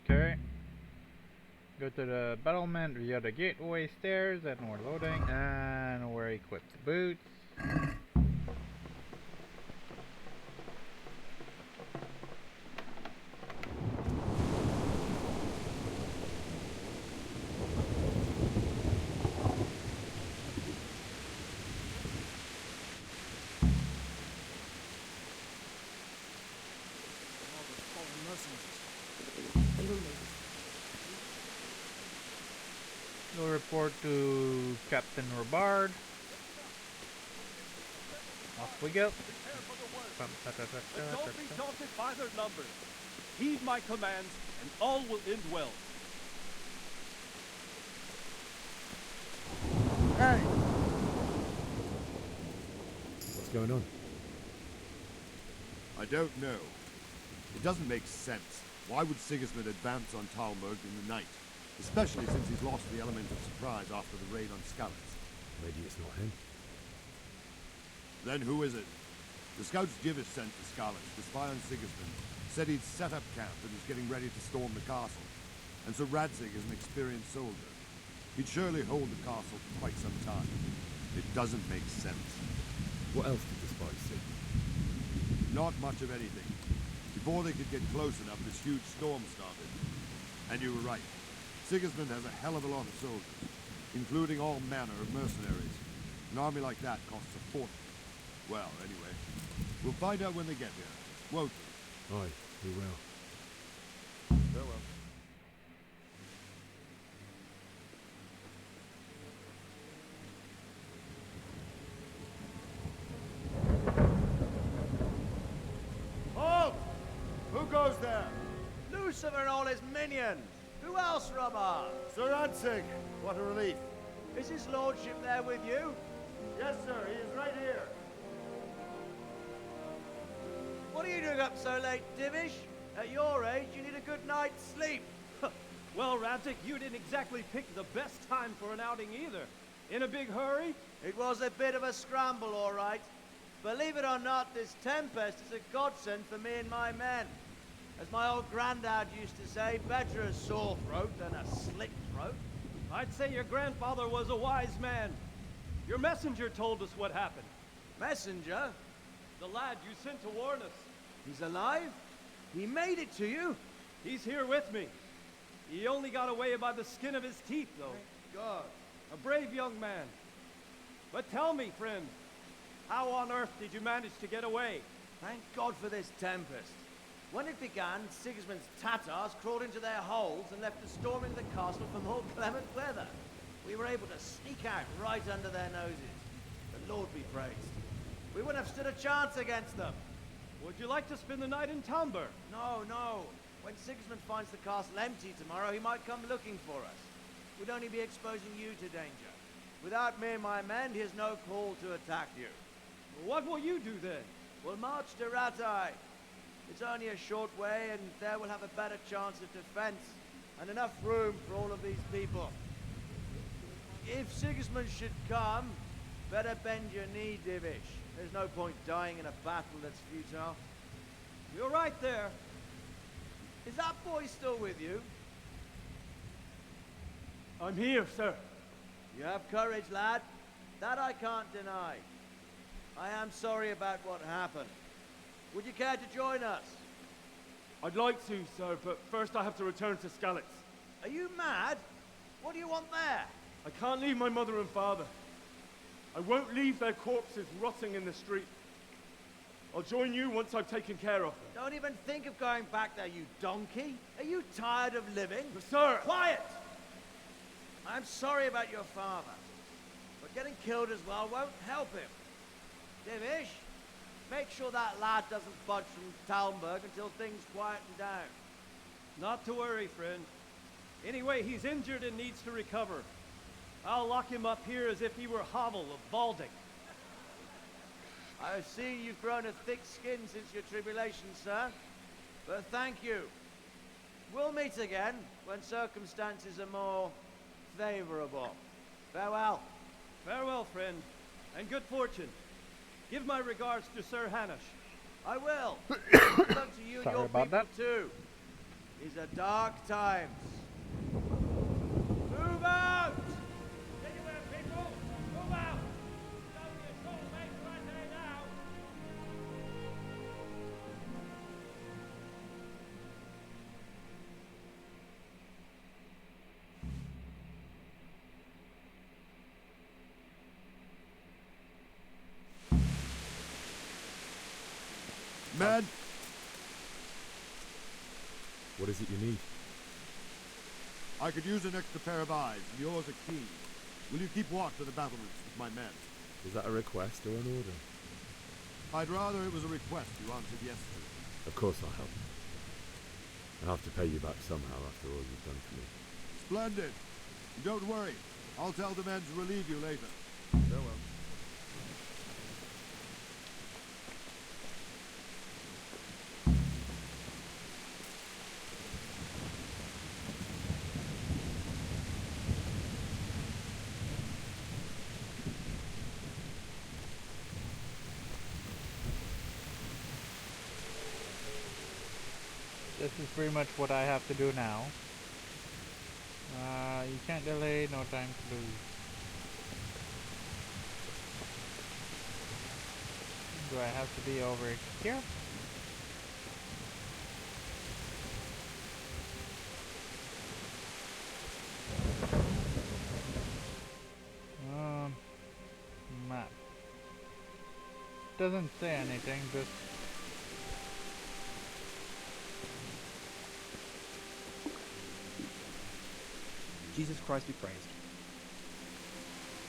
Okay. Go to the battlement via the gateway stairs, and we're loading. And we're equipped the boots. We'll report to Captain Robard. Off we go. But don't be daunted by their numbers. Heed my commands, and all will end well. Hey! going on? I don't know. It doesn't make sense. Why would Sigismund advance on Talmberg in the night? Especially since he's lost the element of surprise after the raid on Skalitz. Maybe it's not him. Then who is it? The scouts Divish sent to Skalitz to spy on Sigismund said he'd set up camp and was getting ready to storm the castle. And so Radzig is an experienced soldier. He'd surely hold the castle for quite some time. It doesn't make sense. What else did the spies see? Not much of anything. Before they could get close enough, this huge storm started. And you were right. Sigismund has a hell of a lot of soldiers, including all manner of mercenaries. An army like that costs a fortune. Well, anyway, we'll find out when they get here, won't we? Aye, we will. Farewell. Halt! Who goes there? Lucifer and all his minions. Who else, Robert? Sir Ansig. What a relief. Is his lordship there with you? Yes, sir. He is right here. What are you doing up so late, Divish? At your age, you need a good night's sleep. Well, Radzig, you didn't exactly pick the best time for an outing either. In a big hurry? It was a bit of a scramble, all right. Believe it or not, this tempest is a godsend for me and my men. As my old granddad used to say, better a sore throat than a slit throat. I'd say your grandfather was a wise man. Your messenger told us what happened. Messenger? The lad you sent to warn us. He's alive? He made it to you? He's here with me. He only got away by the skin of his teeth, though. Thank God. A brave young man. But tell me, friend, how on earth did you manage to get away? Thank God for this tempest. When it began, Sigismund's Tatars crawled into their holes and left us storming the castle for more clement weather. We were able to sneak out right under their noses. The Lord be praised. We wouldn't have stood a chance against them. Would you like to spend the night in Talmberg? No, no. When Sigismund finds the castle empty tomorrow, he might come looking for us. We'd only be exposing you to danger. Without me and my men, he has no call to attack you. What will you do then? We'll march to Ratai. It's only a short way, and there we'll have a better chance of defense, and enough room for all of these people. If Sigismund should come, better bend your knee, Divish. There's no point dying in a battle that's futile. You're right there. Is that boy still with you? I'm here, sir. You have courage, lad. That I can't deny. I am sorry about what happened. Would you care to join us? I'd like to, sir, but first I have to return to Skalitz. Are you mad? What do you want there? I can't leave my mother and father. I won't leave their corpses rotting in the street. I'll join you once I've taken care of them. Don't even think of going back there, you donkey. Are you tired of living? But sir! Quiet! I'm sorry about your father, but getting killed as well won't help him. Divish, make sure that lad doesn't budge from Talmberg until things quieten down. Not to worry, friend. Anyway, he's injured and needs to recover. I'll lock him up here as if he were Havel of Balding. I see you've grown a thick skin since your tribulation, sir. But thank you. We'll meet again when circumstances are more favorable. Farewell. Farewell, friend, and good fortune. Give my regards to Sir Hanush. I will. Good luck to you and Sorry your about people that. too. These are dark times. Move out! Anywhere, people! Move out! It's only a short way to Ratai now! Man! What is it you need? I could use an extra pair of eyes, and yours are keen. Will you keep watch of the battlements with my men? Is that a request or an order? I'd rather it was a request you answered yes to. Of course I'll help. I'll have to pay you back somehow after all you've done for me. Splendid! And don't worry, I'll tell the men to relieve you later. Farewell. This is pretty much what I have to do now. You can't delay, no time to lose. Do I have to be over here? Map. Doesn't say anything, just Jesus Christ be praised.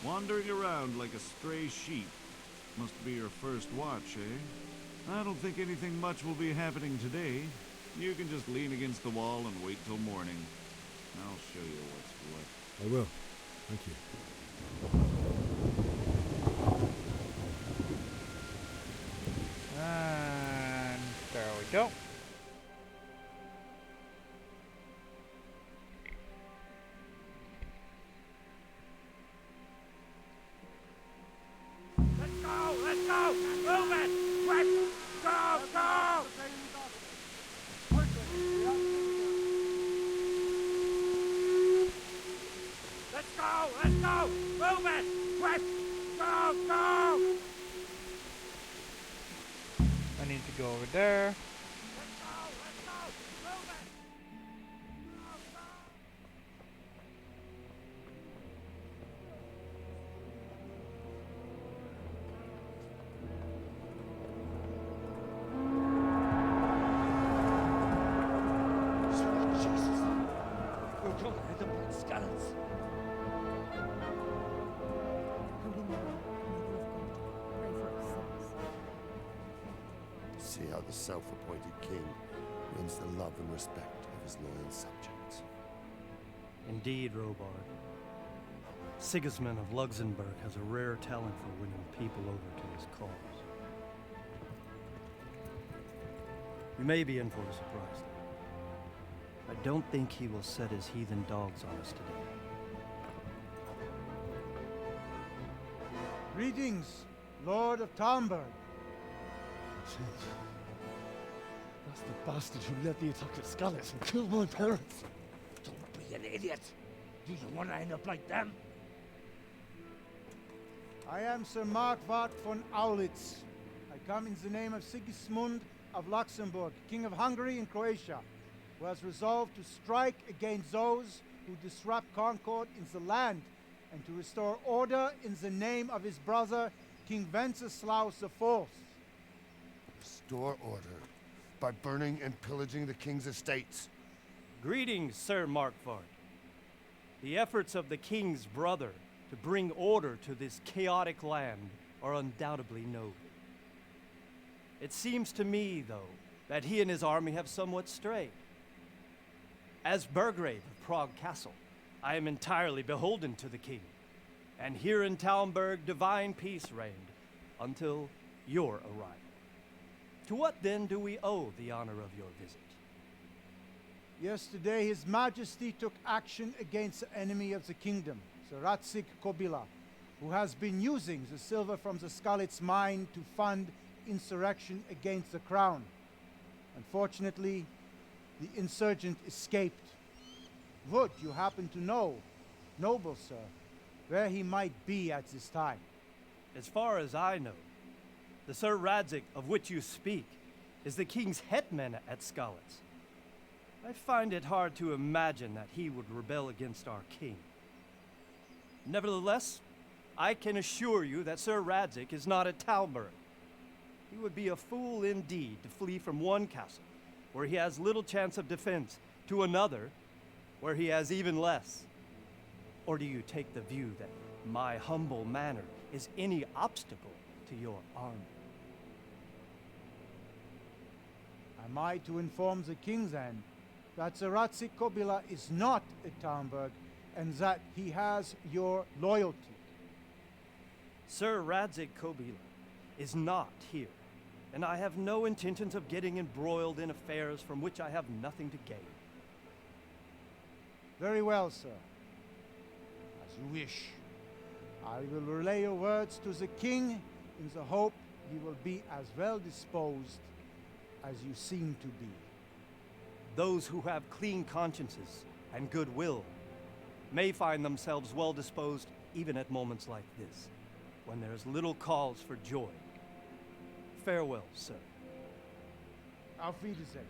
Wandering around like a stray sheep. Must be your first watch, eh? I don't think anything much will be happening today. You can just lean against the wall and wait till morning. I'll show you what's what. I will. Thank you. and there we go. Let's go! Let's go! Move it! Quick! Go! Go! Let's go! Let's go! Move it! Quick! Go! Go! I need to go over there. See how the self-appointed king wins the love and respect of his loyal subjects. Indeed, Robard. Sigismund of Luxembourg has a rare talent for winning people over to his cause. We may be in for a surprise. I don't think he will set his heathen dogs on us today. Greetings, Lord of Talmberg. That's the bastard who led the attack at Skalitz and killed my parents. Don't be an idiot. Do you want to end up like them? I am Sir Markwart von Aulitz. I come in the name of Sigismund of Luxembourg, King of Hungary and Croatia, who has resolved to strike against those who disrupt concord in the land and to restore order in the name of his brother, King Wenceslaus IV. Restore order by burning and pillaging the king's estates. Greetings, Sir Markwart. The efforts of the king's brother to bring order to this chaotic land are undoubtedly noble. It seems to me, though, that he and his army have somewhat strayed. As Burgrave of Prague Castle, I am entirely beholden to the king, and here in Talmberg divine peace reigned until your arrival. To what then do we owe the honor of your visit? Yesterday, His Majesty took action against the enemy of the kingdom, Sir Ratzik Kobila, who has been using the silver from the Skalitz mine to fund insurrection against the crown. Unfortunately, the insurgent escaped. Would you happen to know, noble sir, where he might be at this time? As far as I know, the Sir Radzik of which you speak is the king's hetman at Skalitz. I find it hard to imagine that he would rebel against our king. Nevertheless, I can assure you that Sir Radzik is not at Talmberg. He would be a fool indeed to flee from one castle, where he has little chance of defense, to another, where he has even less. Or do you take the view that my humble manner is any obstacle to your army? Am I to inform the king then that Sir Ratzik Kobila is not at Talmberg and that he has your loyalty? Sir Radzik Kobila is not here, and I have no intentions of getting embroiled in affairs from which I have nothing to gain. Very well, sir. As you wish. I will relay your words to the king in the hope he will be as well disposed as you seem to be. those who have clean consciences and goodwill may find themselves well disposed even at moments like this, when there is little cause for joy. Farewell, sir. Auf Wiedersehen.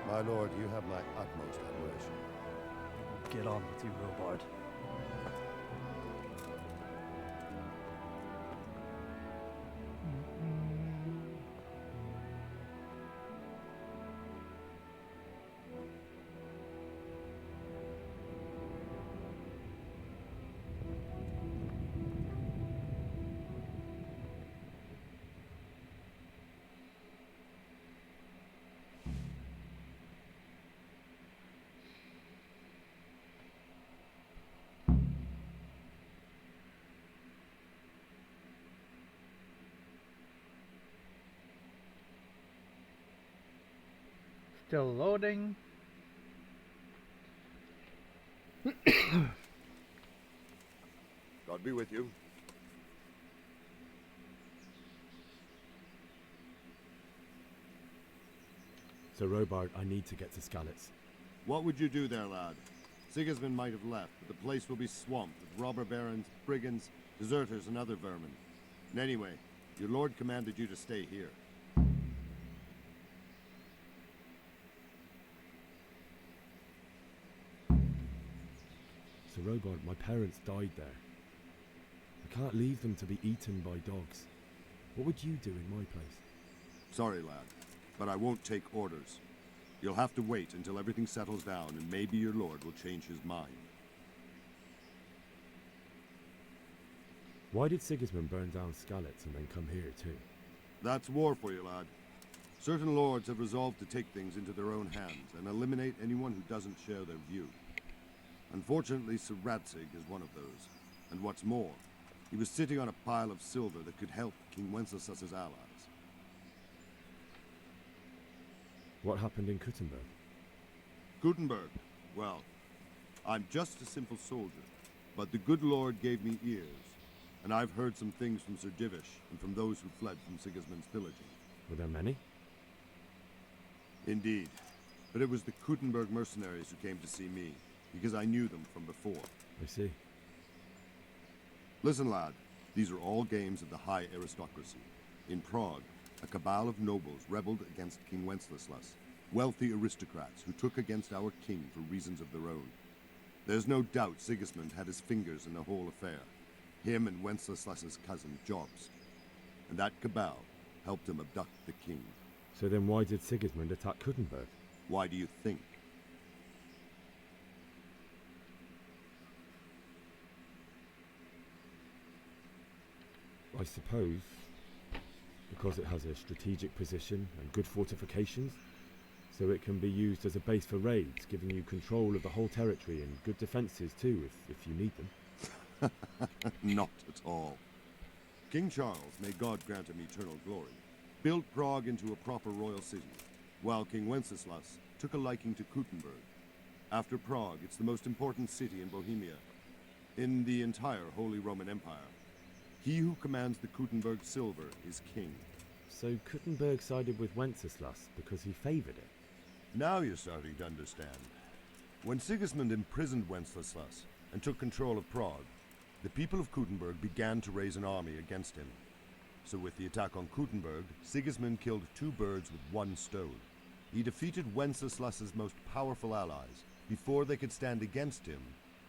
My lord, you have my utmost admiration. Get on with you, Robard. Still loading. God be with you. So, Robard, I need to get to Skalitz. What would you do there, lad? Sigismund might have left, but the place will be swamped with robber barons, brigands, deserters, and other vermin. And anyway, your lord commanded you to stay here. So, Robard, my parents died there. I can't leave them to be eaten by dogs. What would you do in my place? Sorry, lad, but I won't take orders. You'll have to wait until everything settles down, and maybe your lord will change his mind. Why did Sigismund burn down Skalitz and then come here too? That's war for you, lad. Certain lords have resolved to take things into their own hands and eliminate anyone who doesn't share their view. Unfortunately, Sir Radzig is one of those. And what's more, he was sitting on a pile of silver that could help King Wenceslas's allies. What happened in Kuttenberg? Gutenberg? Well, I'm just a simple soldier, but the good Lord gave me ears, and I've heard some things from Sir Divish and from those who fled from Sigismund's pillaging. Were there many? Indeed, but it was the Kuttenberg mercenaries who came to see me, because I knew them from before. I see. Listen, lad, these are all games of the high aristocracy. In Prague, a cabal of nobles rebelled against King Wenceslas, wealthy aristocrats who took against our king for reasons of their own. There's no doubt Sigismund had his fingers in the whole affair, him and Wenceslas's cousin Jobst. And that cabal helped him abduct the king. So then why did Sigismund attack Kuttenberg? Why do you think? I suppose because it has a strategic position and good fortifications, so it can be used as a base for raids, giving you control of the whole territory and good defences too, if you need them. Not at all. King Charles, may God grant him eternal glory, built Prague into a proper royal city, while King Wenceslas took a liking to Kuttenberg. After Prague, it's the most important city in Bohemia, in the entire Holy Roman Empire. He who commands the Kuttenberg silver is king. So Kuttenberg sided with Wenceslas because he favoured it? Now you're starting to understand. When Sigismund imprisoned Wenceslas and took control of Prague, the people of Kuttenberg began to raise an army against him. So with the attack on Kuttenberg, Sigismund killed two birds with one stone. He defeated Wenceslas's most powerful allies before they could stand against him,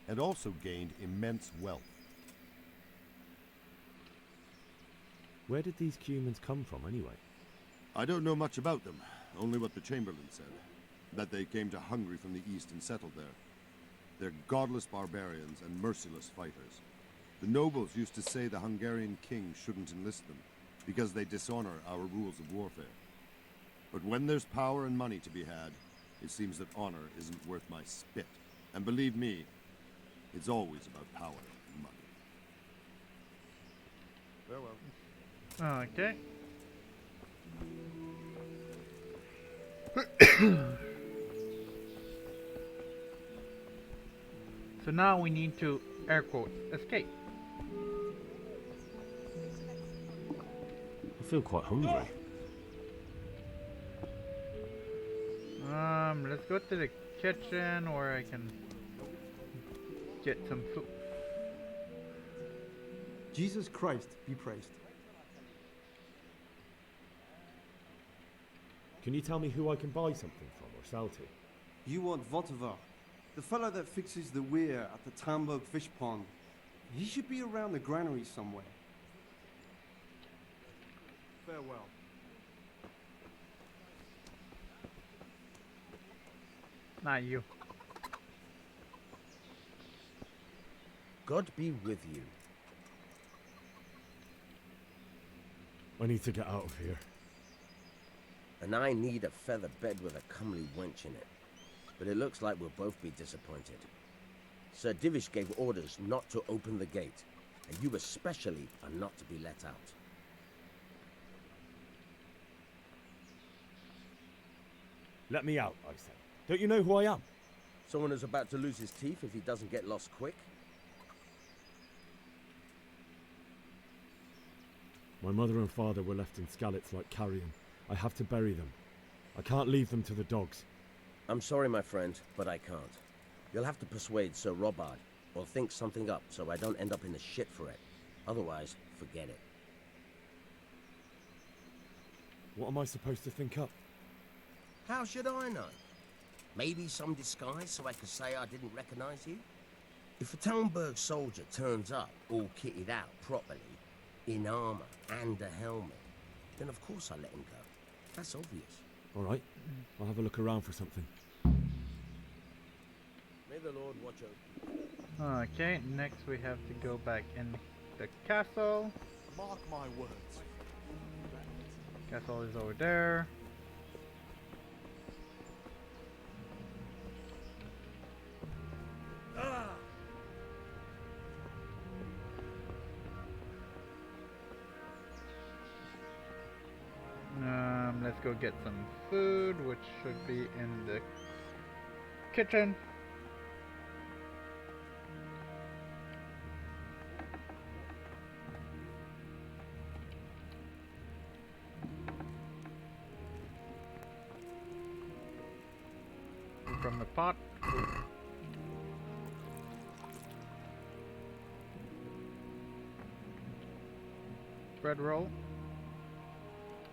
and also gained immense wealth. Where did these Cumans come from anyway? I don't know much about them, only what the Chamberlain said. That they came to Hungary from the east and settled there. They're godless barbarians and merciless fighters. The nobles used to say the Hungarian king shouldn't enlist them, because they dishonor our rules of warfare. But when there's power and money to be had, it seems that honor isn't worth my spit. And believe me, it's always about power and money. Farewell. Okay. So now we need to, air quotes, escape. I feel quite hungry. Let's go to the kitchen, or I can get some food. Jesus Christ be praised. Can you tell me who I can buy something from or sell to? You want Votivar, the fellow that fixes the weir at the Tamburg fish pond. He should be around the granary somewhere. Farewell. Not you. God be with you. I need to get out of here. And I need a feather bed with a comely wench in it. But it looks like we'll both be disappointed. Sir Divish gave orders not to open the gate, and you especially are not to be let out. Let me out, I say. Don't you know who I am? Someone who's about to lose his teeth if he doesn't get lost quick? My mother and father were left in Skalitz like carrion. I have to bury them. I can't leave them to the dogs. I'm sorry, my friend, but I can't. You'll have to persuade Sir Robard, or think something up so I don't end up in the shit for it. Otherwise, forget it. What am I supposed to think up? How should I know? Maybe some disguise so I could say I didn't recognize you? If a Talmberg soldier turns up, all kitted out properly, in armor and a helmet, then of course I let him go. That's obvious. All right, I'll have a look around for something. May the Lord watch over. Okay, next we have to go back in the castle. Mark my words. Castle is over there. Let's go get some food, which should be in the kitchen. From the pot. Bread roll.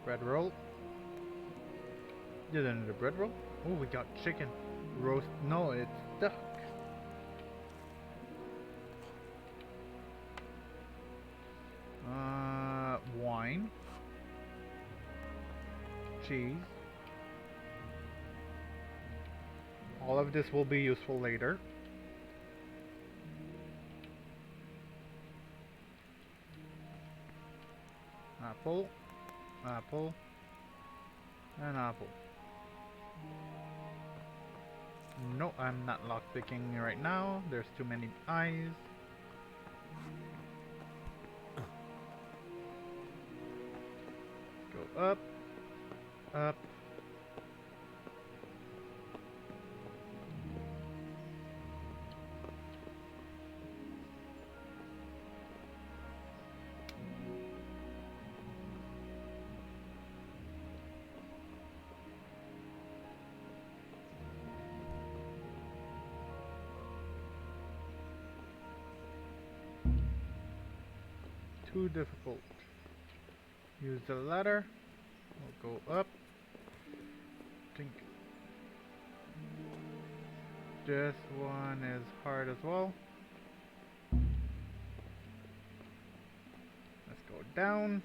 Bread roll. Did another bread roll? Oh, we got chicken. Roast. No, it's duck. Wine. Cheese. All of this will be useful later. Apple. Apple. And apple. No, I'm not lockpicking right now. There's too many eyes. Go up. Up. Too difficult. Use the ladder. We'll go up. Think this one is hard as well. Let's go down.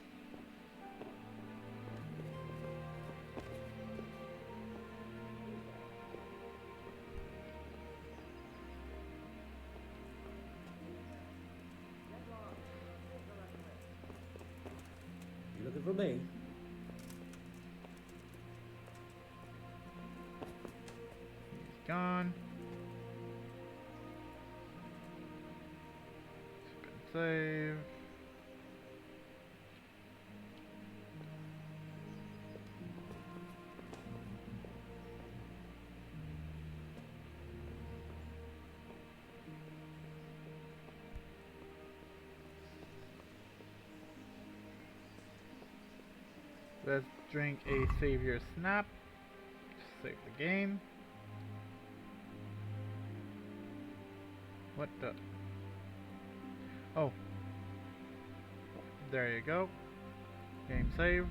Looking for me? He's gone. Save. Let's drink a savior snap. Save the game. What the? Oh. There you go. Game saved.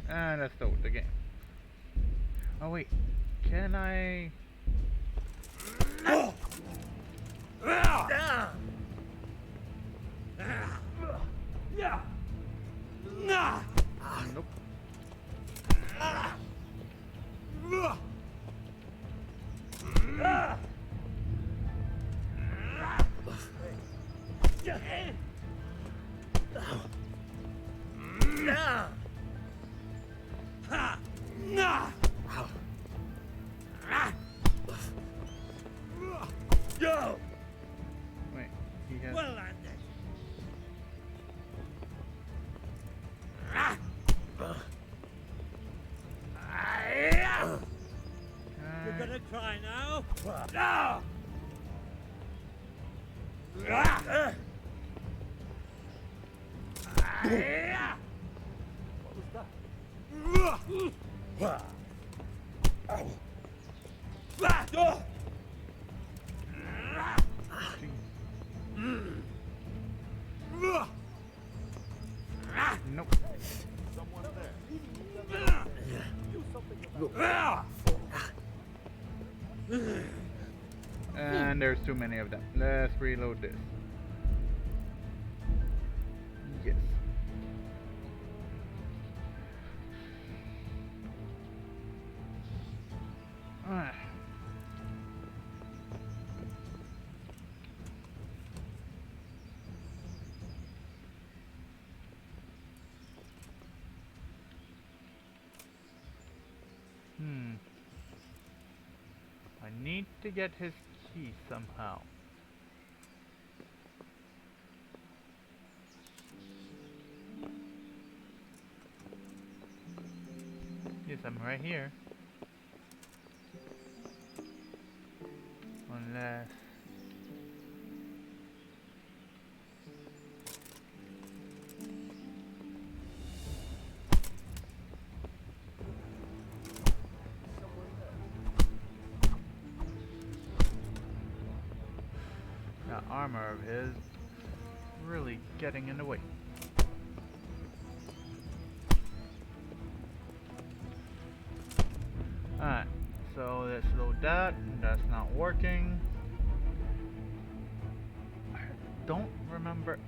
And let's start the game. Oh wait. Can I... Nope. Wait, he has... Well landed. You're gonna cry now? No! What was that? Nope. Someone there. Do something about it. And there's too many of them. Let's reload this. Yes. Ah. I need to get his key somehow. Yes, I'm right here. Unless... That armor of his really getting in the way. Alright, so let's load that. That's not working. I don't remember.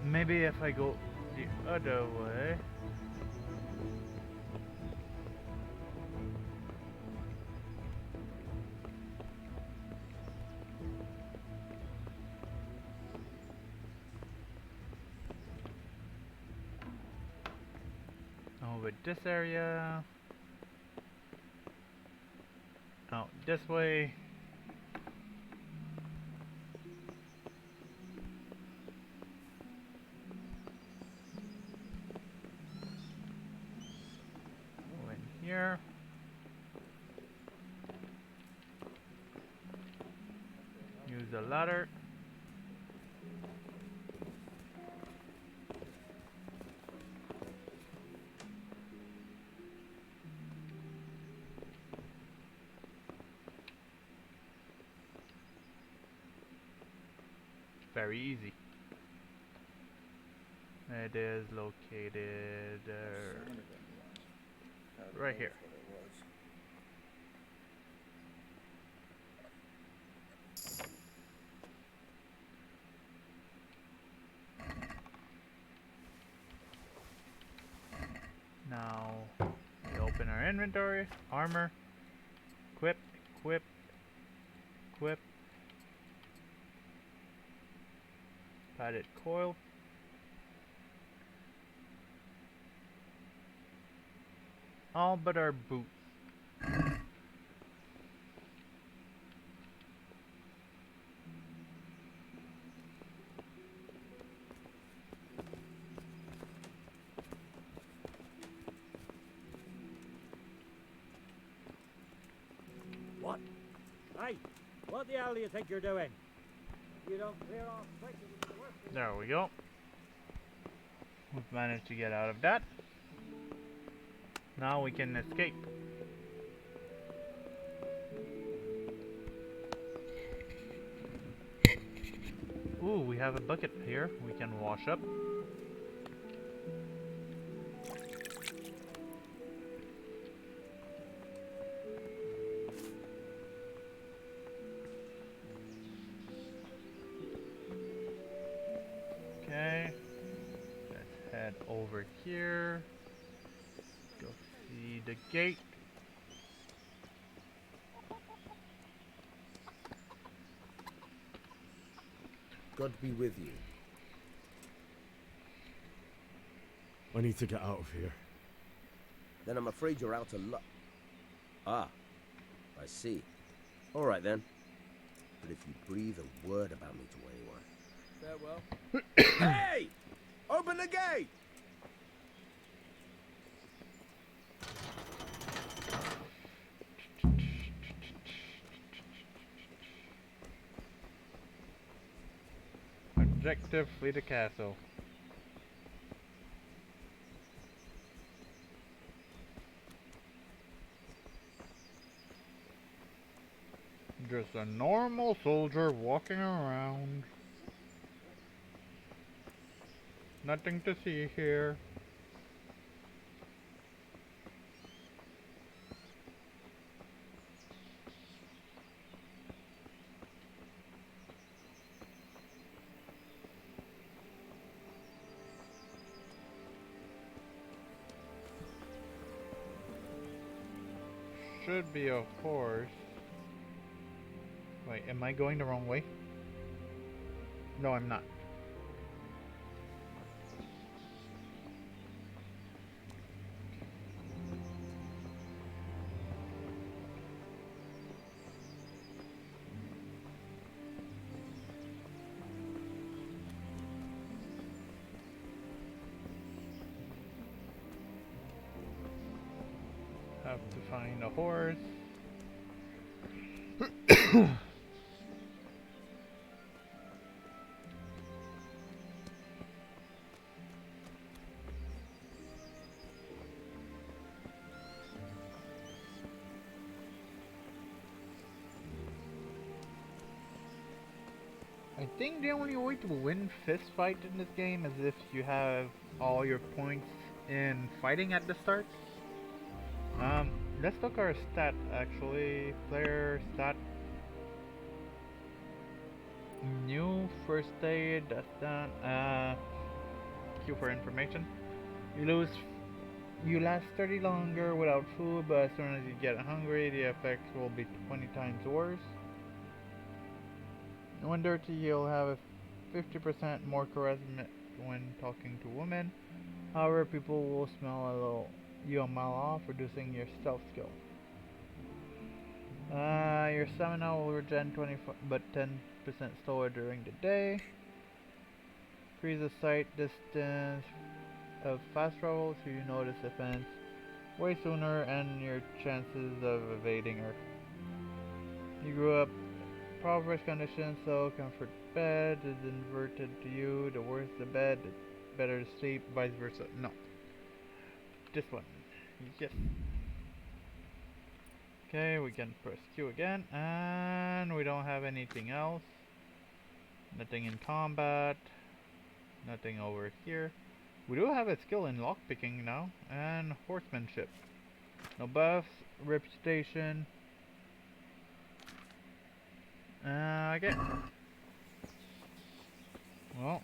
Maybe if I go the other way. Over this area. Out this way. Go in here. Use the ladder. Very easy. It is located right here. Now we open our inventory, armor. equip, equip, padded coil, all but our boots. What? Hey, what the hell do you think you're doing? You don't clear off quick. There we go. We've managed to get out of that. Now we can escape. Ooh, we have a bucket here. We can wash up. Okay. Let's head over here. Go see the gate. God be with you. I need to get out of here. Then I'm afraid you're out of luck. Ah, I see. All right then. But if you breathe a word about me to anyone... Farewell. Hey! Open the gate! Objective, flee the castle. Just a normal soldier walking around. Nothing to see here. Should be a horse. Wait, am I going the wrong way? No, I'm not. Have to find a horse. I think the only way to win fist fight in this game is if you have all your points in fighting at the start. Let's look our stat actually. Player stat. New first aid, that's done. Queue for information. You last 30 longer without food, but as soon as you get hungry, the effects will be 20 times worse. When dirty, you'll have a 50% more charisma when talking to women. However, people will smell you a mile off, reducing your stealth skill. Your stamina will regen 20, but 10% slower during the day. Increase the sight distance of fast travel, so you notice offense way sooner and your chances of evading are. You grew up impoverished conditions, so comfort bed is inverted to you. The worse the bed, the better to sleep, vice versa. No. This one. Yes. Okay, we can press Q again, and we don't have anything else. Nothing in combat. Nothing over here. We do have a skill in lockpicking now, and horsemanship. No buffs, reputation. Okay. Well.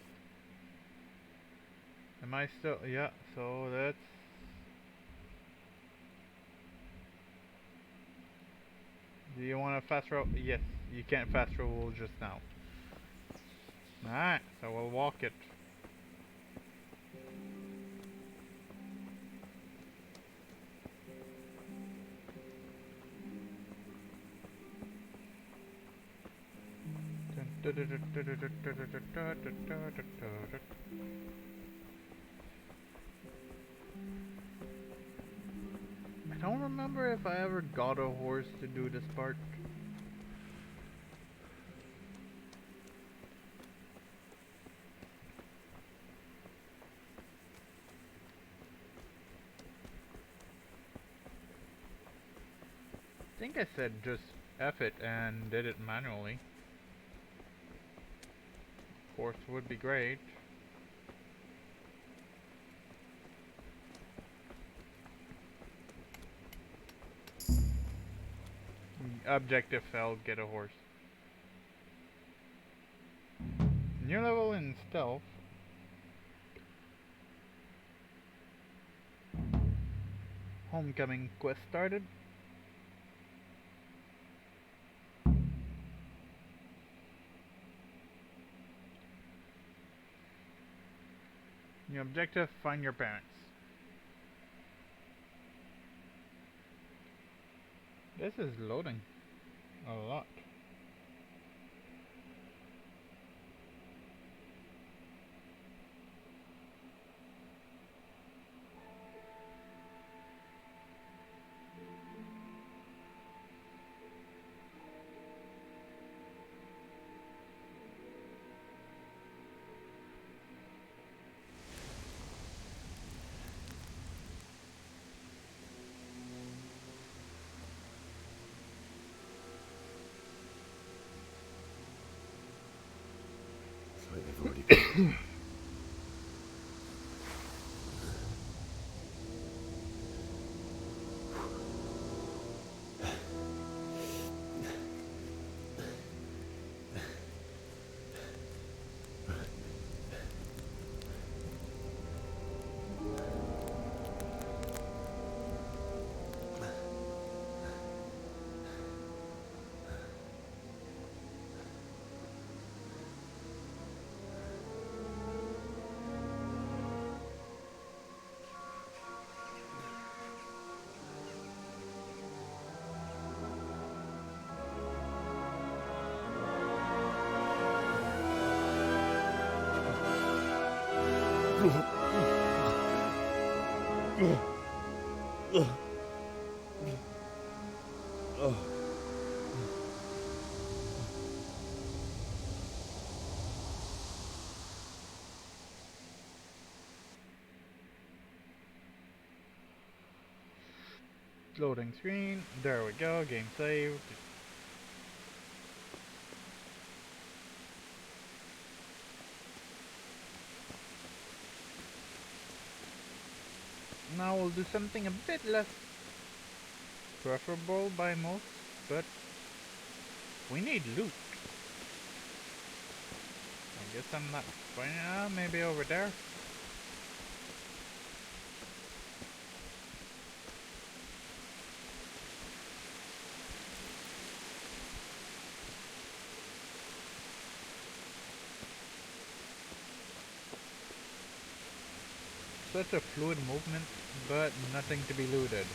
Am I still? Yeah, so that's... Do you want to fast roll? Yes, you can't fast roll just now. Alright, so we'll walk it. I don't remember if I ever got a horse to do this part. I think I said just F it and did it manually. Horse would be great. Objective failed, get a horse. New level in stealth. Homecoming quest started. New objective, find your parents. This is loading a lot. It's like they've already been. Loading screen. There we go. Game saved. Now we'll do something a bit less preferable by most, but we need loot. I guess I'm not finding out. Maybe over there. Such a fluid movement, but nothing to be looted.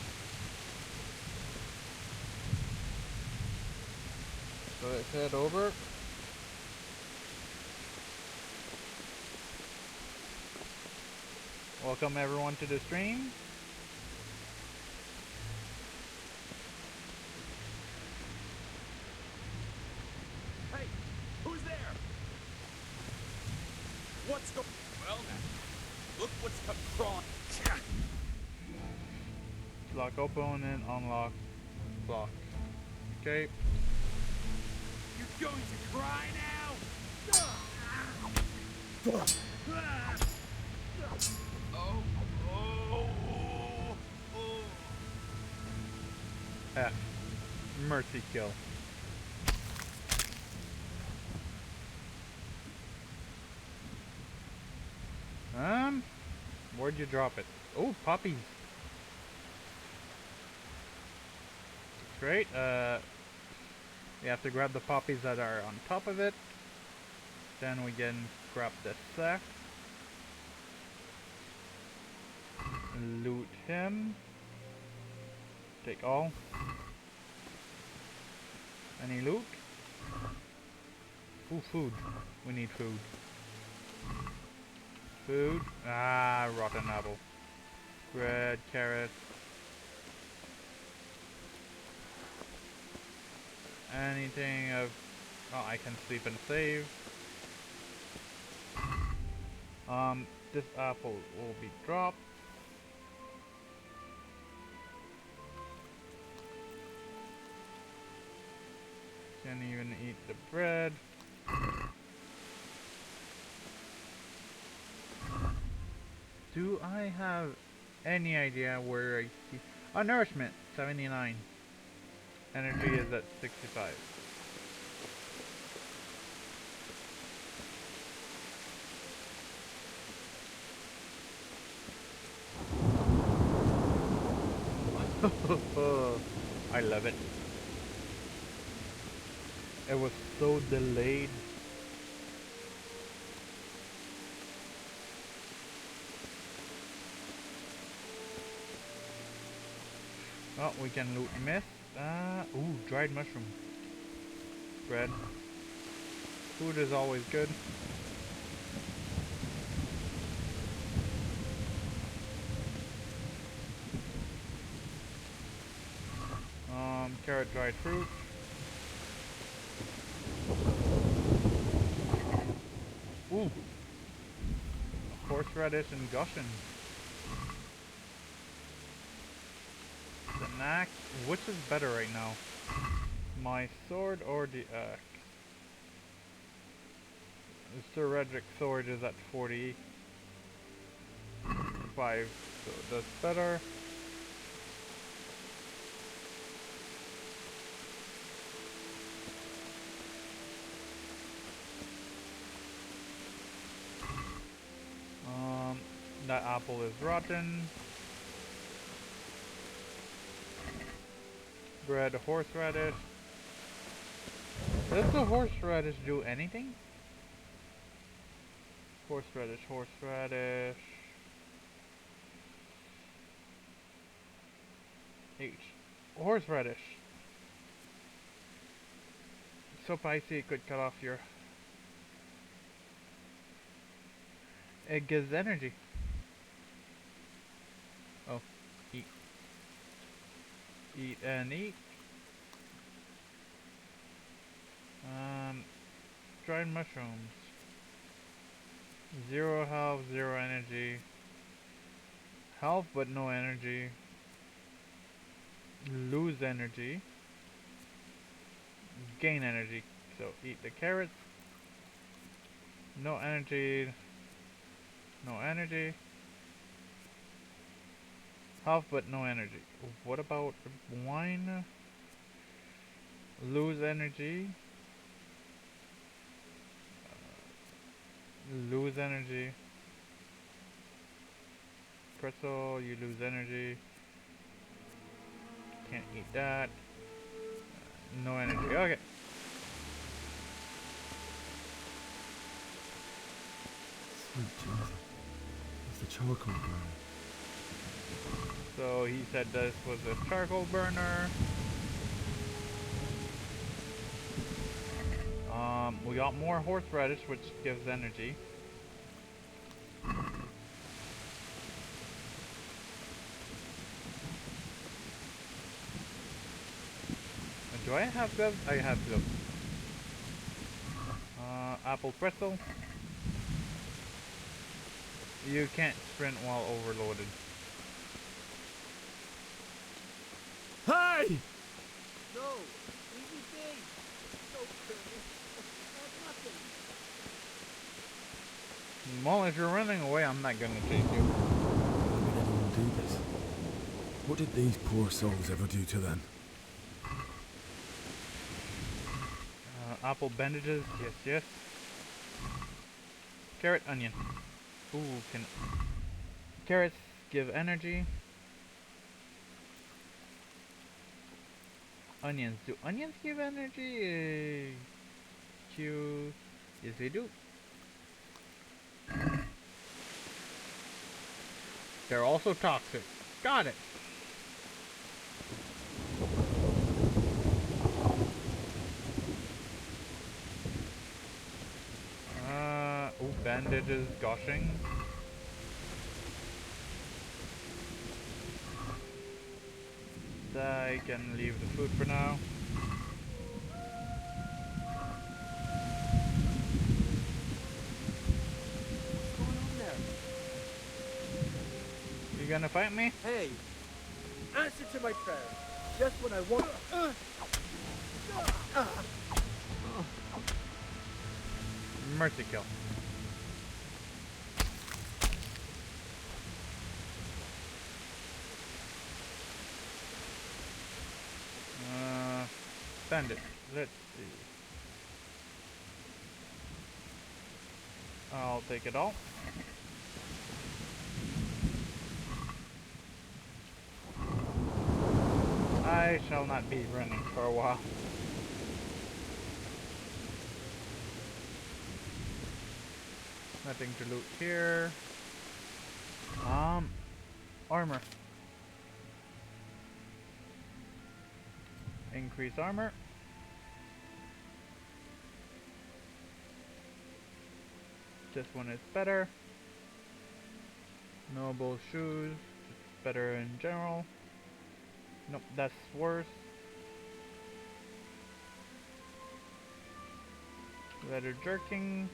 So let's head over. Welcome everyone to the stream. Hey, who's there? What's going? Well, now, look what's come crawling. Lock open and unlock block. Okay. You're going to cry now? F. Mercy kill. Where'd you drop it? Oh, puppies. Great. We have to grab the poppies that are on top of it. Then we can grab the sack. Loot him. Take all. Any loot? Ooh, food. We need food. Food. Ah, rotten apple. Bread, carrot. Anything of... Oh, I can sleep and save. This apple will be dropped. Can't even eat the bread. Do I have any idea where I see... Oh, nourishment, 79. Energy is at 65. I love it. It was so delayed. Oh, we can loot myth. Ooh, dried mushroom. Bread. Food is always good. Carrot, dried fruit. Ooh. Horseradish and gushin. The axe. Which is better right now? My sword or the axe? The Seredic sword is at 45, so that's better. That apple is rotten. Bread, horseradish. Does the horseradish do anything? Horseradish, horseradish. H. Horseradish. So spicy it could cut off your... It gives energy. Oh, eat. Eat and eat. Dried mushrooms. 0 health, 0 energy. Health but no energy. Lose energy. Gain energy. So eat the carrots. No energy. No energy. Health but no energy. What about wine? Lose energy. Lose energy. Pretzel, you lose energy. Can't eat that. No energy. Okay. Sweet Jesus. It's the charcoal burner. So he said this was a charcoal burner. We got more horseradish, which gives energy. Do I have gloves? I have gloves. Apple pretzel. You can't sprint while overloaded. Hey! No, easy thing. Don't kill me. That's nothing. Well, if you're running away, I'm not gonna chase you. Why would anyone do this? What did these poor souls ever do to them? Apple bandages, yes, yes. Carrot, onion. Ooh, can... Carrots give energy. onions. Do onions give energy? Q. Yes, they do. They're also toxic. Got it. Oh, bandages gushing. I can leave the food for now. What's going on there? You gonna fight me? Hey, answer to my prayer. Just when I want. Mercy kill. Bandit. Let's see. I'll take it all. I shall not be running for a while. Nothing to loot here. Armor. Increase armor. This one is better. Noble shoes. Better in general. Nope, that's worse. Leather jerking.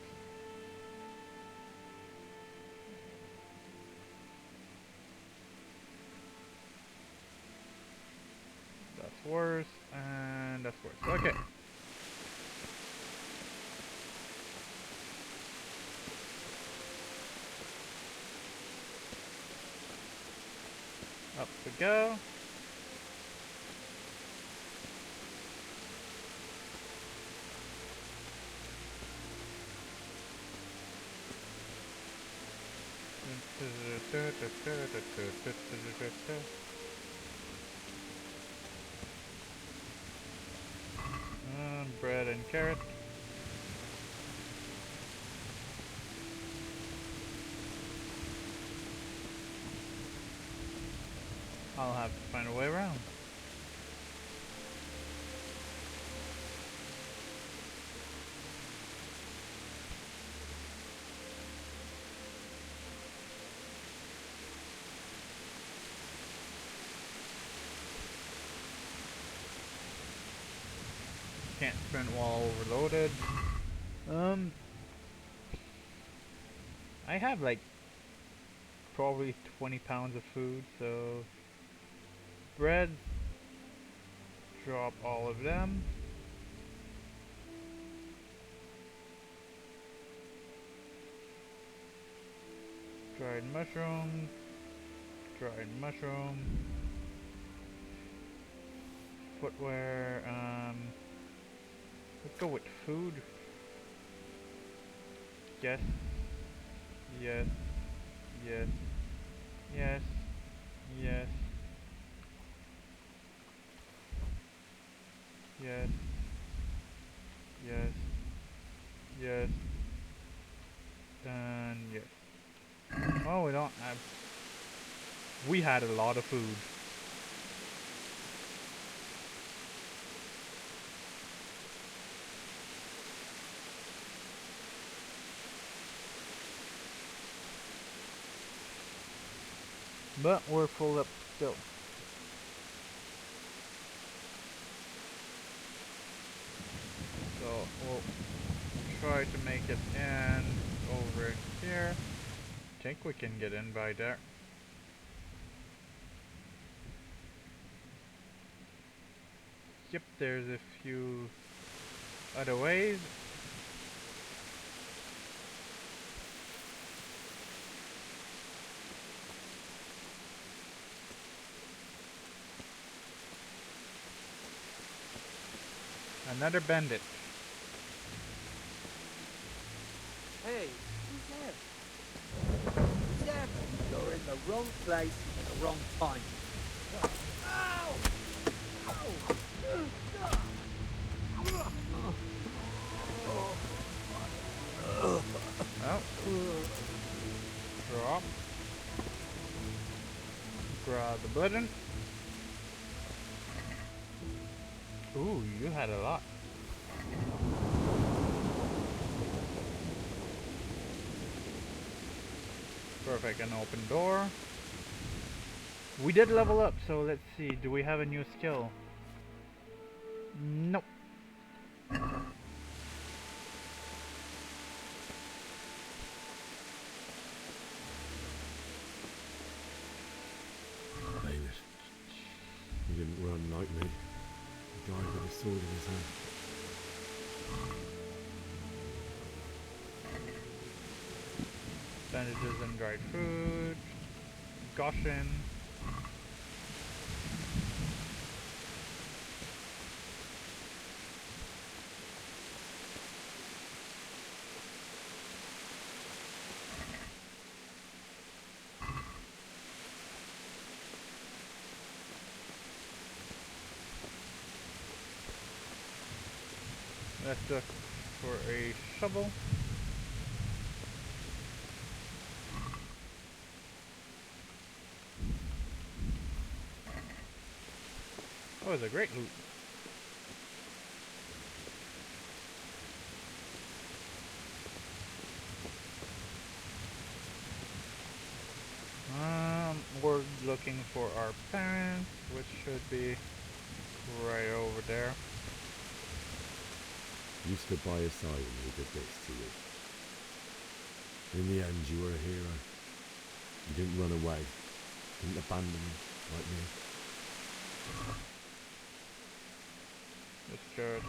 That's worse, and that's worse. Okay. Up we go. Bread and carrot. I'll have to find a way around. Can't sprint while overloaded. I have like probably 20 pounds of food, so bread, drop all of them. Dried mushroom, dried mushroom, footwear, let's go with food. Yes. Yes. Yes. Yes. Yes. Yes. Yes. Yes. And yes. Oh, we don't have... We had a lot of food. But we're full up still. So we'll try to make it in over here. I think we can get in by there. Yep, there's a few other ways. Another bandit. Hey, who's there? Who's there? You're in the wrong place at the wrong time. Ow! Ow! bludgeon. Ooh, you had a lot. Perfect, an open door. We did level up, so let's see. Do we have a new skill? Nope. Bailiff. He didn't run like me. He died with a sword in his hand. Bandages and dried food. Goshen. Let's look for a shovel. Oh, it's a great loot. We're looking for our parents, which should be right over there. You stood by his side when he did this to you. In the end, you were a hero. You didn't run away. Didn't abandon me like me. It's good.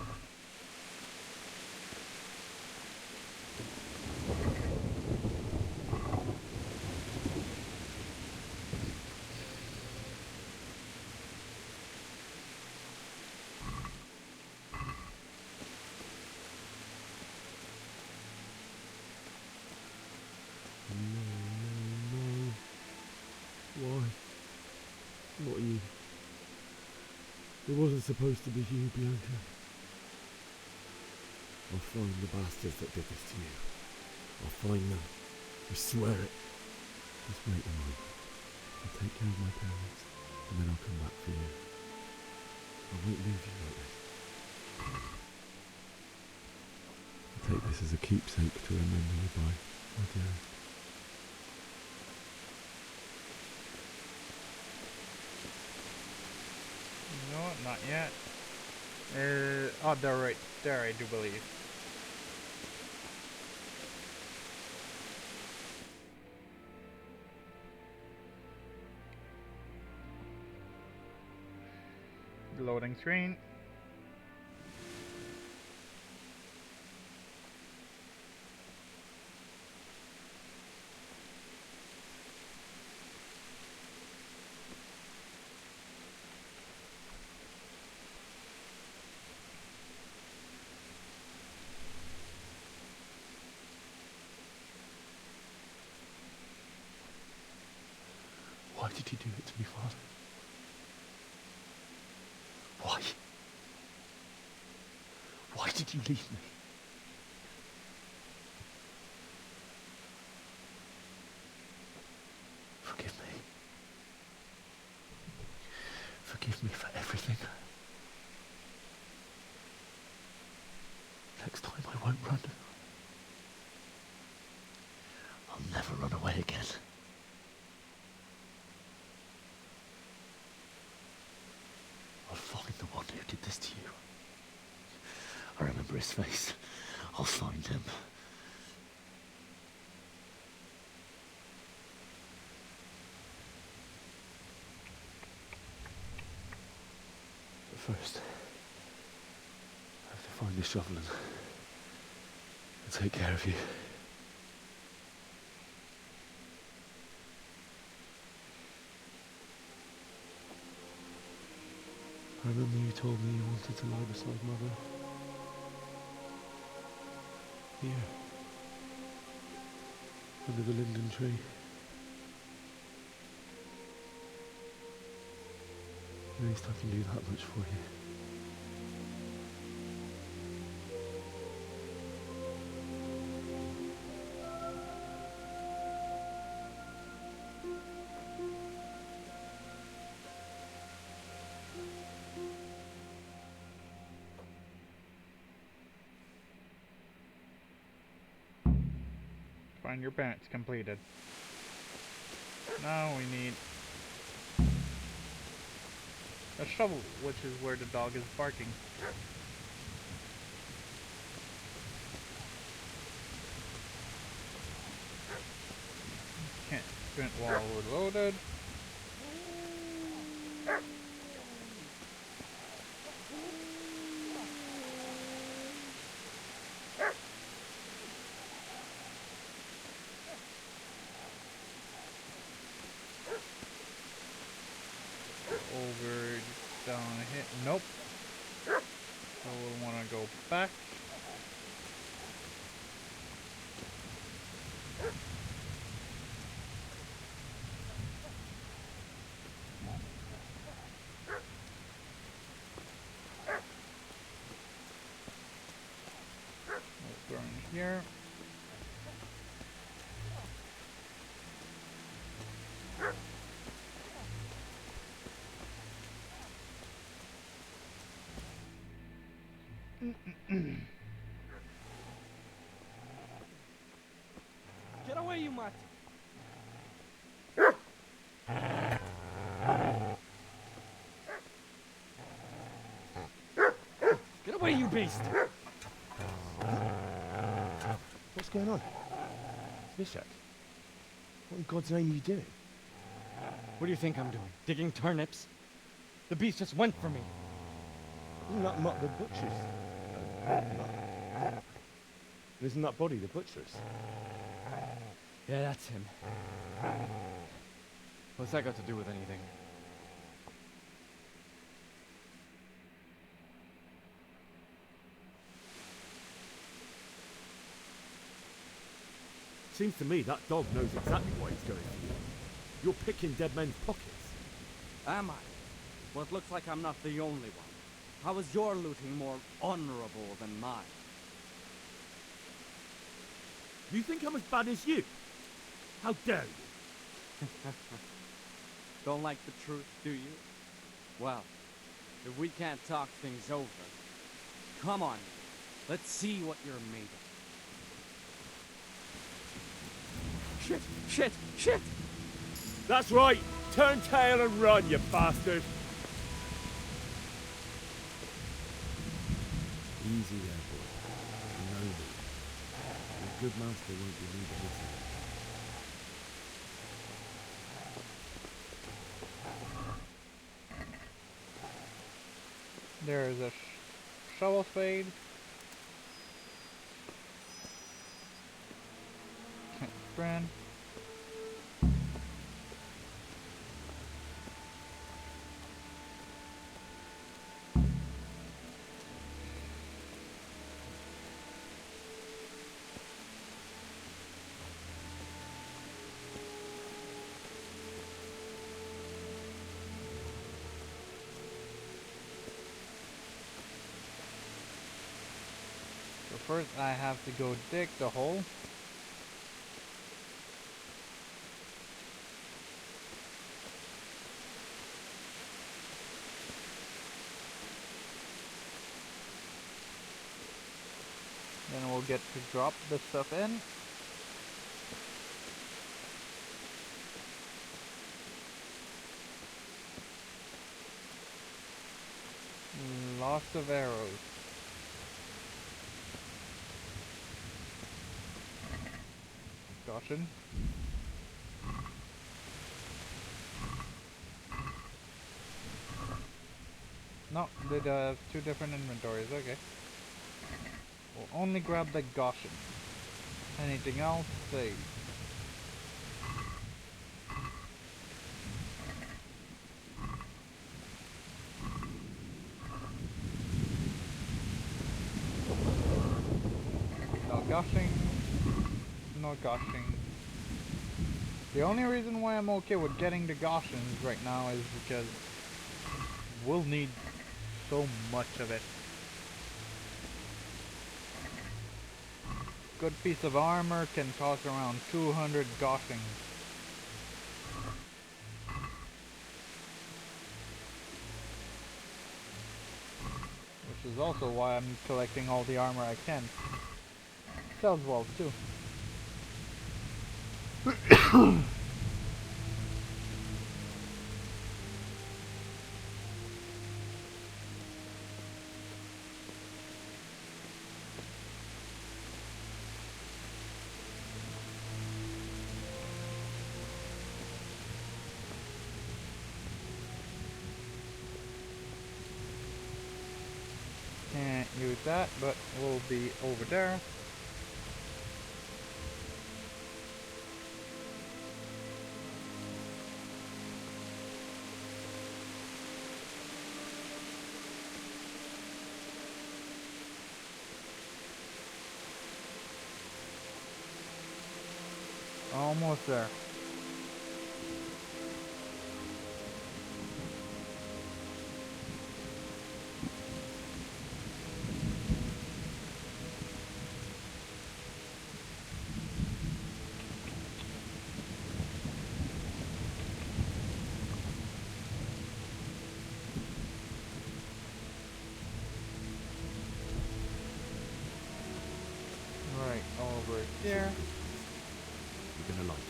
Why? Not you. It wasn't supposed to be you, Bianca. I'll find the bastards that did this to you. I'll find them. I swear it. Just wait a moment. I'll take care of my parents, and then I'll come back for you. I won't leave you like this. I'll take this as a keepsake to remember you by, my dearest. No, not yet. Oh, they're right there, I do believe. Loading screen. Why did you do it to me, Father? Why? Why did you leave me? Forgive me. Forgive me for everything. Next time I won't run. I'll never run away again. I'll find the one who did this to you. I remember his face. I'll find him. But first, I have to find this shovel and take care of you. I remember you told me you wanted to lie beside Mother. Here. Under the linden tree. At least I can do that much for you. Find your parents completed. Now we need a shovel, which is where the dog is barking. Can't sprint while we're loaded. Over, down, hit. Nope. So we'll want to go back. We'll burn here. Get away, you mutt! Get away, you beast! What's going on? Vishak, what in God's name are you doing? What do you think I'm doing? Digging turnips? The beast just went for me. Isn't that not the butcher's? Isn't that body the butcher's? Yeah, that's him. What's that got to do with anything? Seems to me that dog knows exactly why he's going for you. You're picking dead men's pockets. Am I? Well, it looks like I'm not the only one. How is your looting more honorable than mine? You think I'm as bad as you? How dare you? Don't like the truth, do you? Well, if we can't talk things over, come on, let's see what you're made of. Shit! Shit! Shit! That's right! Turn tail and run, you bastard! Easy there, boy. You know me. A good master won't be leaving anything. There's a shovel spade. Friend. So first I have to go dig the hole. Then we'll get to drop the stuff in. Lots of arrows. Caution. No, they have two different inventories, okay. We'll only grab the Goshen. Anything else, save. No gushing. No gushing. The only reason why I'm okay with getting the Goshens right now is because we'll need so much of it. Good piece of armor can cost around 200 Goshens. Which is also why I'm collecting all the armor I can. Sells well too. Can't use that, but we'll be over there. Almost there. Right over there. You're gonna like it.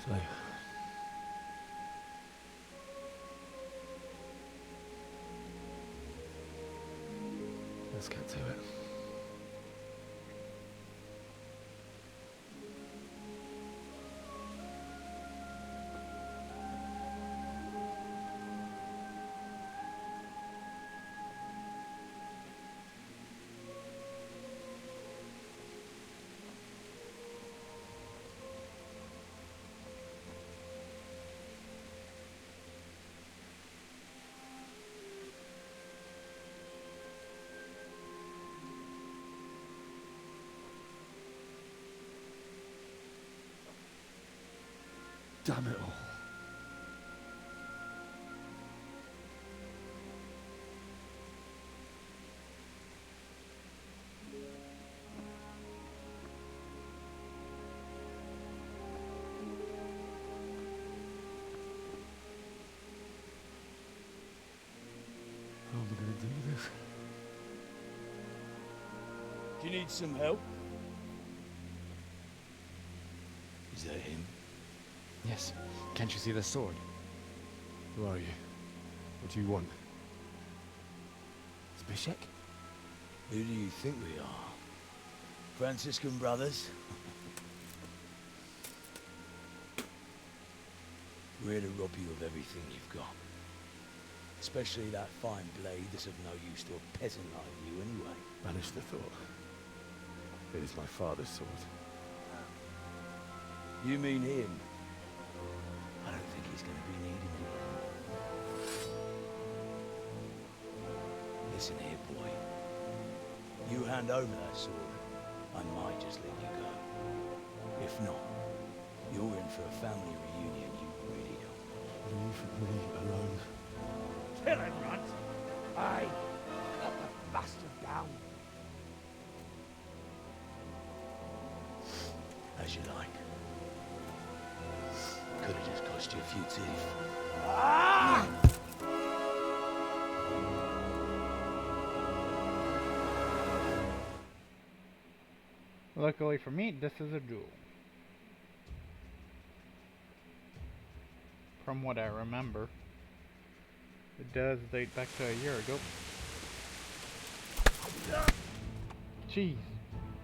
So, let's get to it. Damn it all. How am I gonna do this? Do you need some help? Is that him? Yes. Can't you see the sword? Who are you? What do you want? Zbyszek? Who do you think we are? Franciscan brothers? We're here to rob you of everything you've got. Especially that fine blade that's of no use to a peasant like you anyway. Banish the thought. It is my father's sword. You mean him? I don't think he's going to be needing it. Listen here, boy. You hand over that sword, I might just let you go. If not, you're in for a family reunion you really don't. Leave me alone. Kill him, Runt! Aye! Cut the bastard down! As you like. Could have just cost you a few teeth. Ah! Luckily for me, this is a duel. From what I remember. It does date back to a year ago. Jeez.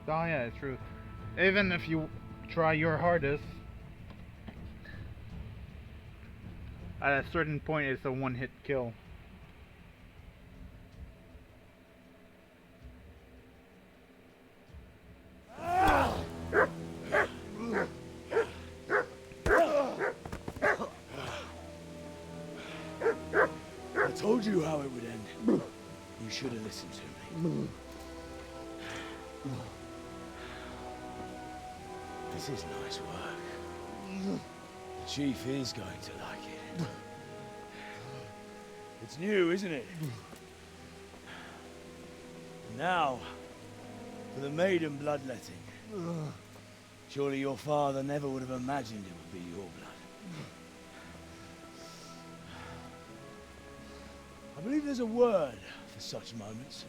Oh yeah, it's true. Even if you try your hardest, at a certain point it's a one-hit kill. should have listened to me. This is nice work. The chief is going to like it. It's new, isn't it? Now, for the maiden bloodletting. Surely your father never would have imagined it would be your blood. I believe there's a word for such moments.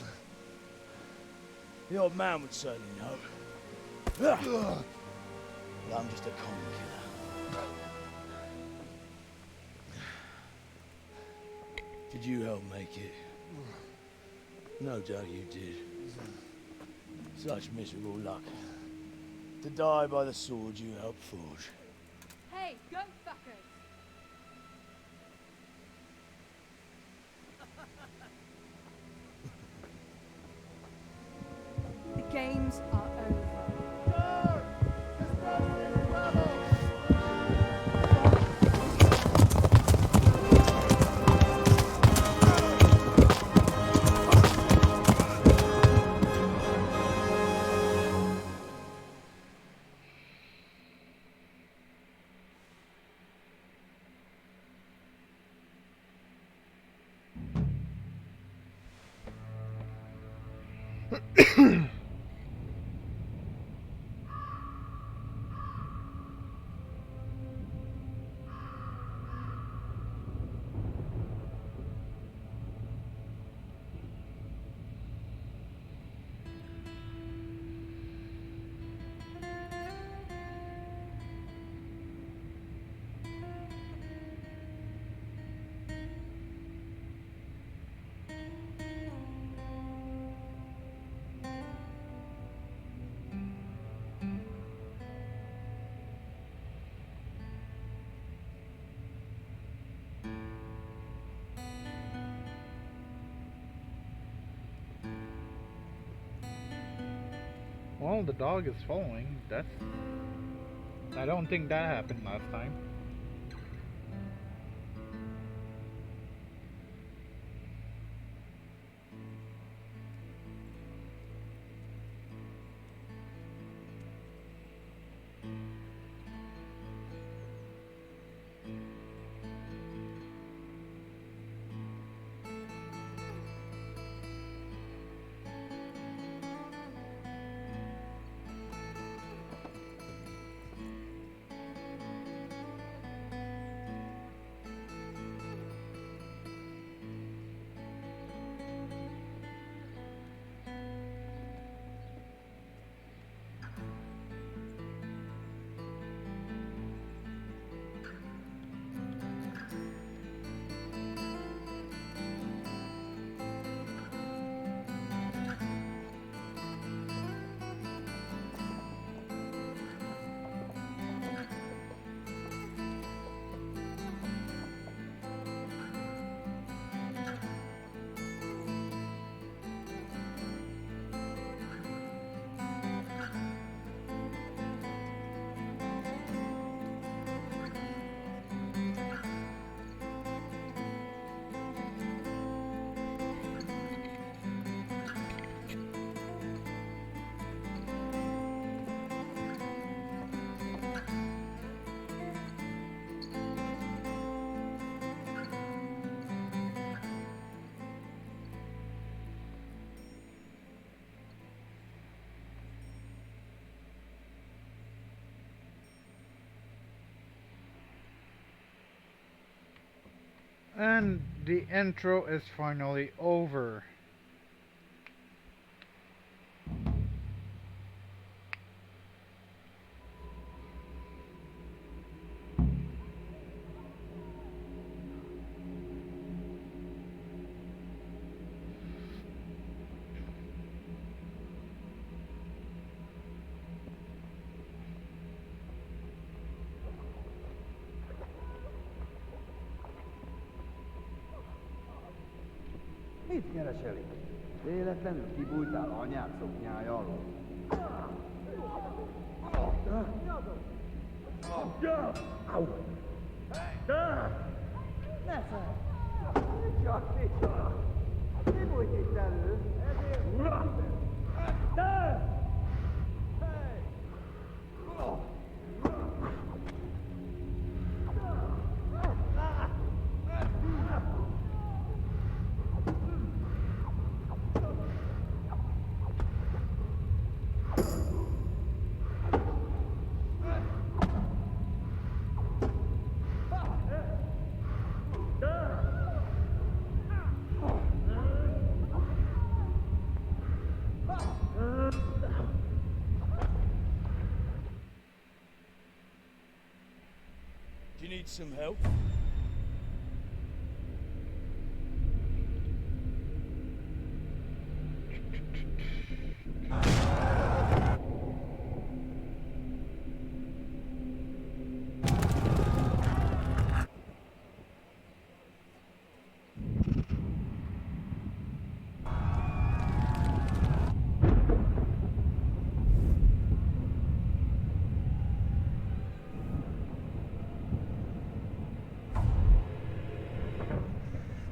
The old man would certainly know. But I'm just a common killer. Did you help make it? No doubt you did. Such miserable luck. To die by the sword you helped forge. Hey, go fuckers! The games are over. Well, the dog is following. That's... I don't think that happened last time. And the intro is finally over. Mit kereselik? Véletlenül kibújtál anyád szoknyája alól? Ne fel! Csak vicca! Do you need some help?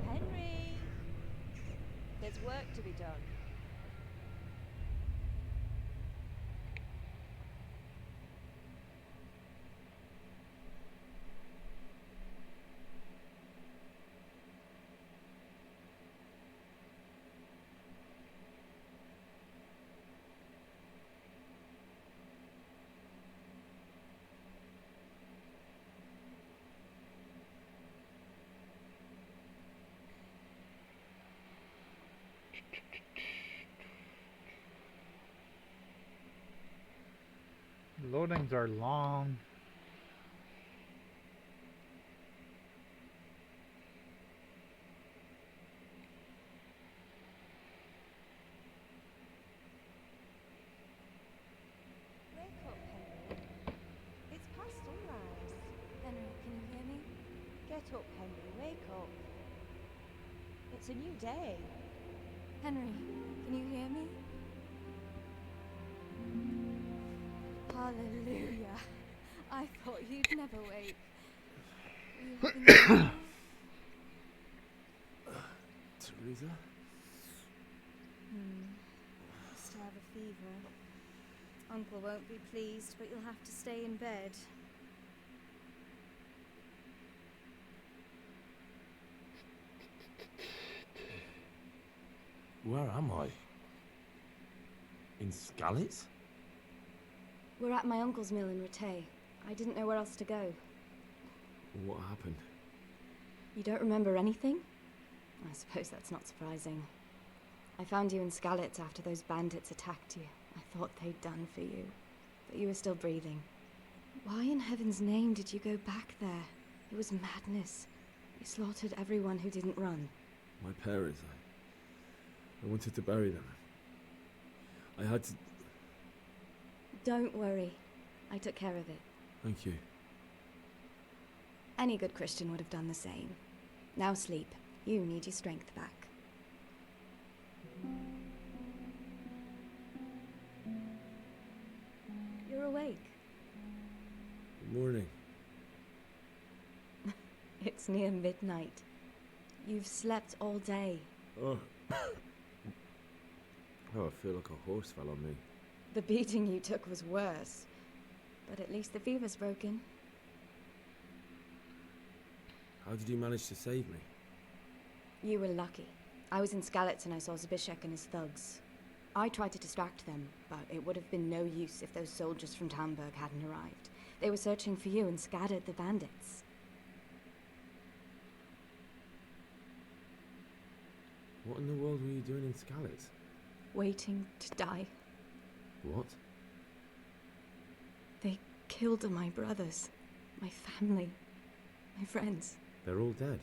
Henry! There's work to be done. Loadings are long. Wake up, Henry. It's past sunrise. Henry, can you hear me? Get up, Henry. Wake up. It's a new day. Henry, can you hear me? Hallelujah. I thought you'd never wake. Are you having a nightmare? Teresa? Still have a fever. Uncle won't be pleased, but you'll have to stay in bed. Where am I? In Skalitz? We're at my uncle's mill in Rattay. I didn't know where else to go. What happened? You don't remember anything? I suppose that's not surprising. I found you in Skalitz after those bandits attacked you. I thought they'd done for you, but you were still breathing. Why in heaven's name did you go back there? It was madness. You slaughtered everyone who didn't run. My parents, I wanted to bury them. I had to... Don't worry. I took care of it. Thank you. Any good Christian would have done the same. Now sleep. You need your strength back. You're awake. Good morning. It's near midnight. You've slept all day. Oh. Oh, I feel like a horse fell on me. The beating you took was worse. But at least the fever's broken. How did you manage to save me? You were lucky. I was in Skalitz and I saw Zbyszek and his thugs. I tried to distract them, but it would have been no use if those soldiers from Tamburg hadn't arrived. They were searching for you and scattered the bandits. What in the world were you doing in Skalitz? Waiting to die. What? They killed my brothers, my family, my friends. They're all dead.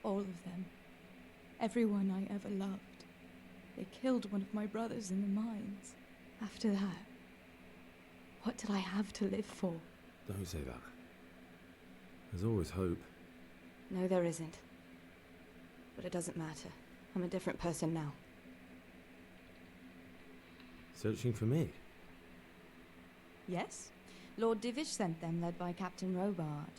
All of them. Everyone I ever loved. They killed one of my brothers in the mines. After that, what did I have to live for? Don't say that. There's always hope. No, there isn't. But it doesn't matter. I'm a different person now. Searching for me? Yes. Lord Divish sent them, led by Captain Robard.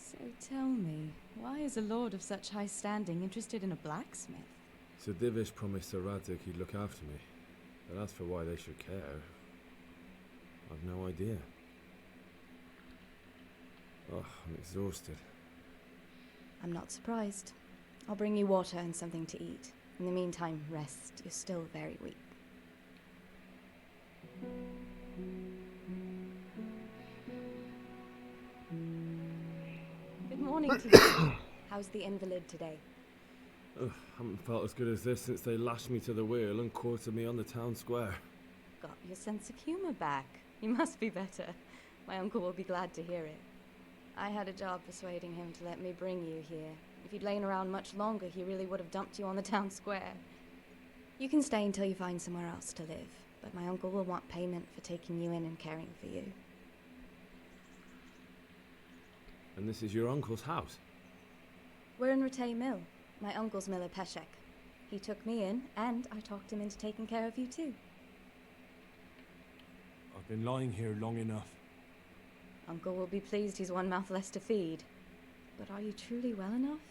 So tell me, why is a lord of such high standing interested in a blacksmith? Sir Divish promised Sir Radzig he'd look after me. But as for why they should care, I've no idea. Oh, I'm exhausted. I'm not surprised. I'll bring you water and something to eat. In the meantime, rest. You're still very weak. Good morning to you. How's the invalid today? Ugh, haven't felt as good as this since they lashed me to the wheel and quartered me on the town square. Got your sense of humor back. You must be better. My uncle will be glad to hear it. I had a job persuading him to let me bring you here. If you'd lain around much longer, he really would have dumped you on the town square. You can stay until you find somewhere else to live, but my uncle will want payment for taking you in and caring for you. And this is your uncle's house? We're in Rattay Mill. My uncle's miller Peshek. He took me in, and I talked him into taking care of you too. I've been lying here long enough. Uncle will be pleased he's one mouth less to feed. But are you truly well enough?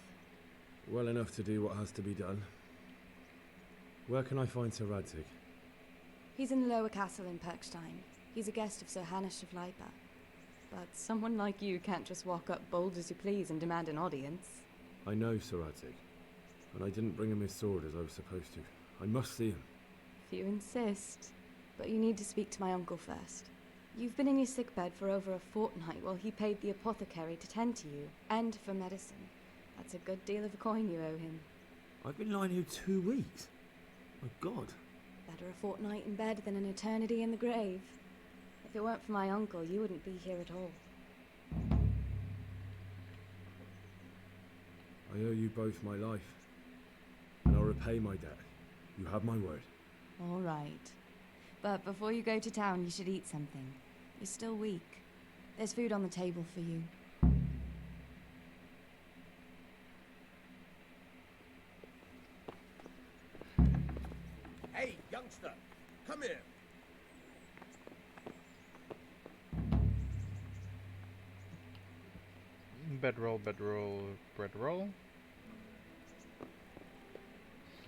Well enough to do what has to be done. Where can I find Sir Radzig? He's in the lower castle in Perkstein. He's a guest of Sir Hanush of Leipa. But someone like you can't just walk up bold as you please and demand an audience. I know Sir Radzig, and I didn't bring him his sword as I was supposed to. I must see him. If you insist. But you need to speak to my uncle first. You've been in your sickbed for over a fortnight while he paid the apothecary to tend to you, and for medicine. That's a good deal of coin you owe him. I've been lying here 2 weeks. My God. Better a fortnight in bed than an eternity in the grave. If it weren't for my uncle, you wouldn't be here at all. I owe you both my life, and I'll repay my debt. You have my word. All right. But before you go to town, you should eat something. You're still weak. There's food on the table for you. Hey, youngster, come here. Bedroll, bedroll, bread roll.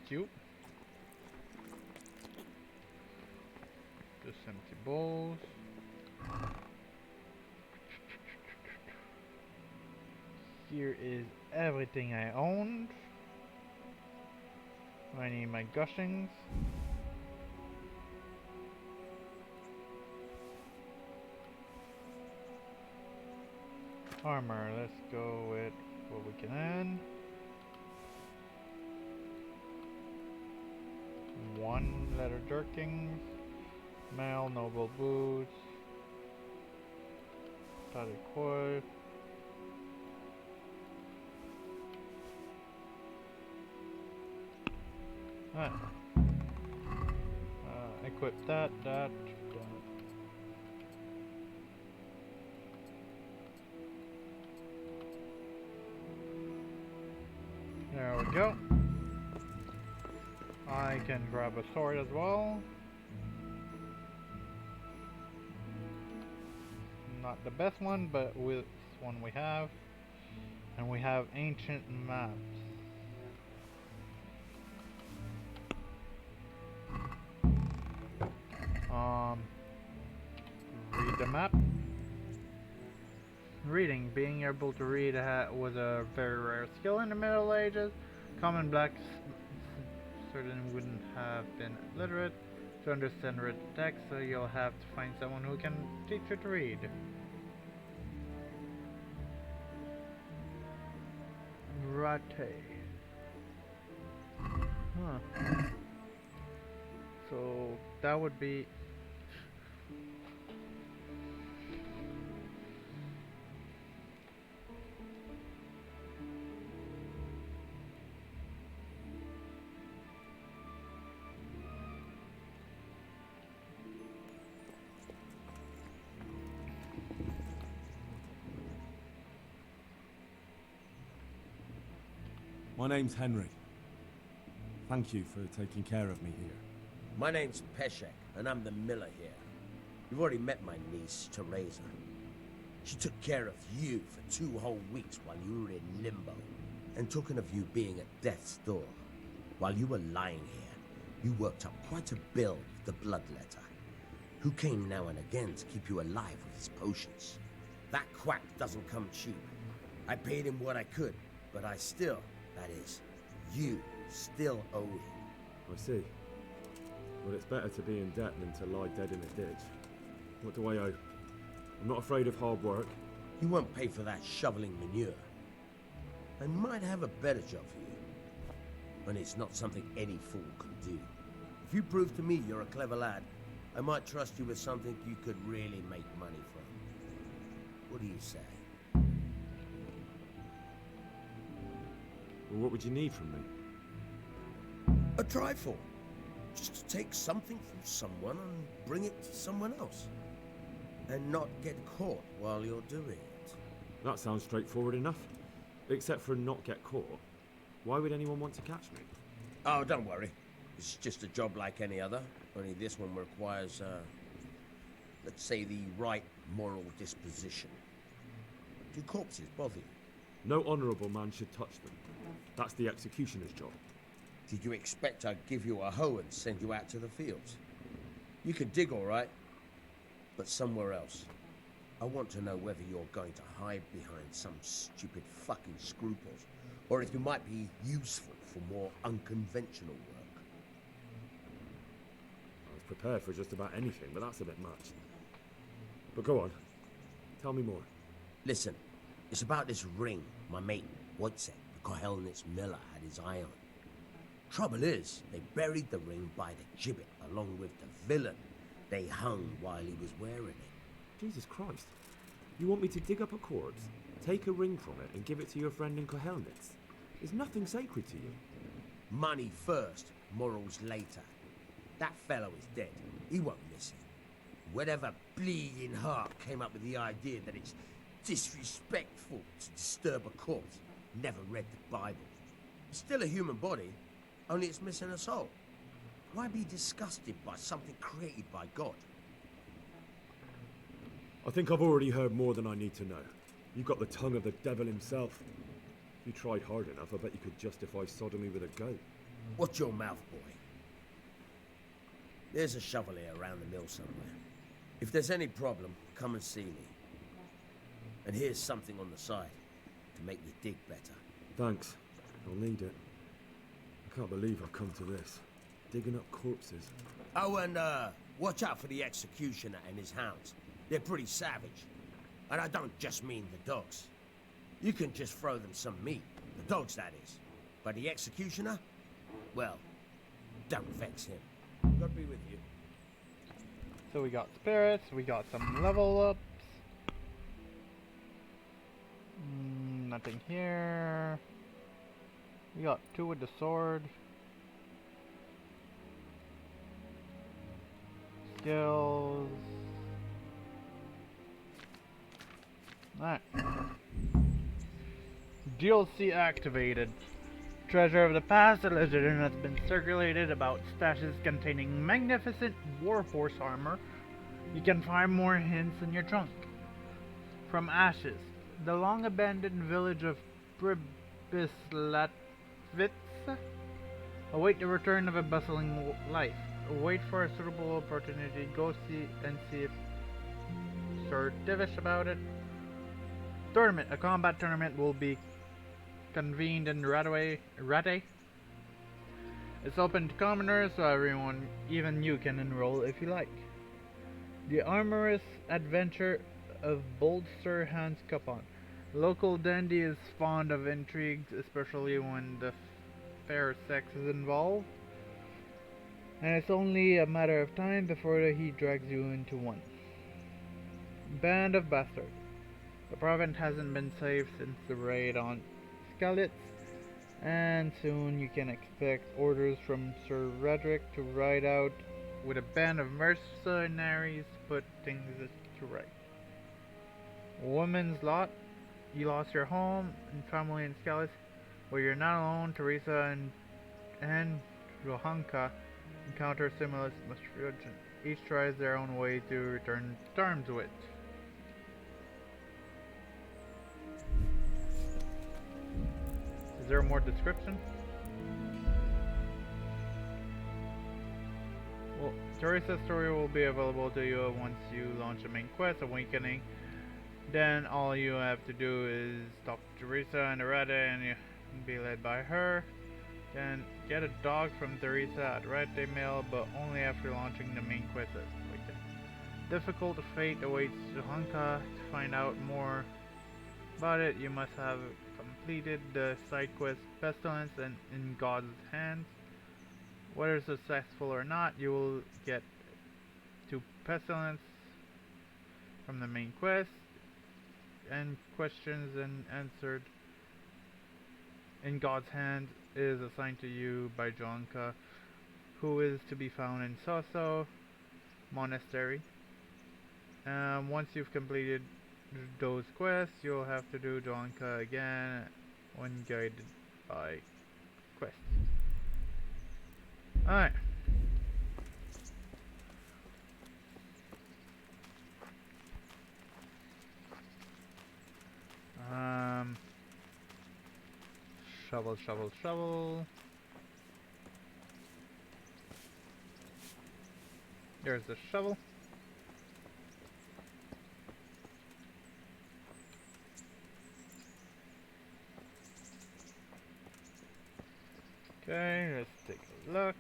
Stew. Just empty bowls. Here is everything I owned. I need my gushings. Armor, let's go with what we can add. 1 leather jerkins, mail, noble boots, studded coil. Equip that. There we go. I can grab a sword as well. Not the best one, but with this one we have. And we have ancient maps. Read the map. Reading. Being able to read was a very rare skill in the Middle Ages. Common blacks certainly wouldn't have been literate to understand written text, so you'll have to find someone who can teach you to read. Rattay. Huh. So that would be My name's Henry. Thank you for taking care of me here. My name's Peshek, and I'm the miller here. You've already met my niece, Teresa. She took care of you for 2 whole weeks while you were in limbo. And talking of you being at death's door, while you were lying here, you worked up quite a bill with the bloodletter, who came now and again to keep you alive with his potions. That quack doesn't come cheap. I paid him what I could, but I still, that is, you still owe him. I see. Well, it's better to be in debt than to lie dead in a ditch. What do I owe? I'm not afraid of hard work. You won't pay for that shoveling manure. I might have a better job for you. And it's not something any fool can do. If you prove to me you're a clever lad, I might trust you with something you could really make money from. What do you say? Well, what would you need from me? A trifle. Just to take something from someone and bring it to someone else. And not get caught while you're doing it. That sounds straightforward enough. Except for not get caught. Why would anyone want to catch me? Oh, don't worry. It's just a job like any other. Only this one requires, let's say, the right moral disposition. Do corpses bother you? No honourable man should touch them. That's the executioner's job. Did you expect I'd give you a hoe and send you out to the fields? You can dig all right, but somewhere else. I want to know whether you're going to hide behind some stupid fucking scruples, or if you might be useful for more unconventional work. I was prepared for just about anything, but that's a bit much. But go on. Tell me more. Listen, it's about this ring my mate Wojciech, the Kohelnitz miller, had his eye on. Trouble is, they buried the ring by the gibbet along with the villain they hung while he was wearing it. Jesus Christ. You want me to dig up a corpse, take a ring from it, and give it to your friend in Kohelnitz? Is nothing sacred to you? Money first, morals later. That fellow is dead. He won't miss it. Whatever bleeding heart came up with the idea that it's disrespectful to disturb a corpse never read the Bible. It's still a human body, only it's missing a soul. Why be disgusted by something created by God? I think I've already heard more than I need to know. You've got the tongue of the devil himself. If you tried hard enough, I bet you could justify sodomy with a goat. Watch your mouth, boy. There's a shovel here around the mill somewhere. If there's any problem, come and see me. And here's something on the side to make you dig better. Thanks. I'll need it. I can't believe I've come to this. Digging up corpses. Oh, and watch out for the executioner and his hounds. They're pretty savage. And I don't just mean the dogs. You can just throw them some meat. The dogs, that is. But the executioner? Well, don't vex him. God be with you. So we got spirits, we got some level ups. Nothing here. We got 2 with the sword. Skills. Alright. DLC activated. Treasure of the past, a legend has been circulated about stashes containing magnificent warhorse armor. You can find more hints in your trunk. From ashes, the long abandoned village of Pribislatvitz await the return of a bustling life. Wait for a suitable opportunity. Go see if Sir Divish about it. Tournament. A combat tournament will be convened in Rate. It's open to commoners, so everyone, even you, can enroll if you like. The Armorous Adventure of Bold Sir Hans Capon. Local dandy is fond of intrigues, especially when the fair sex is involved. And it's only a matter of time before he drags you into one. Band of Bastards. The province hasn't been safe since the raid on Skalitz, and soon you can expect orders from Sir Redrick to ride out with a band of mercenaries to put things to right. Woman's lot. You lost your home and family in Skalitz, but you're not alone. Teresa and Rohanka encounter similar misfortune. Each tries their own way to return to terms with. there more description? Well, Teresa's story will be available to you once you launch the main quest, Awakening. Then all you have to do is talk to Teresa and Arata and you be led by her. Then get a dog from Teresa at Rete Mill, but only after launching the main quest at Awakening. Difficult fate awaits Johanka. To find out more about it, you must have completed the side quest Pestilence and In God's Hands. Whether successful or not, you will get to Pestilence from the main quest, and questions and answered In God's Hands is assigned to you by Johanka, who is to be found in Soso Monastery. Once you've completed those quests, you'll have to do Johanka again when guided by quests. Alright. Shovel, shovel, shovel. There's the shovel. Okay, let's take a look.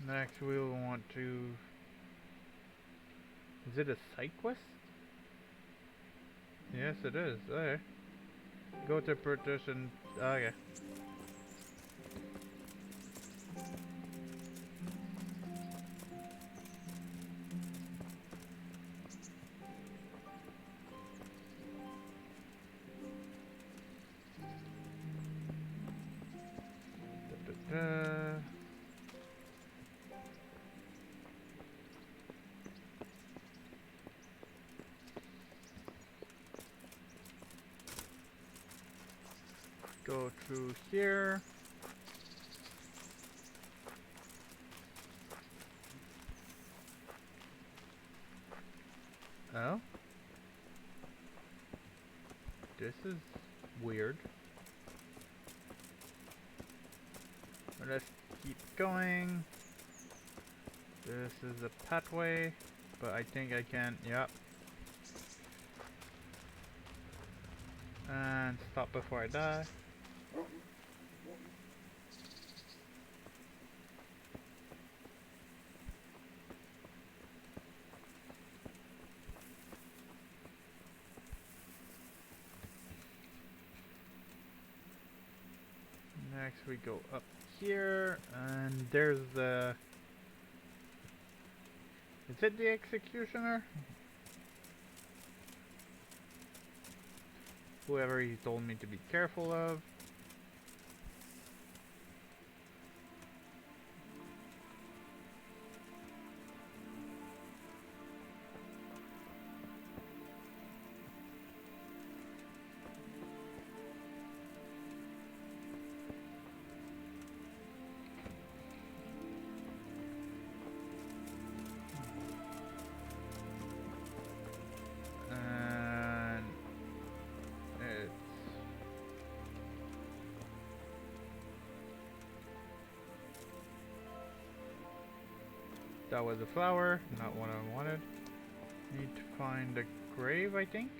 Next we'll want to... Is it a side quest? Yes it is, okay. Go to Partition... okay. Go through here. Oh? This is weird. Let's keep going. This is a pathway, but I think I can, yep. And stop before I die. Next we go up here, and there's the... Is it the executioner? Whoever he told me to be careful of. That was a flower, not what I wanted. Need to find a grave, I think.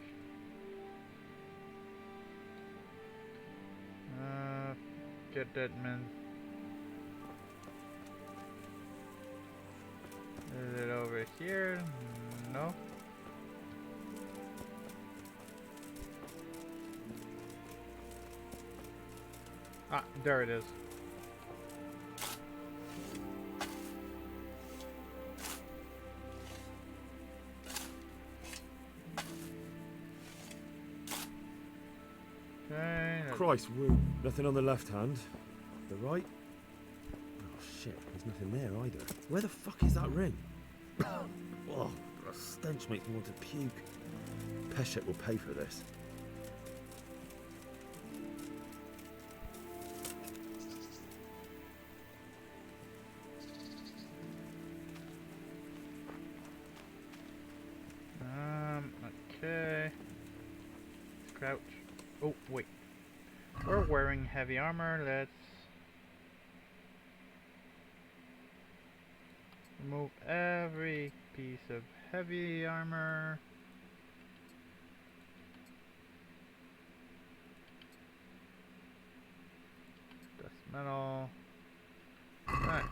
Get that man. Is it over here? No. Ah, there it is. Christ, woo. Nothing on the left hand. The right? Oh shit, there's nothing there either. Where the fuck is that ring? Oh, the stench makes me want to puke. Peshet will pay for this. ouch. Oh, wait. We're wearing heavy armor. Let's remove every piece of heavy armor. Dust metal. Right.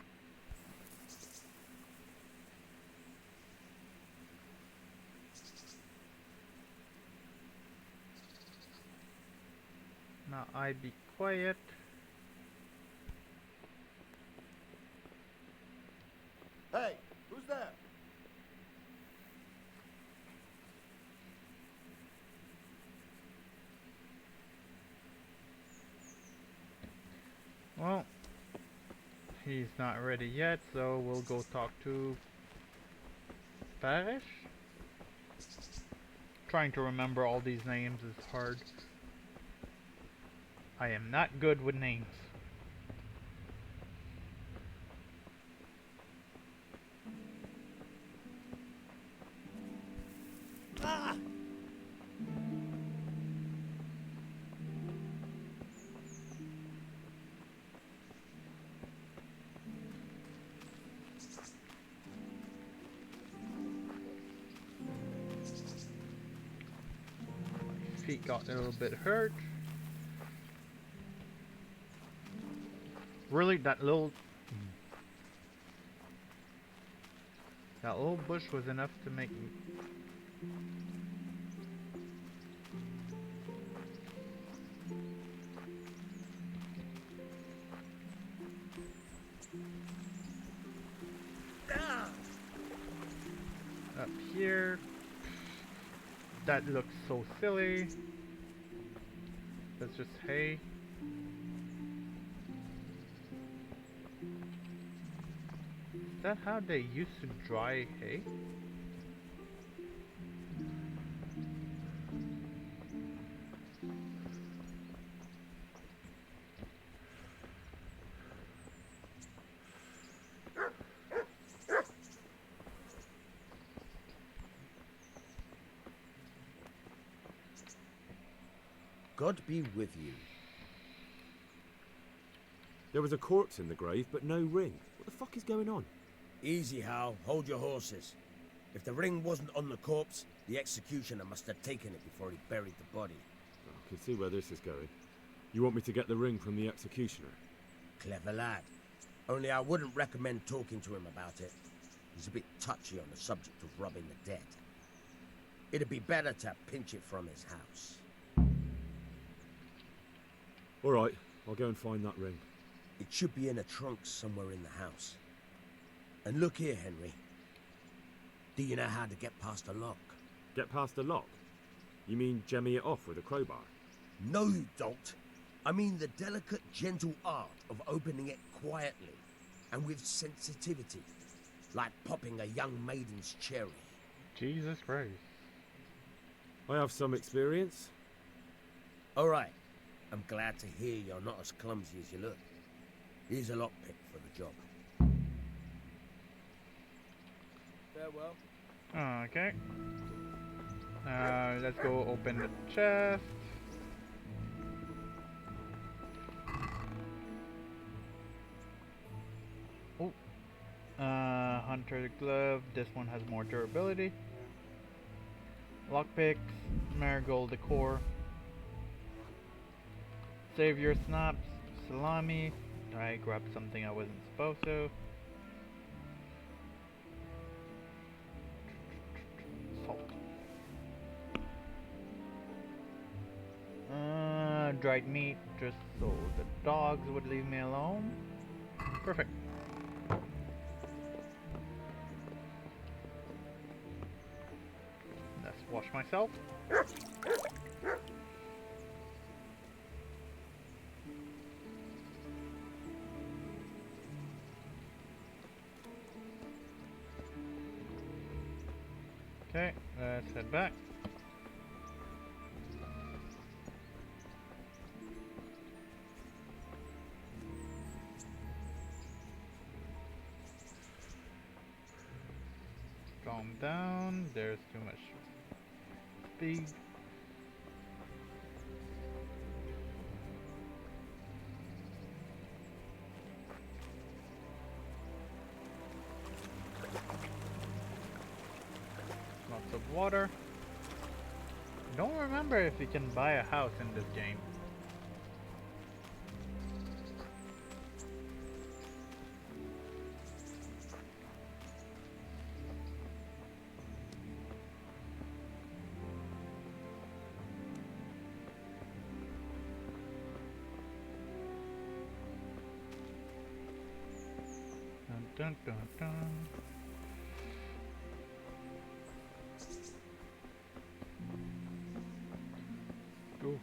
Now I be quiet. Hey, who's there? Well, he's not ready yet, so we'll go talk to Parish. Trying to remember all these names is hard. I am not good with names. Ah! My feet got a little bit hurt. Really, that little bush was enough to make me. Up here. That looks so silly. That's just hay. Is that how they used to dry hay? God be with you. There was a corpse in the grave, but no ring. What the fuck is going on? Easy, Hal. Hold your horses. If the ring wasn't on the corpse, the executioner must have taken it before he buried the body. I can see where this is going. You want me to get the ring from the executioner? Clever lad. Only I wouldn't recommend talking to him about it. He's a bit touchy on the subject of robbing the dead. It'd be better to pinch it from his house. All right, I'll go and find that ring. It should be in a trunk somewhere in the house. And look here, Henry. Do you know how to get past a lock? Get past a lock? You mean jemmy it off with a crowbar? No, you don't. I mean the delicate, gentle art of opening it quietly and with sensitivity, like popping a young maiden's cherry. Jesus Christ. I have some experience. All right. I'm glad to hear you're not as clumsy as you look. Here's a lockpick for the job. Farewell. Okay. Let's go open the chest. Oh. Hunter glove. This one has more durability. Lockpicks. Marigold decor. Save your snaps. Salami. I grabbed something I wasn't supposed to. Salt. Dried meat, just so the dogs would leave me alone. Perfect. Let's wash myself. Okay, let's head back. Calm down, there's too much speed. water. Don't remember if you can buy a house in this game. Dun, dun, dun, dun. Ooh.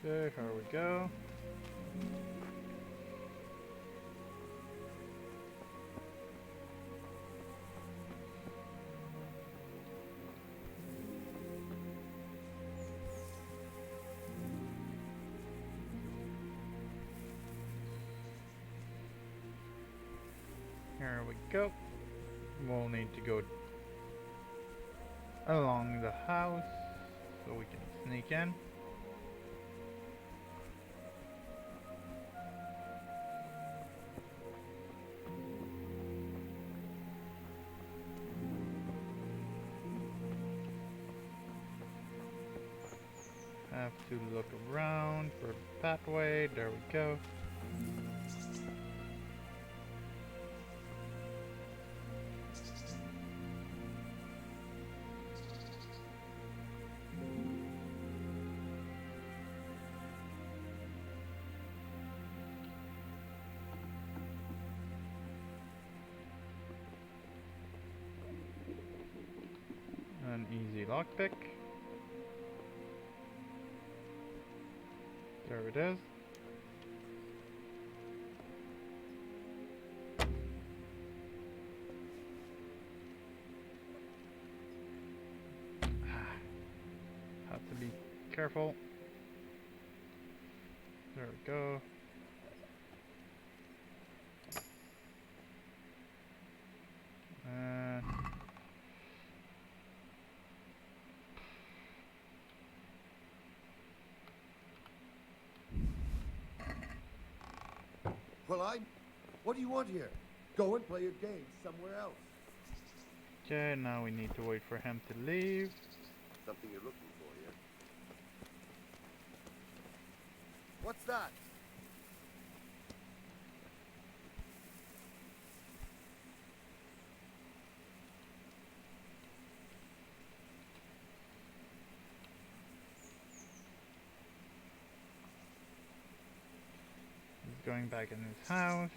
Okay, here we go. Here we go. We'll need to go along the house so we can sneak in. Have to look around for a pathway. There we go. An easy lockpick. There it is. Have to be careful. There we go. And Well, what do you want here? Go and play your game somewhere else. okay, now we need to wait for him to leave. Something you're looking for here. What's that? He's going back in his house.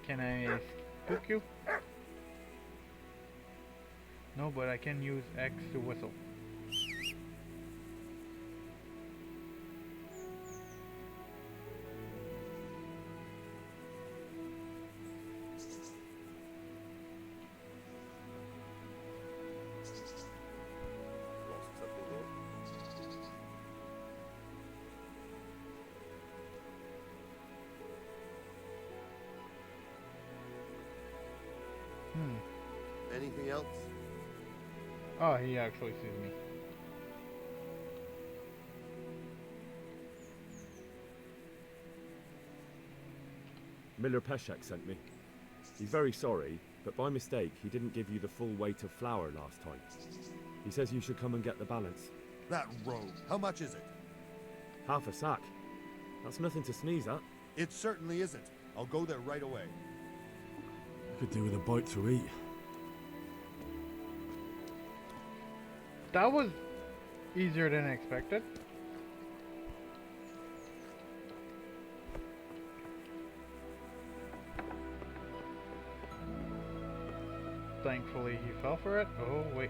Can I spook you? No, but I can use X to whistle. Lost something there? Anything else? Oh, he actually sees me. Miller Peshek sent me. He's very sorry, but by mistake he didn't give you the full weight of flour last time. He says you should come and get the balance. That rogue. How much is it? Half a sack. That's nothing to sneeze at. It certainly isn't. I'll go there right away. I could do with a bite to eat. That was easier than expected. Thankfully he fell for it. Oh, wait.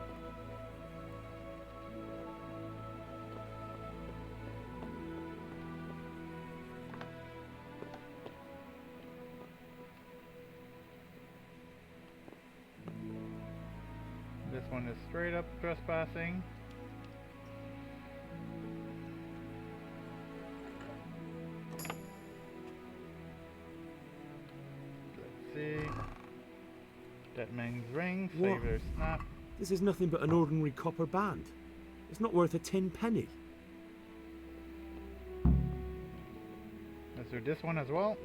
This one is straight up trespassing. Let's see. Dead man's ring, What? savior snap. This is nothing but an ordinary copper band. It's not worth a 10 penny. Let's do this one as well.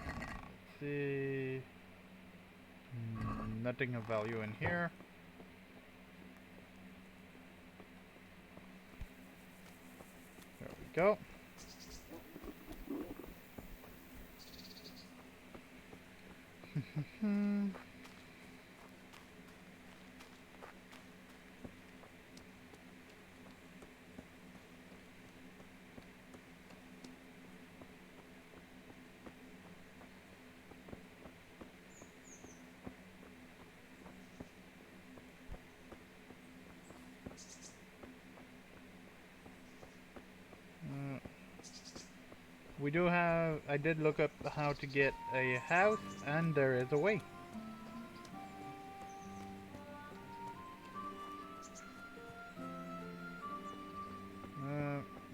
Let's see. Nothing of value in here. There we go. We do have, I did look up how to get a house, and there is a way.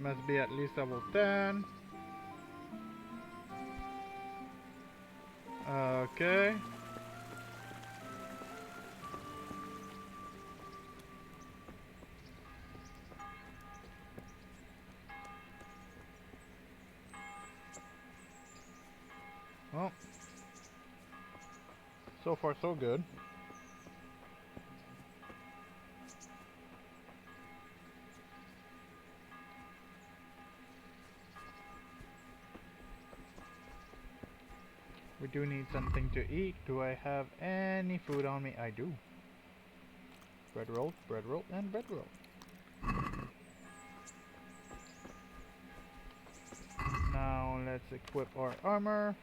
Must be at least level 10. Okay. Well, so far so good. We do need something to eat. Do I have any food on me? I do. Bread roll, and bread roll. Now let's equip our armor.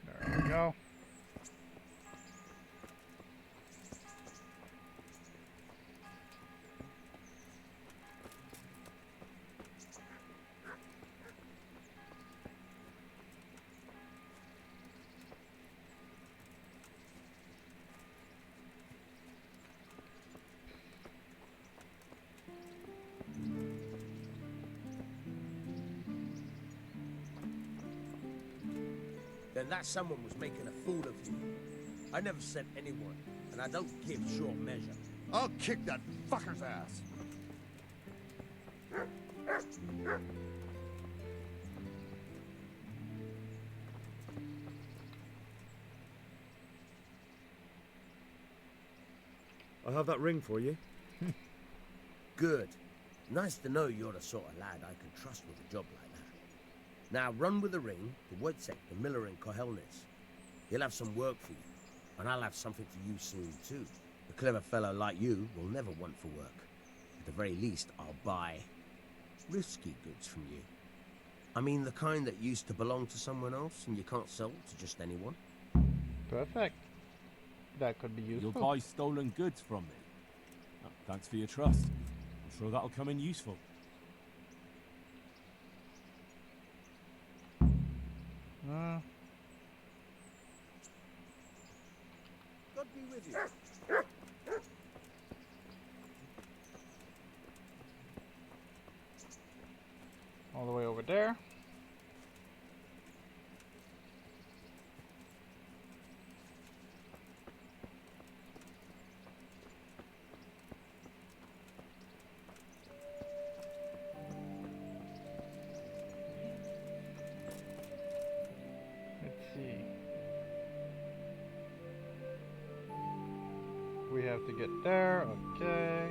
There we go. Then that someone was making a fool of you. I never sent anyone, and I don't give short measure. I'll kick that fucker's ass. I have that ring for you. Good. Nice to know you're the sort of lad I can trust with a job like that. Now run with the ring to Wojciech, the miller in Kohelnis. He'll have some work for you, and I'll have something for you soon too. A clever fellow like you will never want for work. At the very least, I'll buy risky goods from you. I mean the kind that used to belong to someone else and you can't sell to just anyone. Perfect. That could be useful. You'll buy stolen goods from me. Oh, thanks for your trust. I'm sure that'll come in useful. God be with you. All the way over there. Let's see. We have to get there, okay.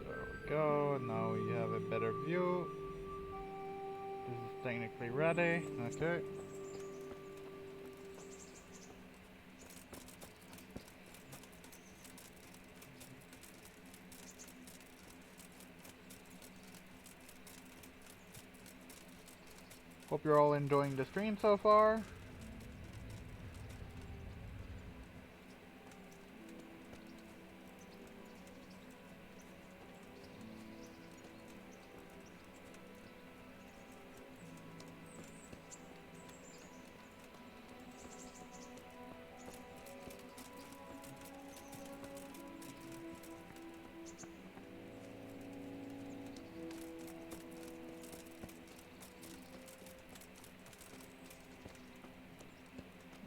There we go, now we have a better view. This is technically ready, okay. Hope you're all enjoying the stream so far.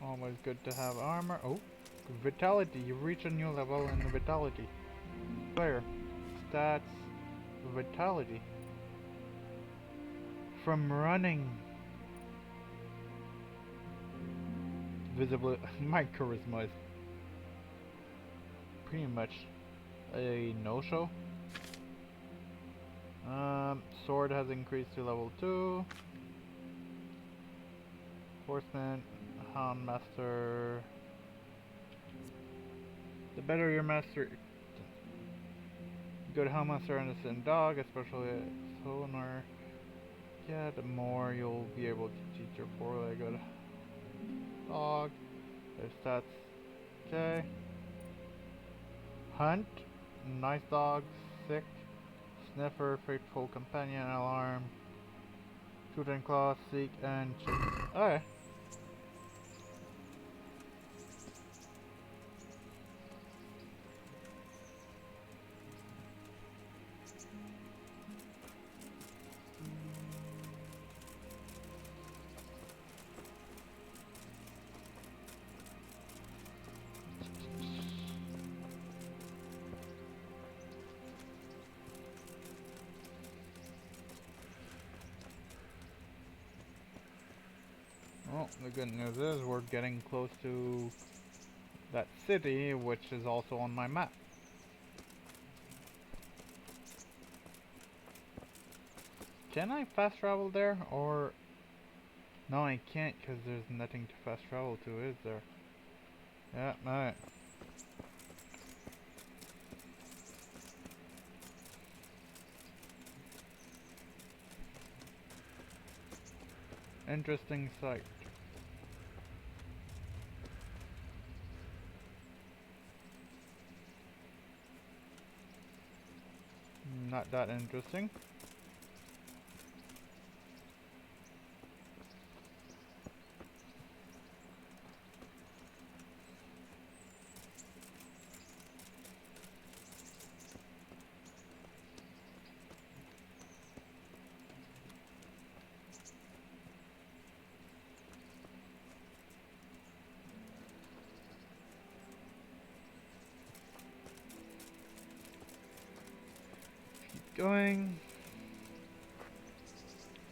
Always good to have armor. Oh, vitality. You reach a new level in vitality. Player. Stats. Vitality. From running. Visibly. My charisma is pretty much a no-show. Sword has increased to level 2. Horseman. Hound Master. The better your master, good Hound Master and a dog, especially a sonar. Yeah, the more you'll be able to teach your four-legged dog. Their stats. Okay. Hunt. Nice dog. Sick. Sniffer. Faithful companion. Alarm. Shoot and claw. Seek and chase. Okay. Well, the good news is we're getting close to that city, which is also on my map. Can I fast travel there, or... No, I can't, because there's nothing to fast travel to, is there? Yeah, alright. Interesting sight. Not that interesting. Going.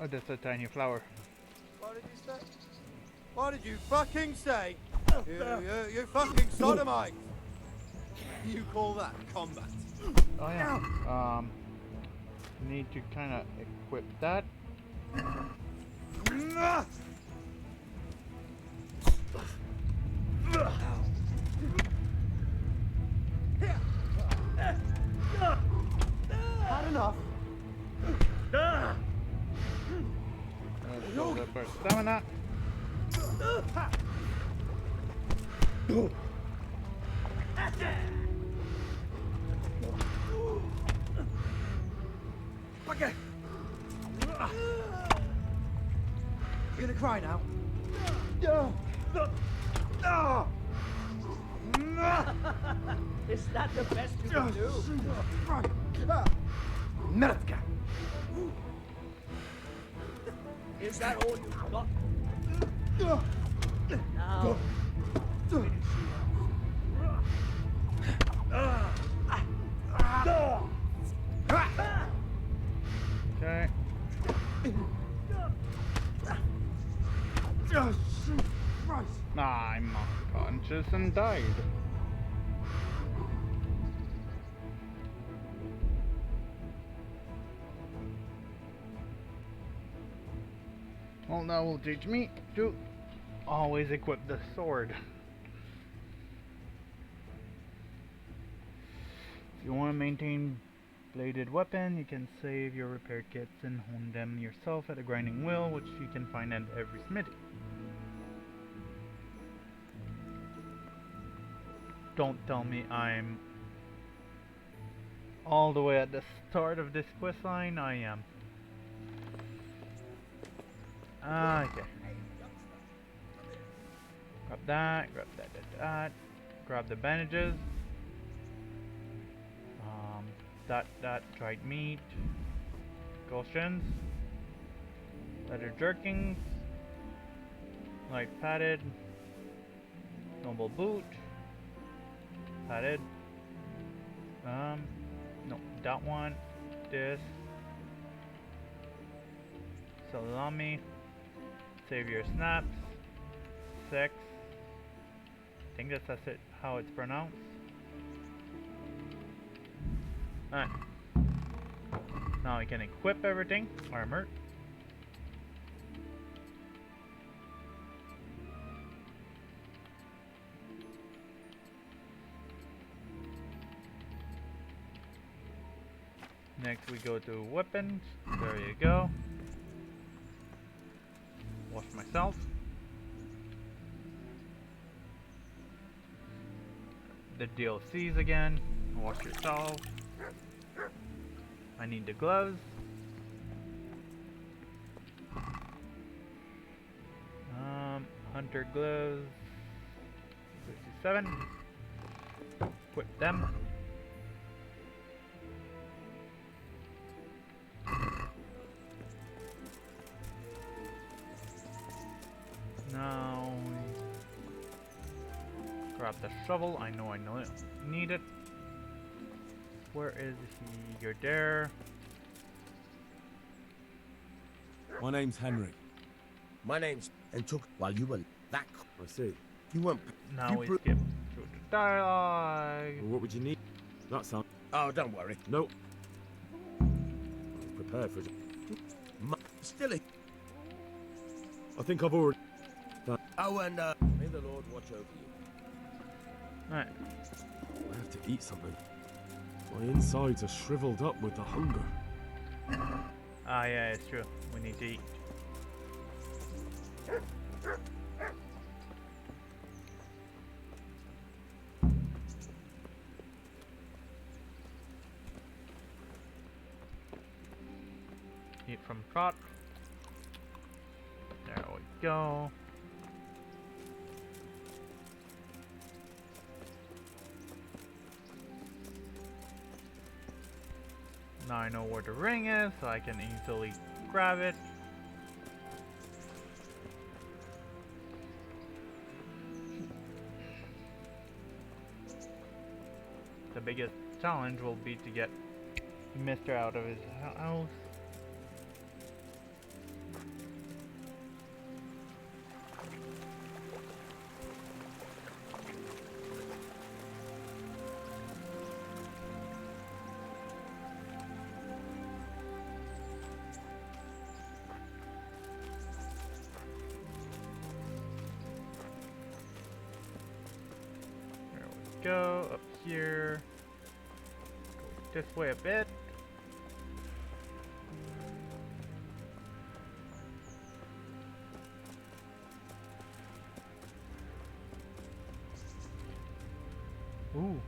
Oh, that's a tiny flower. What did you say? What did you fucking say? You fucking sodomite! You call that combat? Oh yeah. Need to kind of equip that. Had enough. Let's build up our stamina. Okay. You gonna cry now? Is that the best you can do? Meletka! Is that all you got? Now, finish Okay. I'm unconscious and died. Well, that will teach me to always equip the sword. If you want to maintain Bladed weapon, you can save your repair kits and hone them yourself at a grinding wheel, which you can find at every smithy. Don't tell me I'm all the way at the start of this quest line. I am. Okay. Grab that, grab that. Grab the bandages. That dried meat. Goshen's. Leather jerkins. Light padded. Noble boot. Padded. No, that one. This. Salami. Savior snaps. Sex. I think that's it, how it's pronounced. Alright. Now we can equip everything. Armor. Next we go to weapons. There you go. Wash myself. The DLCs again. Wash yourself. I need the gloves. Hunter gloves. 57. Equip them. Now grab the shovel. I know it. Need it. Where is he? You're there. My name's Henry. My name's... And took while you were that... I see. You weren't... Now we skip through the dialogue. Well, what would you need? That sound... Oh, don't worry. No. I'm prepared for it. Still it. I think I've already... Oh, and may the Lord watch over you. Alright. I have to eat something. My insides are shriveled up with the hunger. Ah, yeah, it's true. We need to eat. Eat from trot. There we go. Now I know where the ring is, so I can easily grab it. The biggest challenge will be to get Mr. out of his house. Go up here, go this way a bit. Ooh.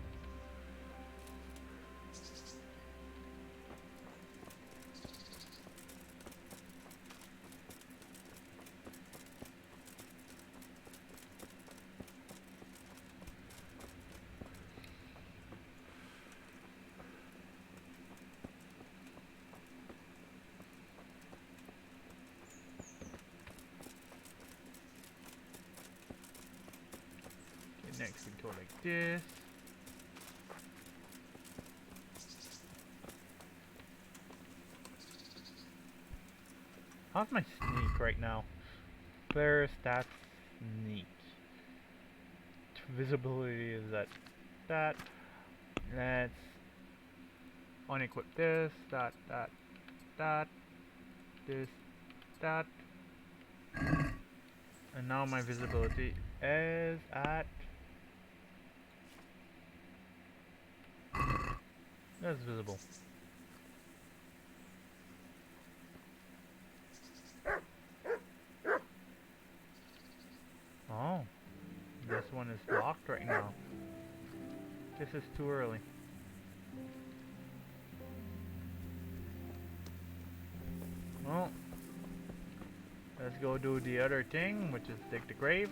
Next we go like this. How's my sneak right now? Player stats sneak. Visibility is at that. Let's unequip this, that, this, that. And now my visibility is at... That's visible. is locked right now. This is too early. Well, let's go do the other thing, which is dig the grave.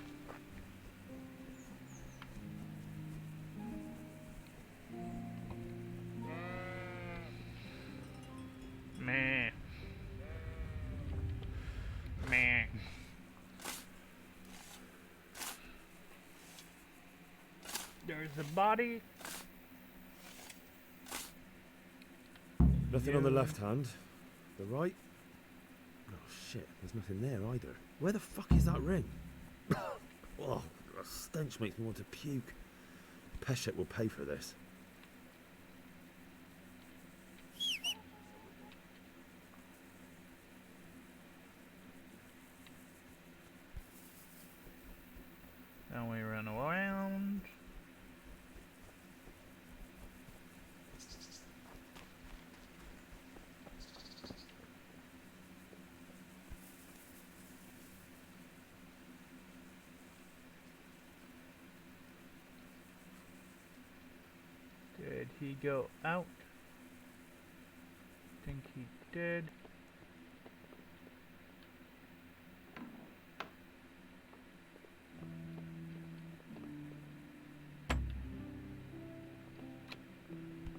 Meh. Meh. There's a body. Nothing on the left hand. The right? Oh shit, there's nothing there either. Where the fuck is that ring? Oh, the stench makes me want to puke. Peshek will pay for this. And we run around. Did he go out? Think he did.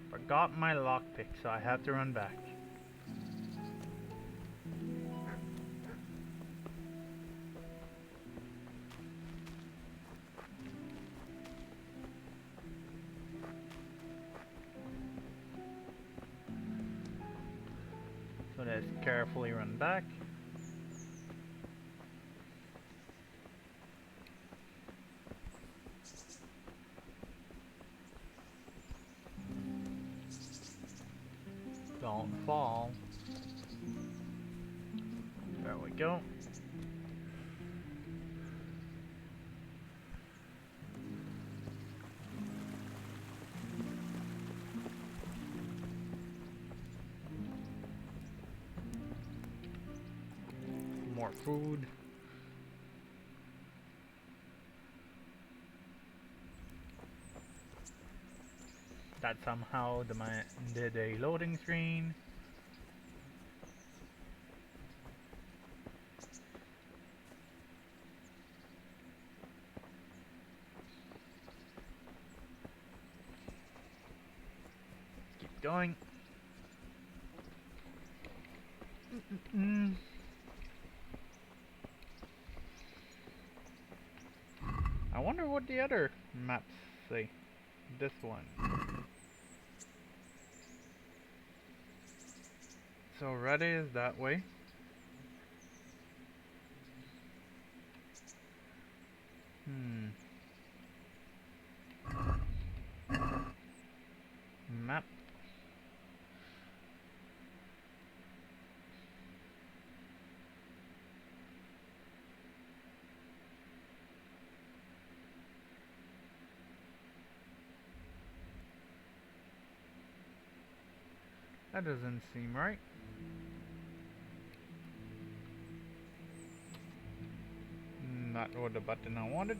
Forgot my lockpick, so I have to run back. So let's carefully run back. Don't fall. There we go. More food. That somehow did a loading screen. Keep going. I wonder what the other maps say. This one. So Ready is that way. Map. That doesn't seem right. Not what the button I wanted.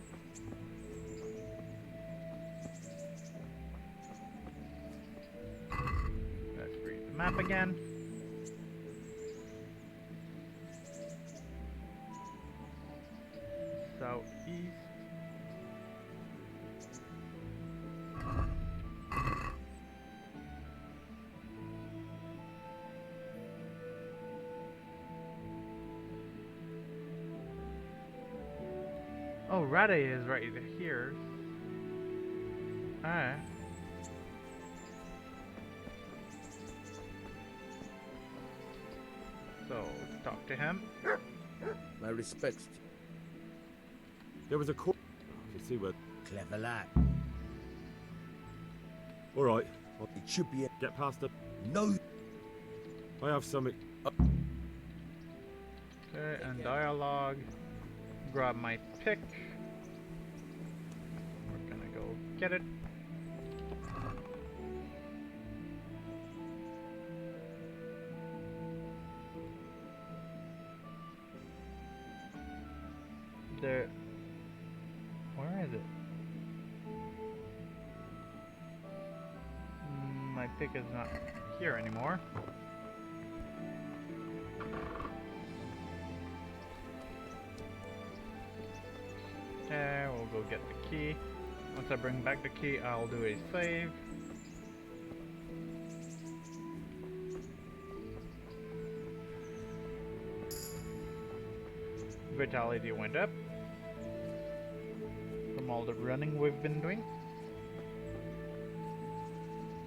Let's read the map again. Southeast. Oh, Rade is right here. Alright. So, talk to him. My respects. There was a call. You see where. Clever lad. All right. Well, it should be. Get past the. No. I have something. Okay, and dialogue. Grab my pick. We're gonna go get it. There. Where is it? tactic is not here anymore. Okay, we'll go get the key. Once I bring back the key, I'll do a save. Vitality went up from all the running we've been doing,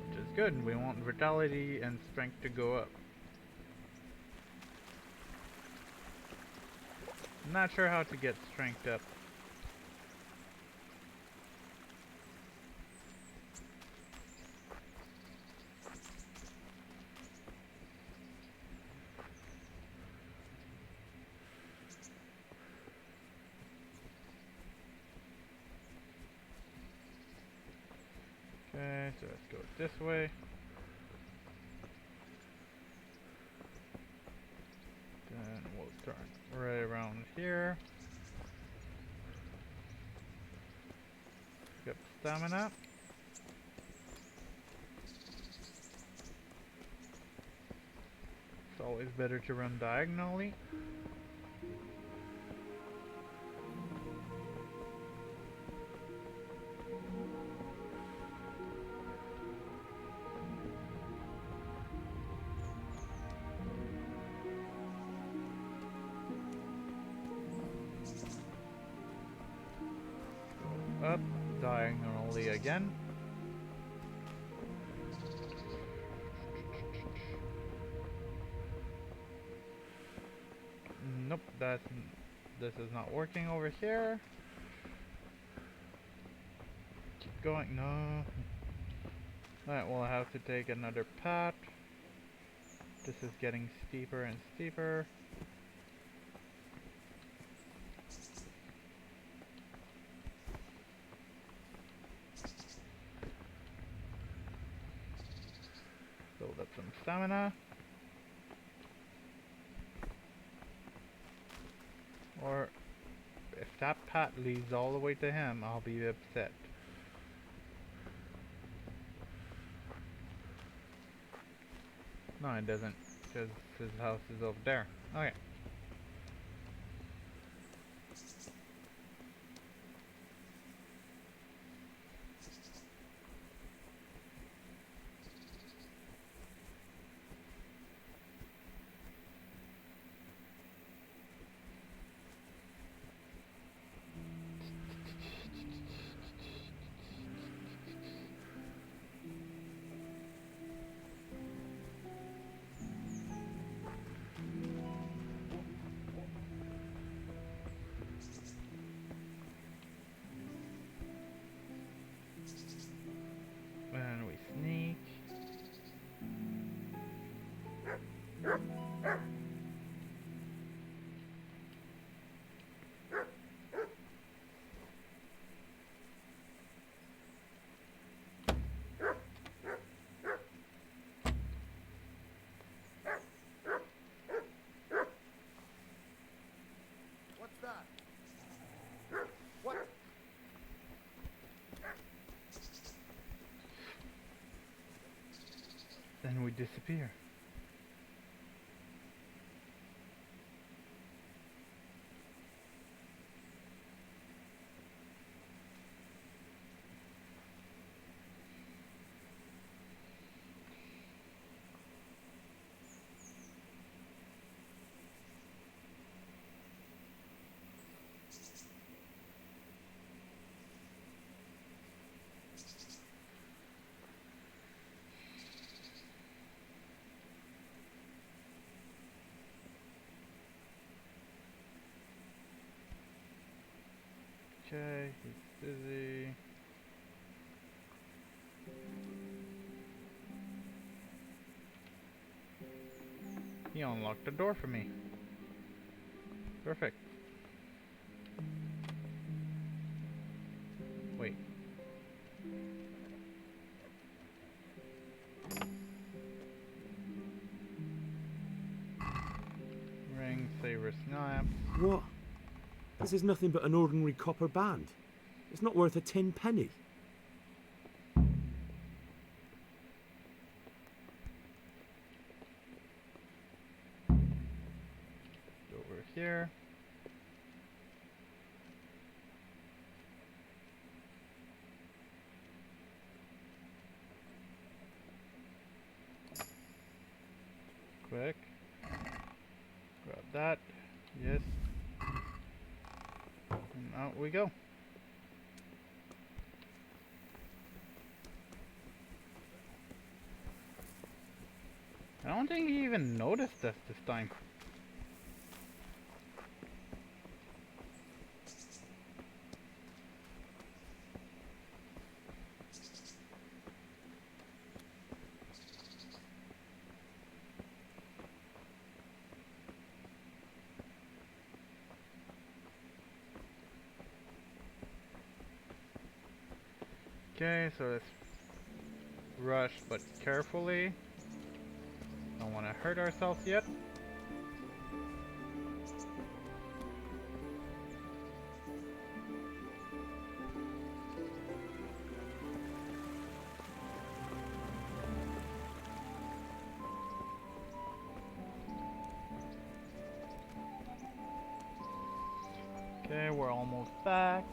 which is good. We want vitality and strength to go up. Not sure how to get strength up. Okay, so let's go this way. Then we'll turn right around here. Pick up stamina. It's always better to run diagonally. Up diagonally again. Nope, this is not working over here. Keep going, no. Alright, well I have to take another path. This is getting steeper and steeper. Build up some stamina. Or if that path leads all the way to him, I'll be upset. No, it doesn't, because his house is over there. Okay. And we sneak. What's that? What? Then we disappear. Okay, he's busy. He unlocked the door for me. Perfect. Wait. Ring, saber, snap. What? This is nothing but an ordinary copper band. It's not worth a tin penny. here. Quick. Grab that. Yes. And out we go. I don't think he even noticed us this time. Okay, so let's rush, but carefully. Don't want to hurt ourselves yet. Okay, we're almost back.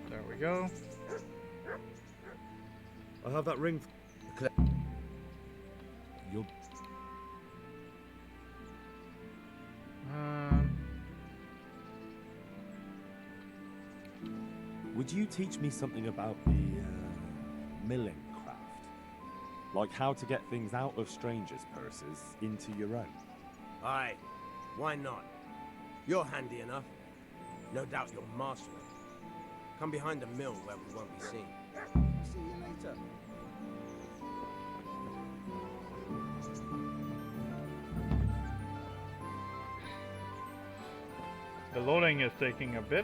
There we go. I have that ring. You're... Would you teach me something about the milling craft? Like how to get things out of strangers' purses into your own? Aye, why not? You're handy enough. No doubt you'll master it. Come behind the mill where we won't be seen. See you later. The loading is taking a bit.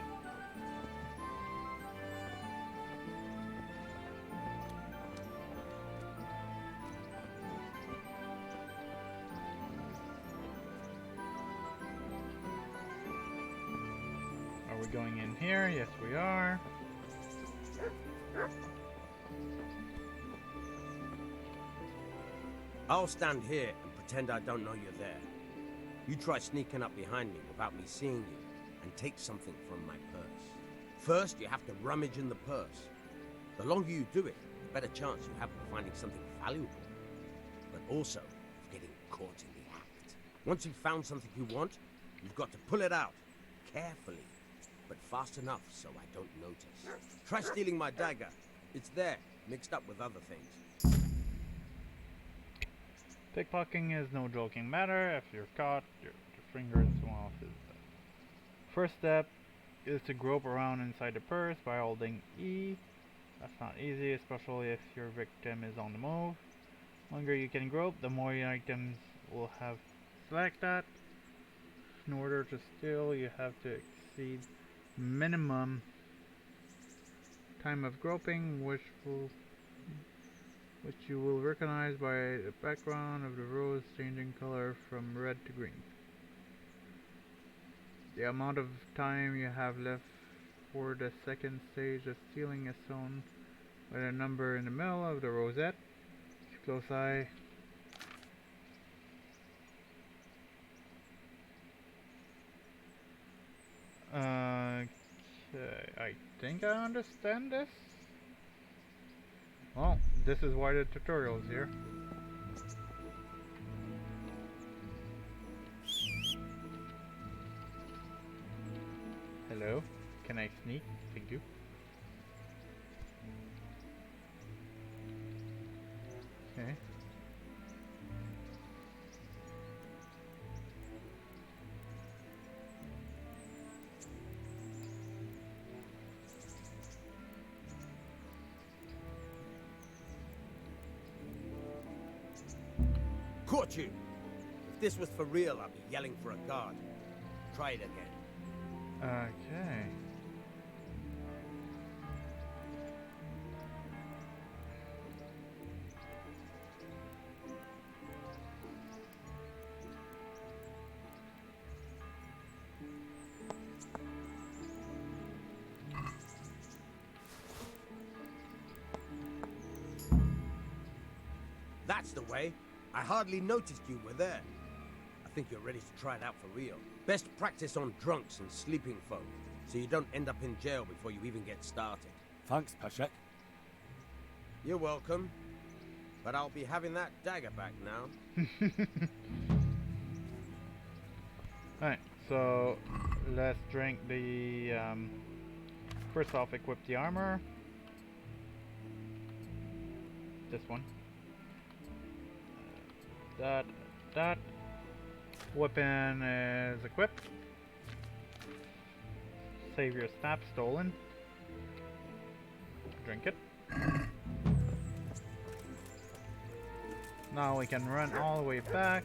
Are we going in here? Yes, we are. I'll stand here and pretend I don't know you're there. You try sneaking up behind me without me seeing you and take something from my purse. First, you have to rummage in the purse. The longer you do it, the better chance you have of finding something valuable. But also, of getting caught in the act. Once you've found something you want, you've got to pull it out. Carefully, but fast enough so I don't notice. Try stealing my dagger. It's there, mixed up with other things. Pickpocketing is no joking matter. If you're caught, your fingers come off. First step is to grope around inside the purse by holding E. That's not easy, especially if your victim is on the move. The longer you can grope, the more your items will have. Select that. In order to steal, you have to exceed minimum time of groping, which you will recognize by the background of the rose changing color from red to green. The amount of time you have left for the second stage of stealing is shown by the number in the middle of the rosette. Keep a close eye. Okay, I think I understand this. Well, this is why the tutorial is here. Hello, can I sneak? Thank you. Okay. Caught you! If this was for real, I'd be yelling for a guard. Try it again. Okay. That's the way. I hardly noticed you were there. I think you're ready to try it out for real. Best practice on drunks and sleeping folk, so you don't end up in jail before you even get started. Thanks, Peshek. You're welcome. But I'll be having that dagger back now. Alright, so let's drink the first off, equip the armor. This one. That weapon is equipped. Save your staff stolen. Drink it. Now we can run all the way back.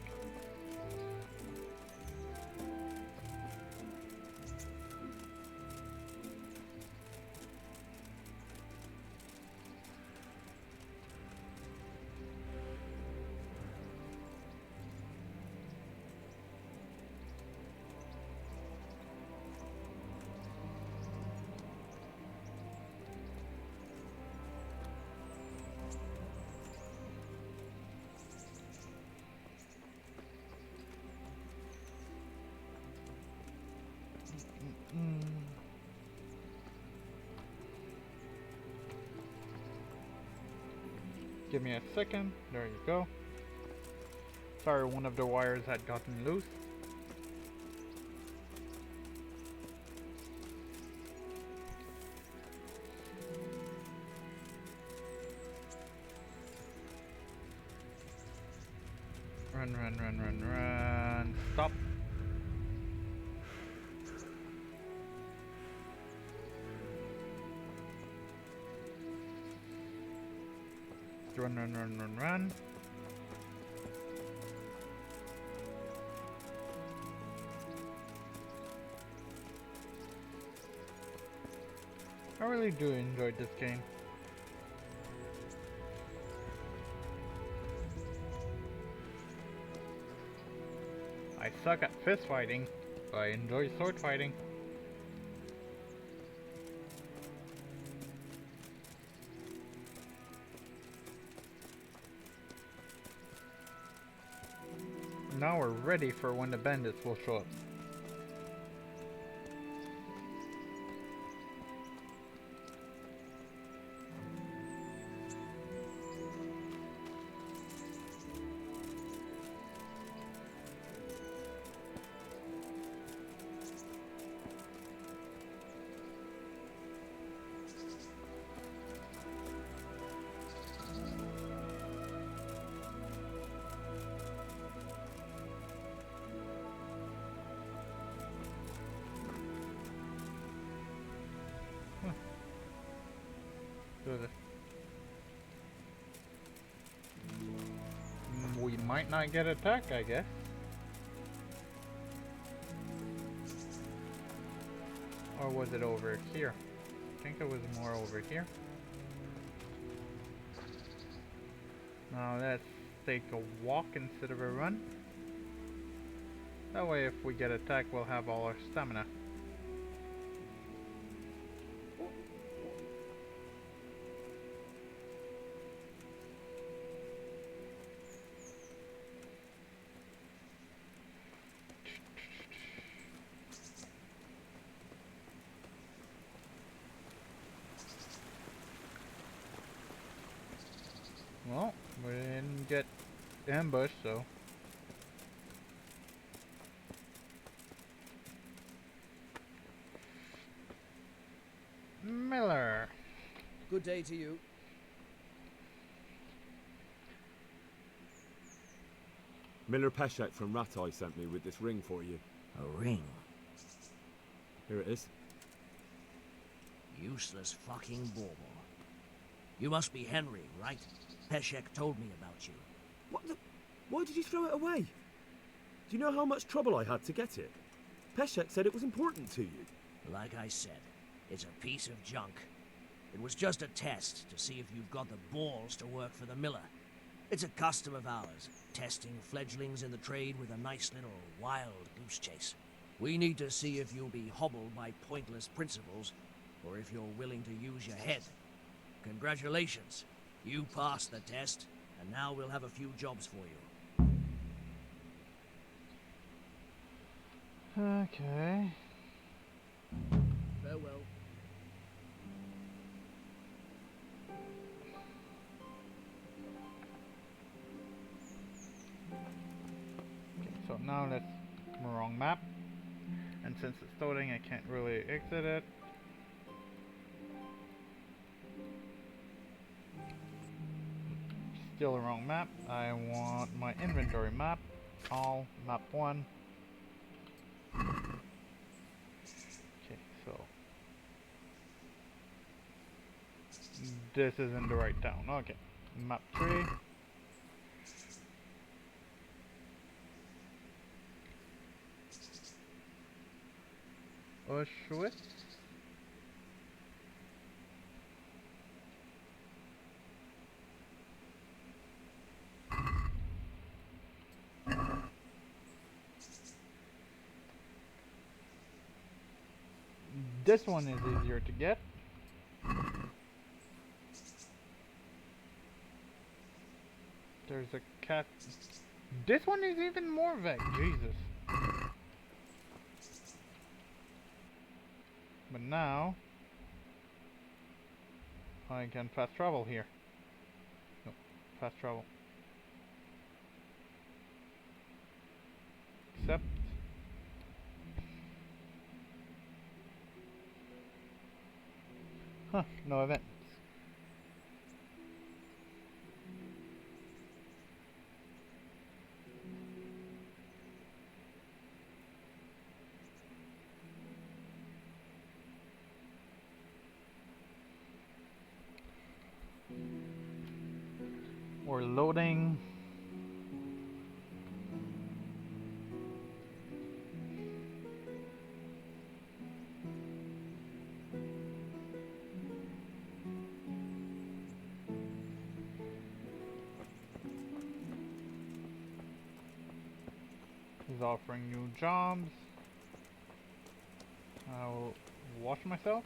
Give me a second. There you go. Sorry, one of the wires had gotten loose. Run. Stop. Run. I really do enjoy this game. I suck at fist fighting, but I enjoy sword fighting. Now we're ready for when the bandits will show up. We might not get attacked, I guess. Or was it over here? I think it was more over here. Now let's take a walk instead of a run. That way if we get attacked, we'll have all our stamina. Well, we didn't get ambushed, so. Miller. Good day to you. Miller Peshek from Ratai sent me with this ring for you. A ring? Here it is. Useless fucking bauble. You must be Henry, right? Peshek told me about you. What the? Why did you throw it away? Do you know how much trouble I had to get it? Peshek said it was important to you. Like I said, it's a piece of junk. It was just a test to see if you've got the balls to work for the miller. It's a custom of ours, testing fledglings in the trade with a nice little wild goose chase. We need to see if you'll be hobbled by pointless principles, or if you're willing to use your head. Congratulations. You passed the test, and now we'll have a few jobs for you. Okay. Farewell. Okay, so now let's... wrong map. And since it's loading, I can't really exit it. Still the wrong map. I want my inventory map. All map 1. Okay, so this isn't the right town. Okay, map 3. Auschwitz. This one is easier to get. There's a cat. This one is even more vague. Jesus. But now I can fast travel here. No, fast travel. Except no events. We're loading. He's offering new jobs. I'll wash myself.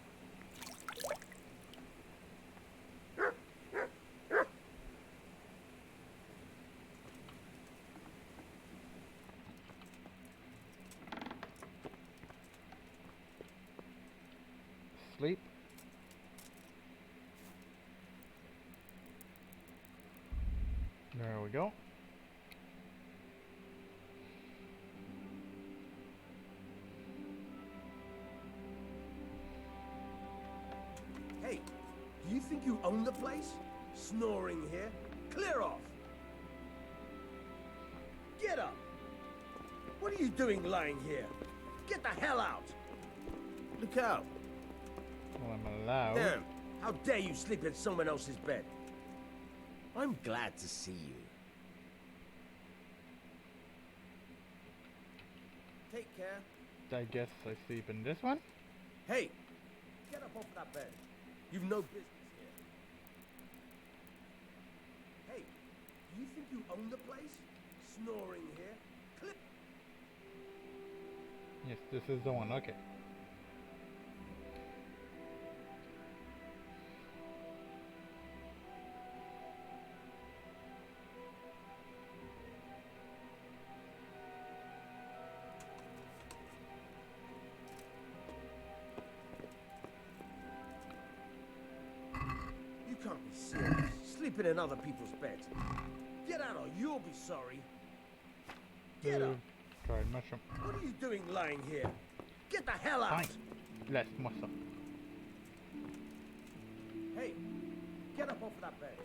Sleep. There we go. Hey, do you think you own the place? Snoring here? Clear off! Get up! What are you doing lying here? Get the hell out! Look out! Well, I'm allowed. Damn! How dare you sleep in someone else's bed? I'm glad to see you. Take care. I guess I sleep in this one. Hey! Get up off that bed. You've no business here. Hey! Do you think you own the place? Snoring here? Clip! Yes, this is the one. Okay. You can't be serious. Sleeping in other people's beds. Get out or you'll be sorry. Get up. Fried mushroom. What are you doing lying here? Get the hell out! Fine. Less muscle. Hey, get up off of that bed.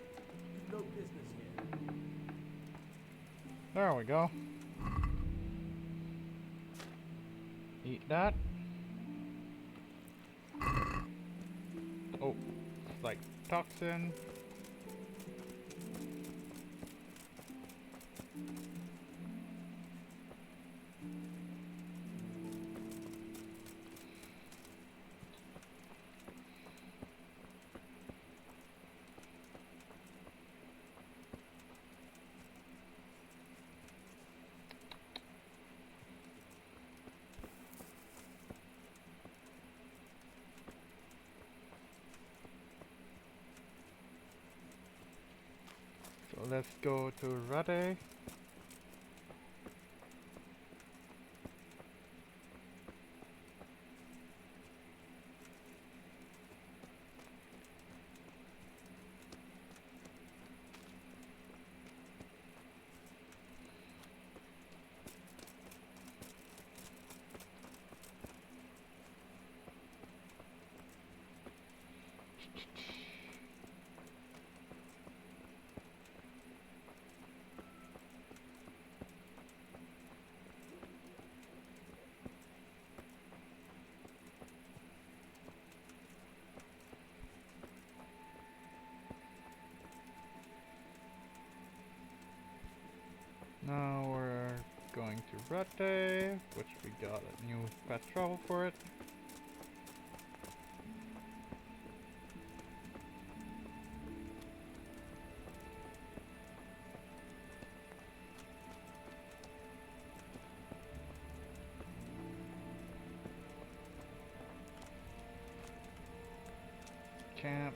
You've no business here. There we go. Eat that. Oh, it's like toxin. let's go to Rade. Now we're going to Rate, which we got a new fast travel for it. Camp.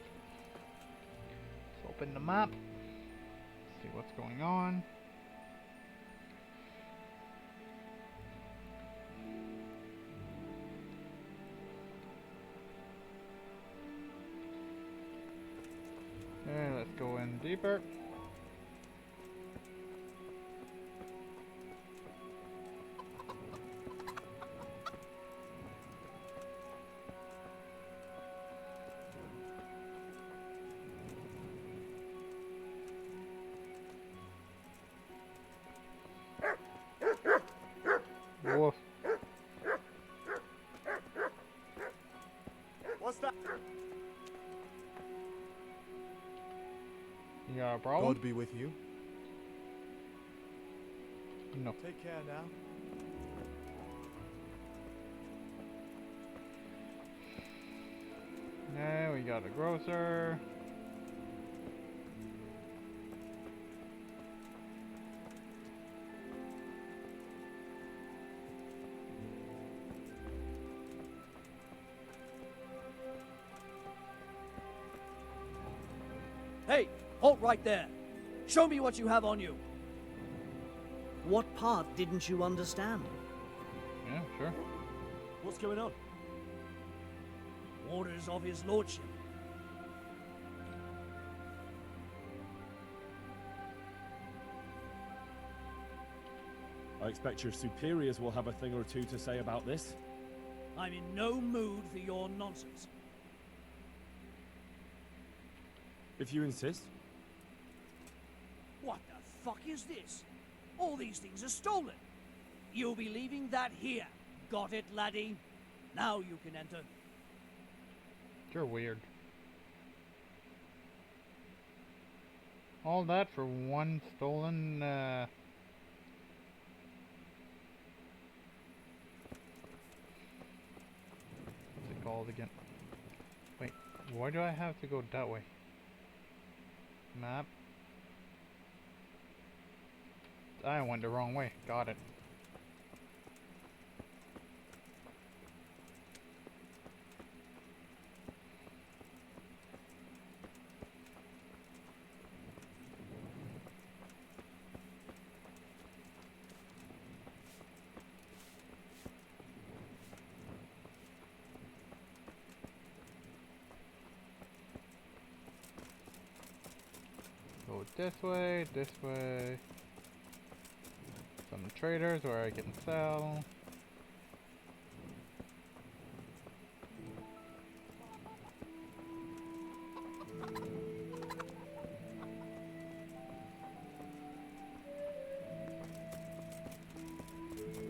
Let's open the map. See what's going on. Okay, let's go in deeper. Woof. What's that? You got a problem? God be with you. No. Take care now. Yeah, we got a grocer. Hey, halt right there. Show me what you have on you. What part didn't you understand? Yeah, sure. What's going on? Orders of his lordship. I expect your superiors will have a thing or two to say about this. I'm in no mood for your nonsense. If you insist. What the fuck is this? All these things are stolen. You'll be leaving that here. Got it, laddie? Now you can enter. You're weird. All that for one stolen, what's it called again? Wait, why do I have to go that way? Map. I went the wrong way. Got it. Go this way, this way. Some traders where I can sell.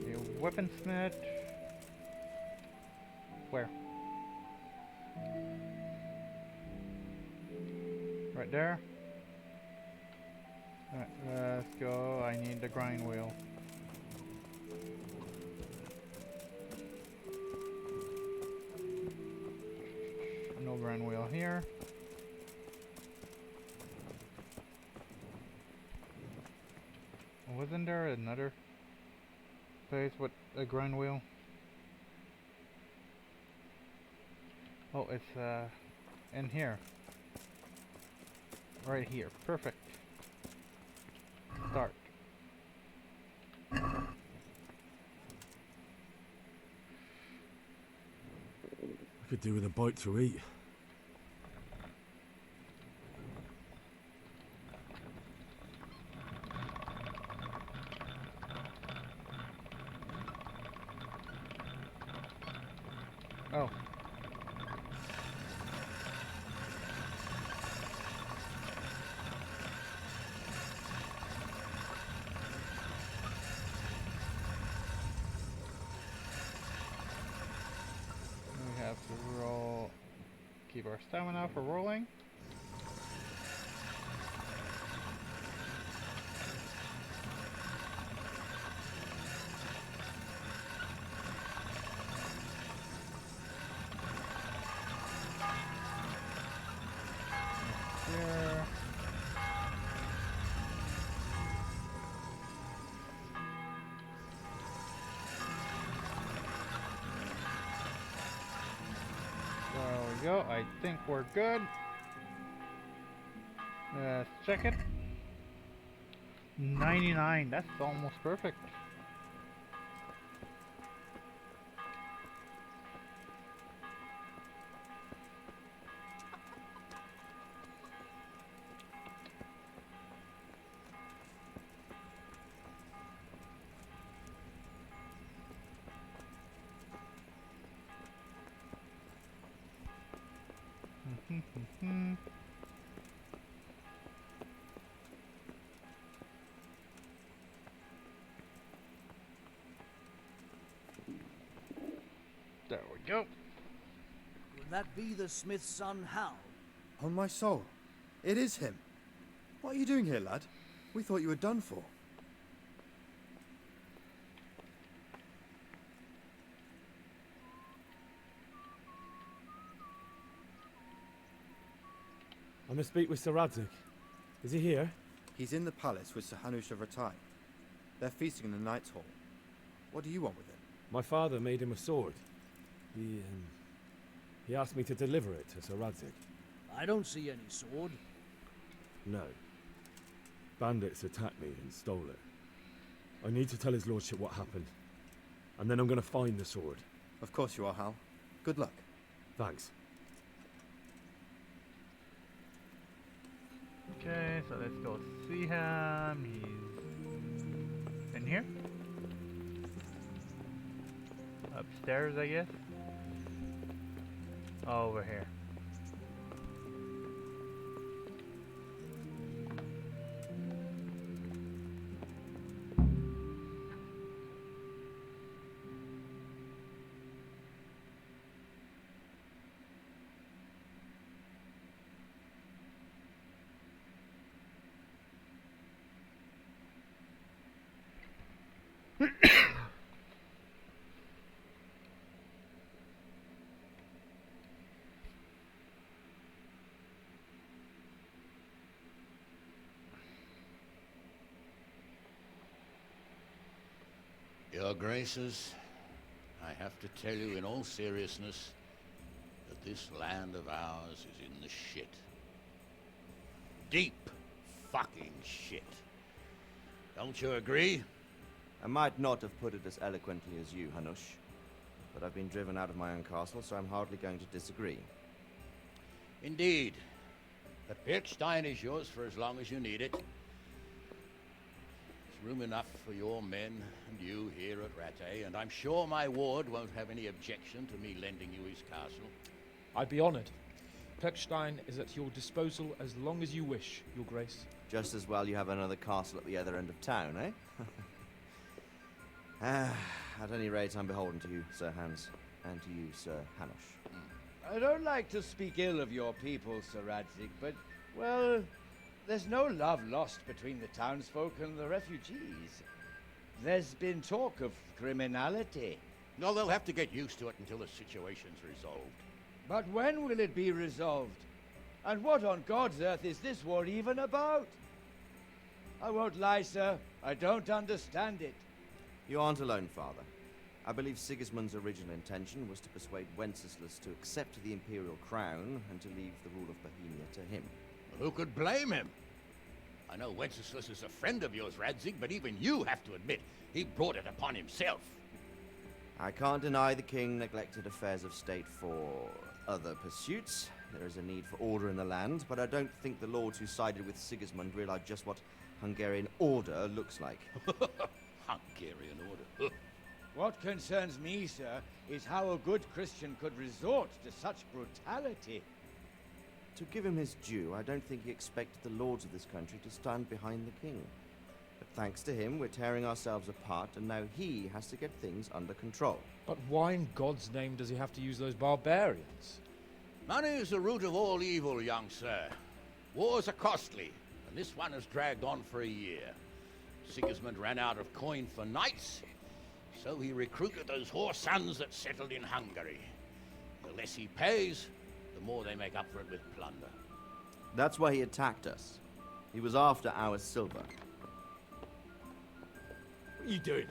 A weaponsmith. Where? Right there? Alright, let's go. I need the grind wheel. No grind wheel here. Wasn't there another place with a grind wheel? Oh, it's in here. Right here. Perfect. Start. I could do with a bite to eat. Oh. We have to roll, keep our stamina for rolling. Here. There we go. I think we're good. Let's check it. 99. That's almost perfect. There we go. Would that be the smith's son, Hal? On my soul, it is him. What are you doing here, lad? We thought you were done for. I must speak with Sir Radzig. Is he here? He's in the palace with Sir Hanush of Rattay. They're feasting in the Knight's Hall. What do you want with him? My father made him a sword. He asked me to deliver it to Sir Radzig. I don't see any sword. No. Bandits attacked me and stole it. I need to tell his lordship what happened. And then I'm going to find the sword. Of course you are, Hal. Good luck. Thanks. Okay, so let's go see him. He's in here. Upstairs, I guess. Over here. Your Graces, I have to tell you in all seriousness that this land of ours is in the shit. Deep fucking shit. Don't you agree? I might not have put it as eloquently as you, Hanush, but I've been driven out of my own castle, so I'm hardly going to disagree. Indeed. The Pilchstein is yours for as long as you need it. Room enough for your men and you here at Rattay, and I'm sure my ward won't have any objection to me lending you his castle. I'd be honored. Pechstein is at your disposal as long as you wish, Your Grace. Just as well you have another castle at the other end of town, eh? At any rate, I'm beholden to you, Sir Hans, and to you, Sir Hanush. I don't like to speak ill of your people, Sir Radzig, but, well, there's no love lost between the townsfolk and the refugees. There's been talk of criminality. No, they'll have to get used to it until the situation's resolved. But when will it be resolved? And what on God's earth is this war even about? I won't lie, sir. I don't understand it. You aren't alone, Father. I believe Sigismund's original intention was to persuade Wenceslas to accept the imperial crown and to leave the rule of Bohemia to him. Who could blame him? I know Wenceslas is a friend of yours, Radzig, but even you have to admit he brought it upon himself. I can't deny the king neglected affairs of state for other pursuits. There is a need for order in the land, but I don't think the lords who sided with Sigismund realized just what Hungarian order looks like. Hungarian order? What concerns me, sir, is how a good Christian could resort to such brutality. To give him his due, I don't think he expected the lords of this country to stand behind the king. But thanks to him, we're tearing ourselves apart, and now he has to get things under control. But why in God's name does he have to use those barbarians? Money is the root of all evil, young sir. Wars are costly, and this one has dragged on for a year. Sigismund ran out of coin for knights, so he recruited those whore sons that settled in Hungary. The less he pays, the more they make up for it with plunder. That's why he attacked us. He was after our silver. What are you doing?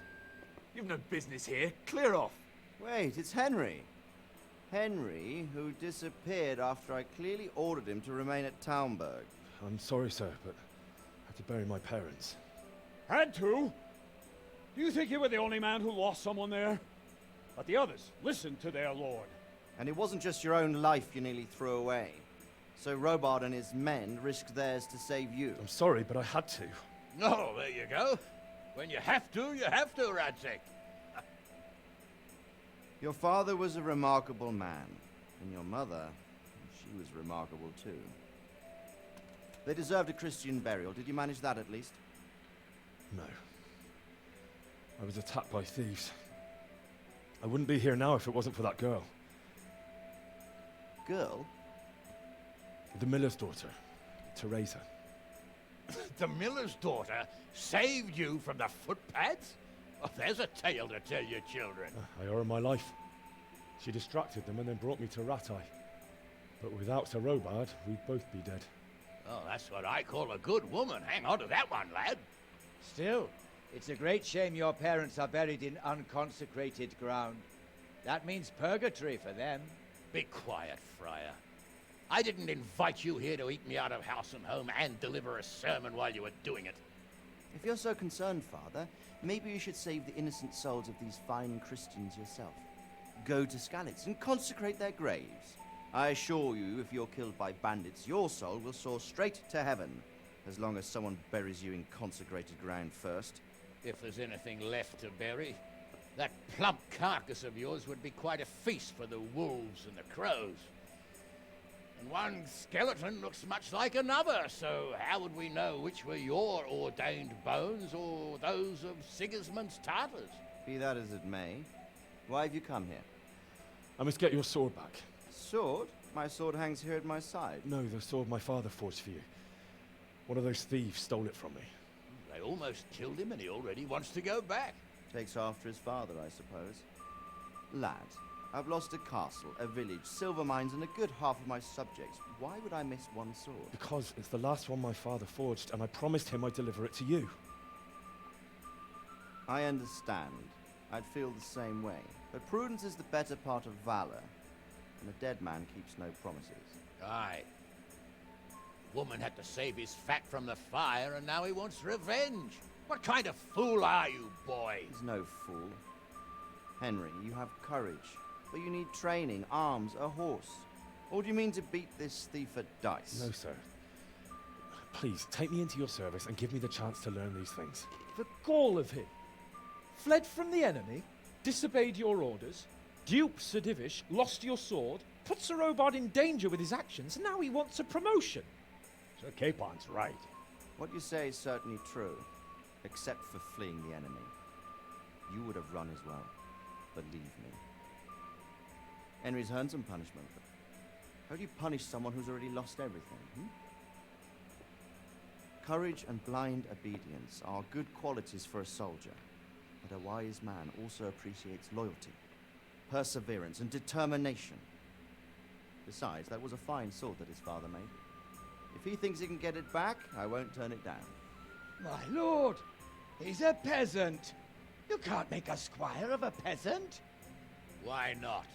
You've no business here. Clear off. Wait, it's Henry. Henry, who disappeared after I clearly ordered him to remain at Townburg. I'm sorry, sir, but I had to bury my parents. Had to? Do you think you were the only man who lost someone there? But the others listened to their lord. And it wasn't just your own life you nearly threw away. So Robard and his men risked theirs to save you. I'm sorry, but I had to. Oh, there you go. When you have to, Radzig. Your father was a remarkable man, and your mother, she was remarkable too. They deserved a Christian burial. Did you manage that at least? No. I was attacked by thieves. I wouldn't be here now if it wasn't for that girl. Girl? The miller's daughter, Teresa. The miller's daughter saved you from the footpads? Oh, there's a tale to tell your children. I owe her my life. She distracted them and then brought me to Ratai. But without Sir Robard, we'd both be dead. Oh, that's what I call a good woman. Hang on to that one, lad. Still, it's a great shame your parents are buried in unconsecrated ground. That means purgatory for them. Be quiet, Friar. I didn't invite you here to eat me out of house and home and deliver a sermon while you were doing it. If you're so concerned, Father, maybe you should save the innocent souls of these fine Christians yourself. Go to Skalitz and consecrate their graves. I assure you, if you're killed by bandits, your soul will soar straight to heaven, as long as someone buries you in consecrated ground first. If there's anything left to bury, that plump carcass of yours would be quite a feast for the wolves and the crows. And one skeleton looks much like another, so how would we know which were your ordained bones or those of Sigismund's Tartars? Be that as it may, why have you come here? I must get your sword back. Sword? My sword hangs here at my side. No, the sword my father forged for you. One of those thieves stole it from me. They almost killed him and he already wants to go back. Takes after his father, I suppose. Lad, I've lost a castle, a village, silver mines, and a good half of my subjects. Why would I miss one sword? Because it's the last one my father forged, and I promised him I'd deliver it to you. I understand. I'd feel the same way. But prudence is the better part of valor, and a dead man keeps no promises. Aye. Woman had to save his fat from the fire, and now he wants revenge. What kind of fool are you, boy? He's no fool. Henry, you have courage, but you need training, arms, a horse. Or do you mean to beat this thief at dice? No, sir. Please, take me into your service and give me the chance to learn these things. The gall of him. Fled from the enemy, disobeyed your orders, duped Sir Divish, lost your sword, put Sir Robard in danger with his actions, and now he wants a promotion. Sir Capon's right. What you say is certainly true, except for fleeing the enemy. You would have run as well, believe me. Henry's earned some punishment, but how do you punish someone who's already lost everything, Courage and blind obedience are good qualities for a soldier, but a wise man also appreciates loyalty, perseverance, and determination. Besides, that was a fine sword that his father made. If he thinks he can get it back, I won't turn it down. My lord, he's a peasant. You can't make a squire of a peasant. Why not?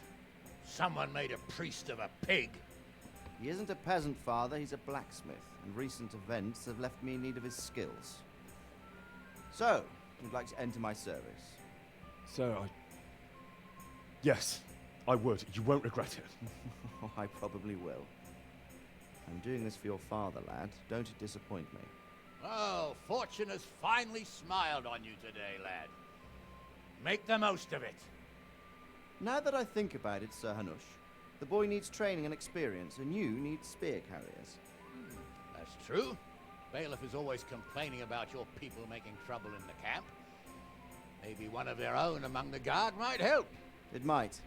Someone made a priest of a pig. He isn't a peasant, Father, he's a blacksmith, and recent events have left me in need of his skills. So, you'd like to enter my service? Sir, Yes, I would. You won't regret it. Oh, I probably will. I'm doing this for your father, lad. Don't it disappoint me. Oh, fortune has finally smiled on you today, lad. Make the most of it. Now that I think about it, Sir Hanush, the boy needs training and experience, and you need spear carriers. That's true. Bailiff is always complaining about your people making trouble in the camp. Maybe one of their own among the guard might help. It might.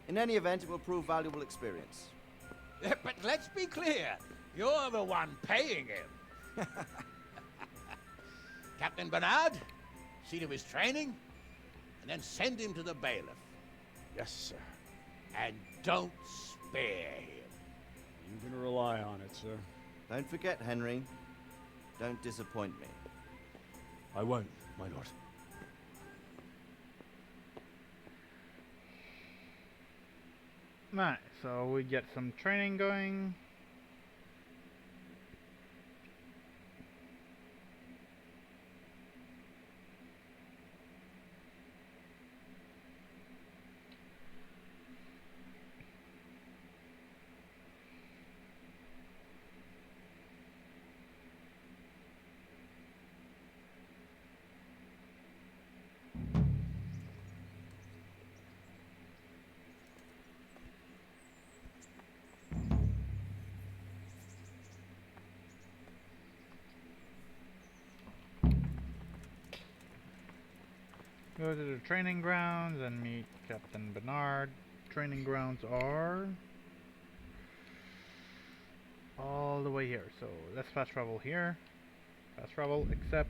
In any event, it will prove valuable experience. But let's be clear. You're the one paying him. Captain Bernard, see to his training, and then send him to the bailiff. Yes, sir. And don't spare him. You can rely on it, sir. Don't forget, Henry. Don't disappoint me. I won't, my lord. Right, so we get some training going. Go to the training grounds and meet Captain Bernard. Training grounds are all the way here, so let's fast travel here. Fast travel, except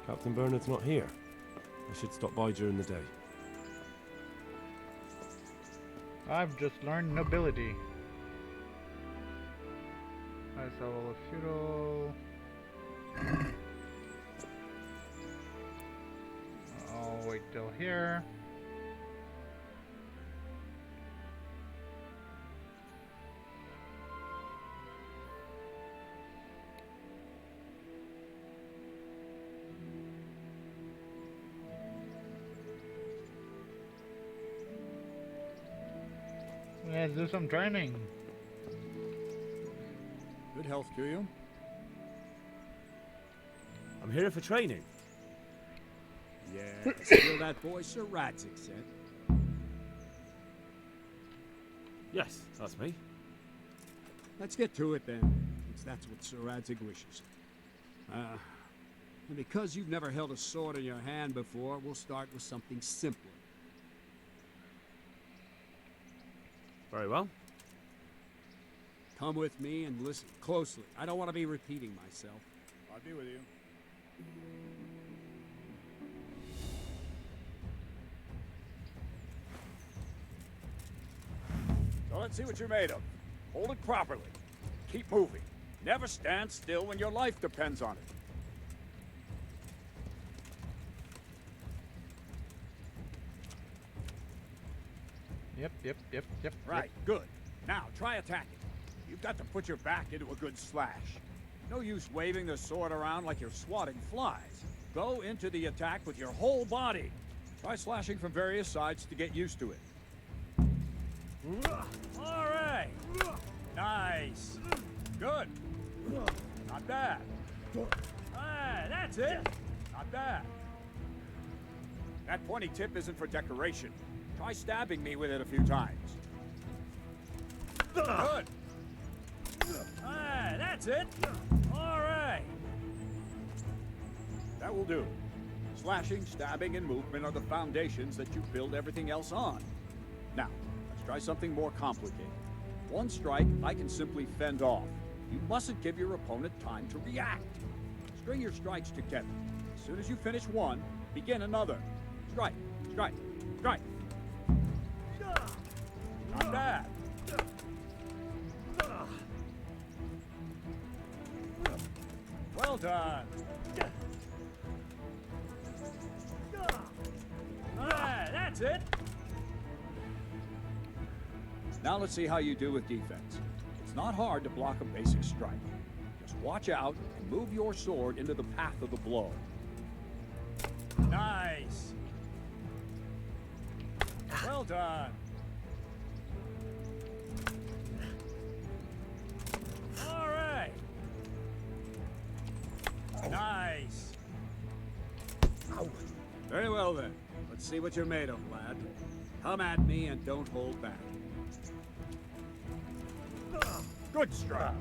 Captain Bernard's not here. I should stop by during the day. I've just learned nobility. I saw a feudal. I'll wait till here. Let's do some training. Good health to you. I'm here for training. Yeah, still that boy Sir Radzik said. Yes, that's me. Let's get to it then, since that's what Sir Radzik wishes. And because you've never held a sword in your hand before, we'll start with something simpler. Very well. Come with me and listen closely. I don't want to be repeating myself. I'll be with you. So let's see what you're made of. Hold it properly. Keep moving. Never stand still when your life depends on it. Yep. Right, good. Now, try attacking. You've got to put your back into a good slash. No use waving the sword around like you're swatting flies. Go into the attack with your whole body. Try slashing from various sides to get used to it. All right. Nice. Good. Not bad. Ah, that's it. Not bad. That pointy tip isn't for decoration. Try stabbing me with it a few times. Good. Ah, that's it. All right. That will do. Slashing, stabbing, and movement are the foundations that you build everything else on. Now, let's try something more complicated. One strike, I can simply fend off. You mustn't give your opponent time to react. String your strikes together. As soon as you finish one, begin another. Strike, strike, strike. Not bad. Well done. Alright, that's it. Now let's see how you do with defense. It's not hard to block a basic strike. Just watch out and move your sword into the path of the blow. Nice. Well done. All right. Nice. Very well then. Let's see what you're made of, lad. Come at me and don't hold back. Good strike.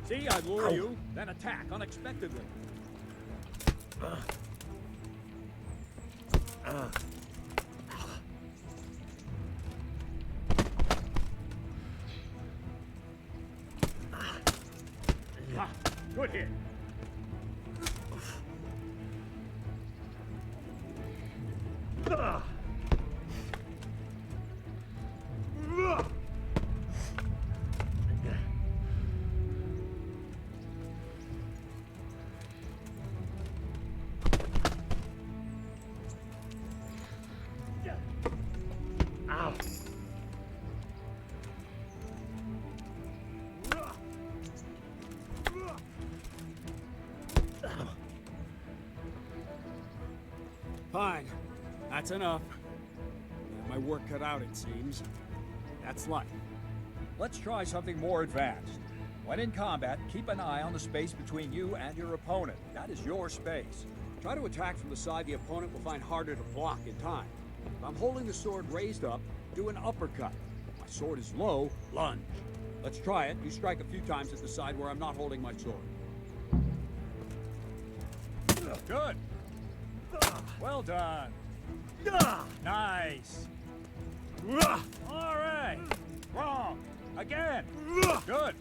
See, I lure you, then attack unexpectedly. Good hit. Ow. Fine. That's enough. My work cut out, it seems. That's life. Let's try something more advanced. When in combat, keep an eye on the space between you and your opponent. That is your space. Try to attack from the side the opponent will find harder to block in time. If I'm holding the sword raised up, do an uppercut. If my sword is low, lunge. Let's try it. You strike a few times at the side where I'm not holding my sword. Good. Well done. Nice. All right. Wrong. Again. Good.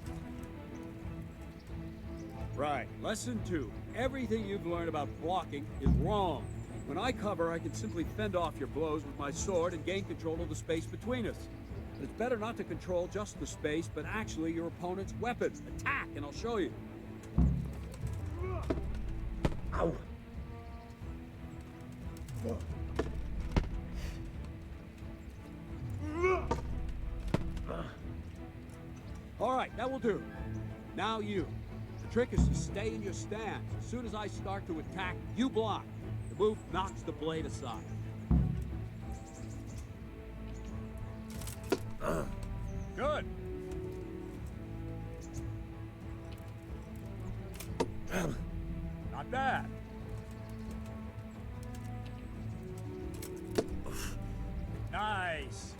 Right. Lesson 2. Everything you've learned about blocking is wrong. When I cover, I can simply fend off your blows with my sword and gain control of the space between us. But it's better not to control just the space, but actually your opponent's weapon. Attack, and I'll show you. Ow. All right, that will do. Now you. The trick is to stay in your stance. As soon as I start to attack, you block. The move knocks the blade aside. Good. Not bad. Nice.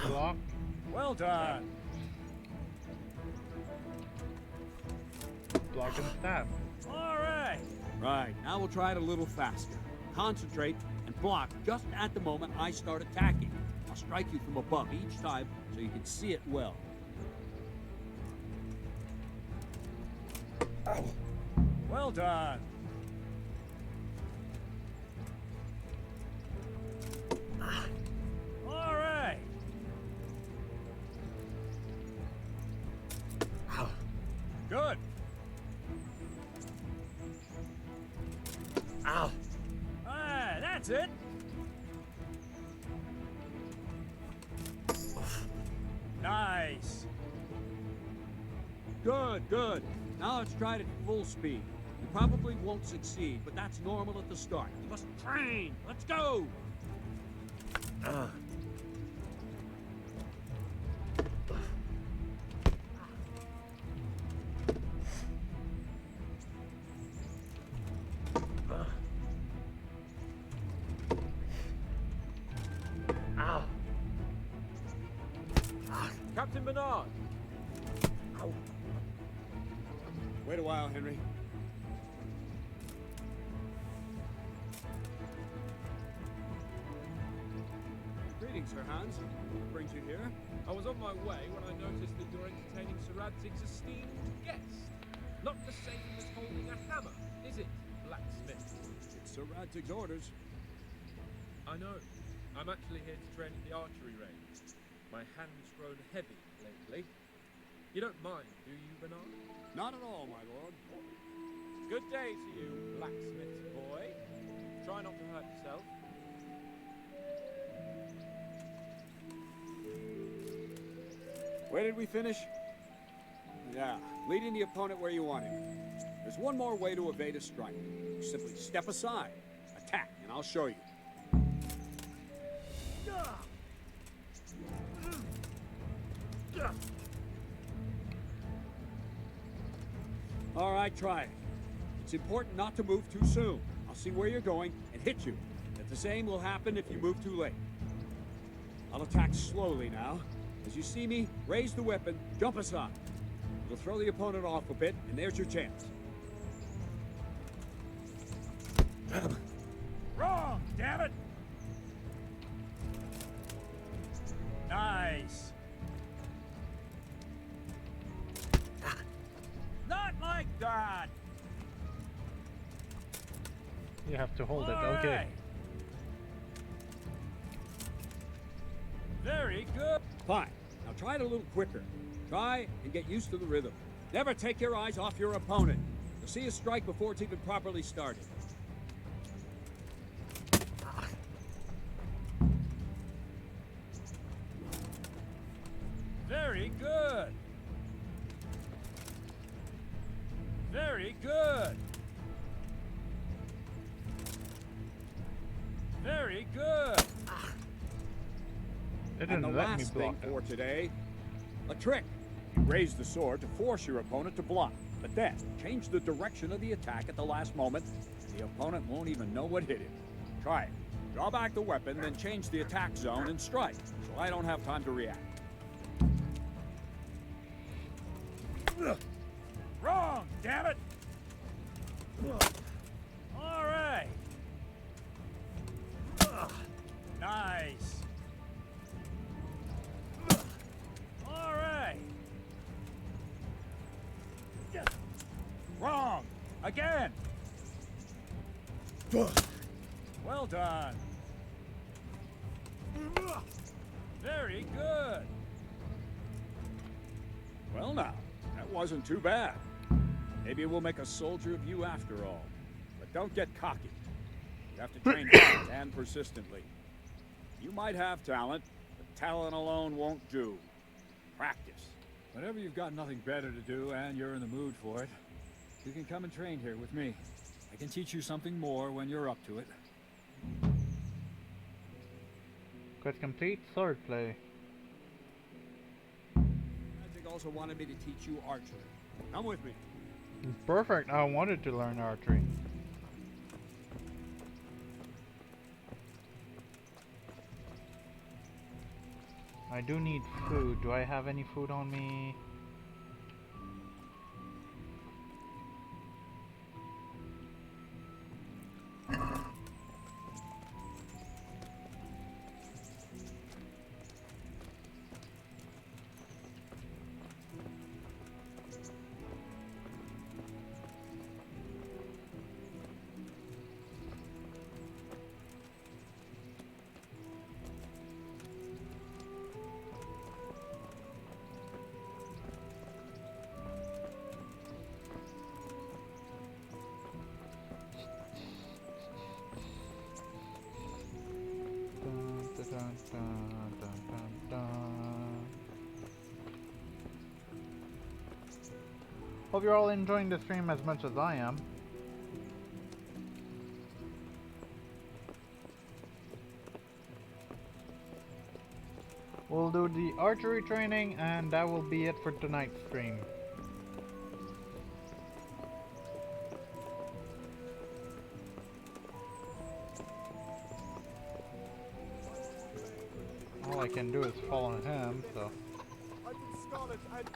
Block. Well done. Block and stab. All right. Right, now we'll try it a little faster. Concentrate and block just at the moment I start attacking. I'll strike you from above each time so you can see it well. Ow. Well done. All right. Ow. Good. Ow. Ah, that's it. Nice. Good, good. Now let's try it at full speed. You probably won't succeed, but that's normal at the start. You must train. Let's go. Captain Bernard! Ow. Wait a while, Henry. Greetings, Sir Hans. What brings you here? I was on my way when I noticed that you're entertaining Sir Radzig's esteemed guest. Not the same as holding a hammer, is it, blacksmith? It's Sir Radzig's orders. I know. I'm actually here to train at the archery range. My hand's grown heavy lately. You don't mind, do you, Bernard? Not at all, my lord. Good day to you, blacksmith boy. Try not to hurt yourself. Where did we finish? Yeah, leading the opponent where you want him. There's one more way to evade a strike. You simply step aside, attack, and I'll show you. All right, try it. It's important not to move too soon. I'll see where you're going and hit you. But the same will happen if you move too late. I'll attack slowly now. As you see me, raise the weapon, jump aside. It'll throw the opponent off a bit, and there's your chance. Wrong, damn it! Nice. Not like that. You have to hold it, All okay. right. Very good. Fine. Now try it a little quicker. Try and get used to the rhythm. Never take your eyes off your opponent. You'll see a strike before it's even properly started. Very good. Very good. Very good. It And the didn't let me last thing block for today, a trick. You raise the sword to force your opponent to block, but then change the direction of the attack at the last moment. The opponent won't even know what hit him. Try it. Draw back the weapon, then change the attack zone and strike, so I don't have time to react. Wrong, damn it! All right. Nice. All right. Wrong. Again. Well done. Very good. Well now, that wasn't too bad. Maybe we'll make a soldier of you after all. But don't get cocky. You have to train hard and persistently. You might have talent, but talent alone won't do. Practice. Whenever you've got nothing better to do and you're in the mood for it, you can come and train here with me. I can teach you something more when you're up to it. Quest complete, sword play. Magic also wanted me to teach you archery. Come with me. Perfect, I wanted to learn archery. I do need food. Do I have any food on me? Hope you're all enjoying the stream as much as I am. We'll do the archery training and that will be it for tonight's stream. All I can do is follow him, so... Scarlet and...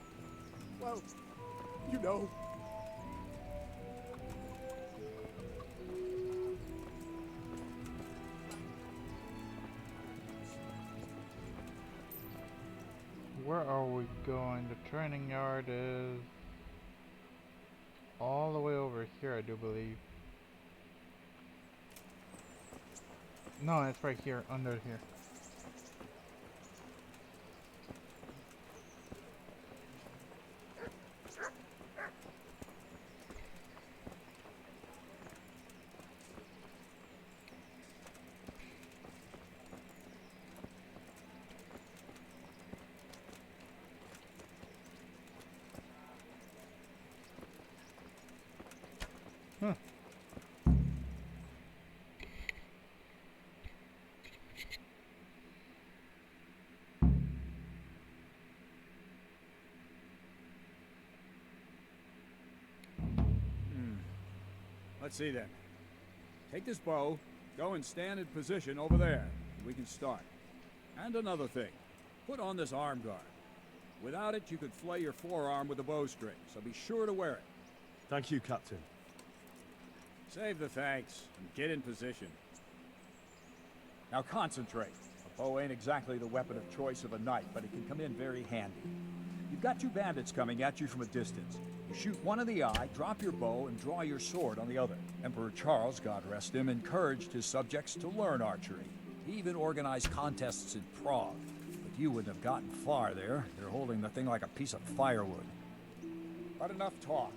well, you know. Where are we going? The training yard is all the way over here, I do believe. No, it's right here, under here. Huh. Let's see then. Take this bow, go and stand in position over there, and we can start. And another thing, put on this arm guard. Without it, you could flay your forearm with a bowstring, so be sure to wear it. Thank you, Captain. Save the thanks, and get in position. Now concentrate. A bow ain't exactly the weapon of choice of a knight, but it can come in very handy. You've got two bandits coming at you from a distance. You shoot one in the eye, drop your bow, and draw your sword on the other. Emperor Charles, God rest him, encouraged his subjects to learn archery. He even organized contests in Prague. But you wouldn't have gotten far there. You're holding the thing like a piece of firewood. But enough talk.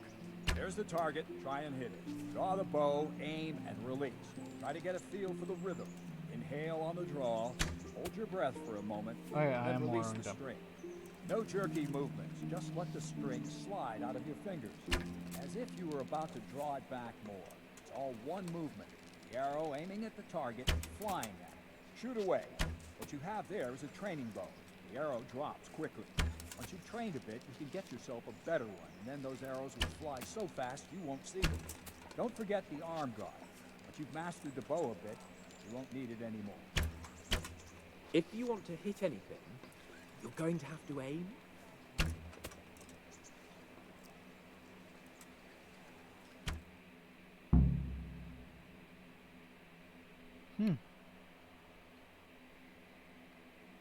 There's the target. Try and hit it. Draw the bow, aim, and release. Try to get a feel for the rhythm. Inhale on the draw. Hold your breath for a moment. Oh yeah, I then am release warmed the up. string. No jerky movements. Just let the string slide out of your fingers, as if you were about to draw it back more. It's all one movement. The arrow aiming at the target, flying at it. Shoot away. What you have there is a training bow. The arrow drops quickly. Once you've trained a bit, you can get yourself a better one, and then those arrows will fly so fast you won't see them. Don't forget the arm guard. Once you've mastered the bow a bit, you won't need it anymore. If you want to hit anything, you're going to have to aim.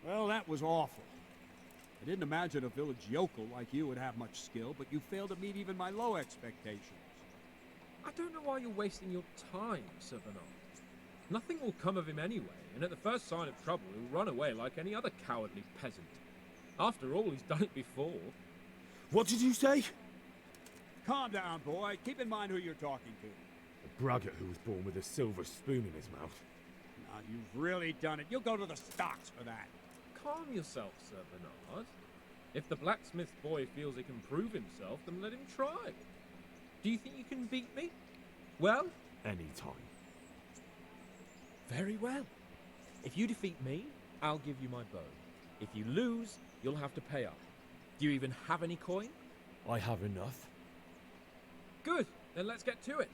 Well, that was awful. I didn't imagine a village yokel like you would have much skill, but you failed to meet even my low expectations. I don't know why you're wasting your time, Sir Bernard. Nothing will come of him anyway, and at the first sign of trouble, he'll run away like any other cowardly peasant. After all, he's done it before. What did you say? Calm down, boy. Keep in mind who you're talking to. A braggart who was born with a silver spoon in his mouth. Now, you've really done it. You'll go to the stocks for that. Calm yourself, Sir Bernard. If the blacksmith boy feels he can prove himself, then let him try. Do you think you can beat me? Well? Any time. Very well. If you defeat me, I'll give you my bow. If you lose, you'll have to pay up. Do you even have any coin? I have enough. Good. Then let's get to it.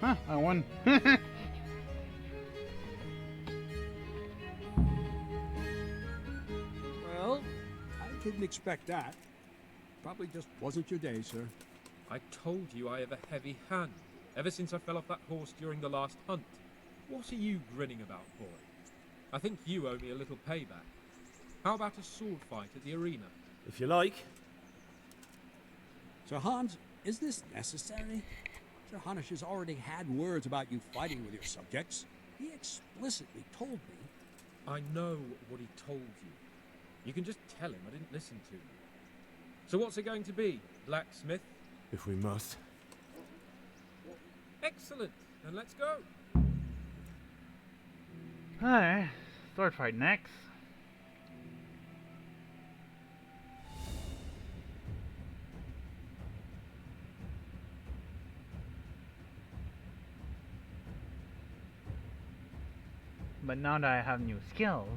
Huh, I won. Well, I didn't expect that. Probably just wasn't your day, sir. I told you I have a heavy hand, ever since I fell off that horse during the last hunt. What are you grinning about, boy? I think you owe me a little payback. How about a sword fight at the arena? If you like. So, Hans, Is this necessary? Sir Hanush has already had words about you fighting with your subjects. He explicitly told me. I know what he told you. You can just tell him I didn't listen to you. So what's it going to be, blacksmith? If we must. Excellent. Then let's go. Alright, sword fight next. But now that I have new skills,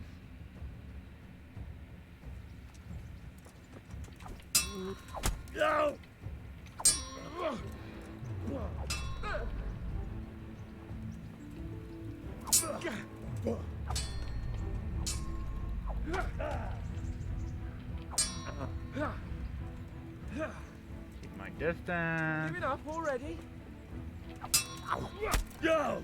No! keep my distance. Give it up already. No!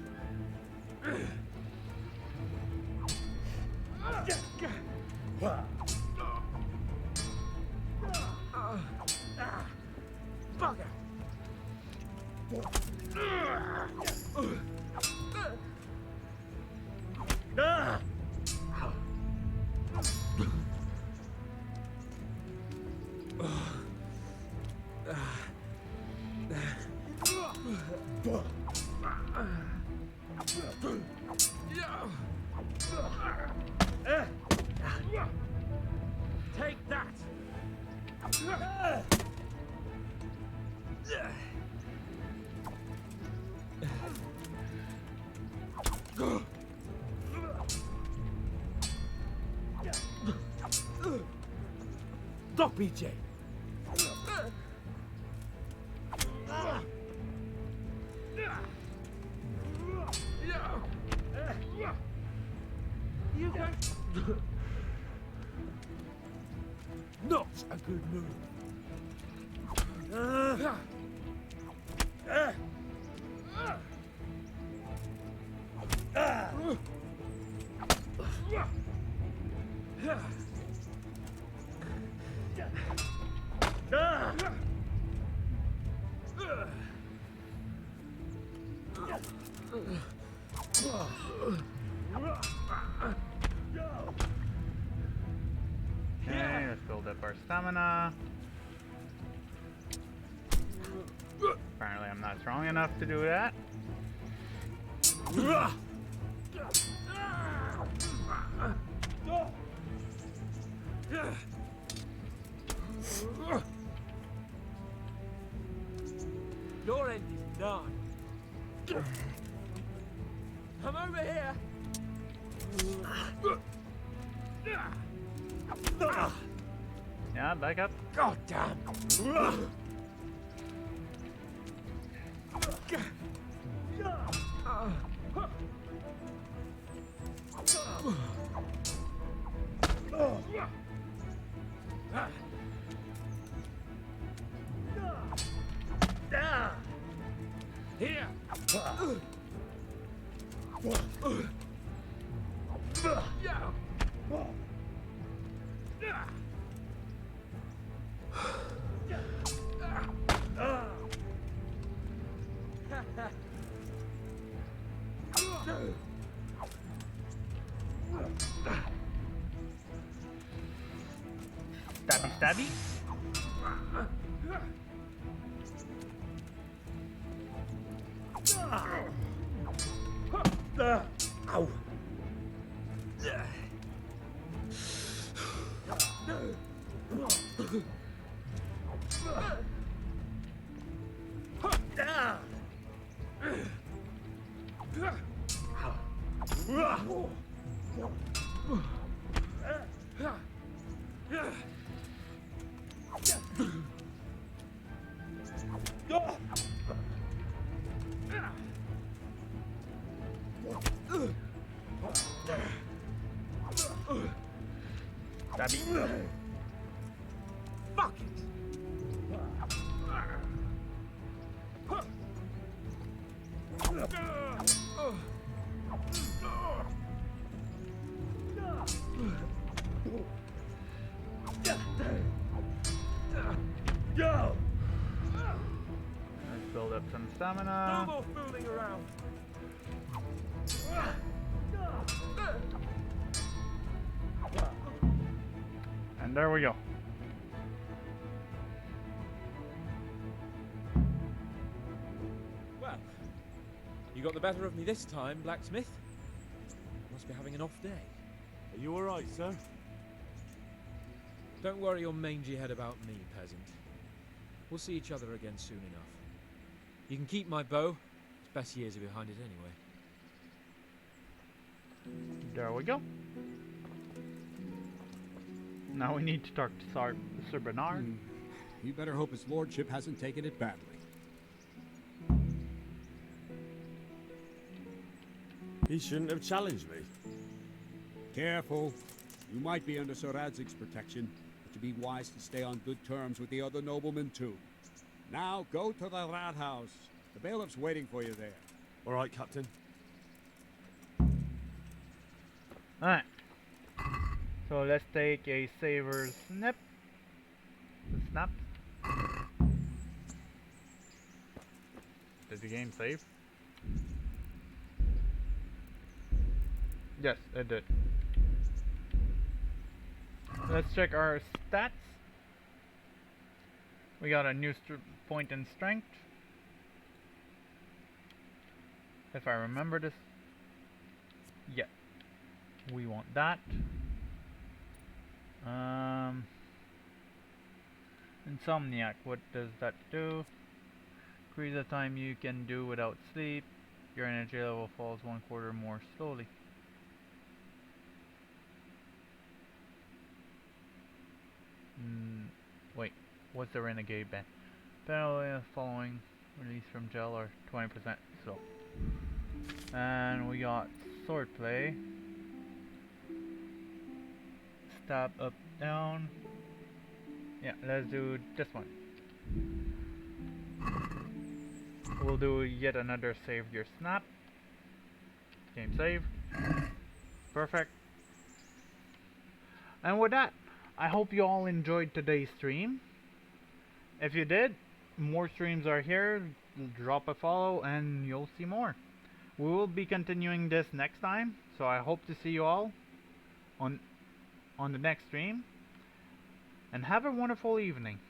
Bugger. Take that! Stop, BJ! You can... Not a good move. Okay, let's build up our stamina. Apparently I'm not strong enough to do that. Your end is done. Come over here. Yeah, back up. God damn. Here! Stabby, stabby. Ow! Stabby. Fuck it. Go! build up some No stamina. more fooling around. And there we go. Well, you got the better of me this time, blacksmith. Must be having an off day. Are you alright, sir? Don't worry your mangy head about me, peasant. We'll see each other again soon enough. You can keep my bow. It's best years are behind it anyway. There we go. Now we need to talk to Sir Bernard. You better hope his lordship hasn't taken it badly. He shouldn't have challenged me. Careful. You might be under Sir Radzig's protection, but you'd be wise to stay on good terms with the other noblemen too. Now go to the rat house. The bailiff's waiting for you there. Alright, Captain. Alright. So let's take a saver snip. Snap. Did the game save? Yes, it did. Let's check our stats. We got a new point in strength. If I remember this. Yeah. We want that. Insomniac, what does that do? Increase the time you can do without sleep. Your energy level falls 1/4 more slowly. Wait, what's the renegade ban? Penalty following release from jail are 20% slow. And we got swordplay. Stab up, down. Yeah, let's do this one. We'll do yet another save your snap. Game save. Perfect. And with that, I hope you all enjoyed today's stream. If you did, more streams are here. Drop a follow and you'll see more. We will be continuing this next time, so I hope to see you all on the next stream. And have a wonderful evening.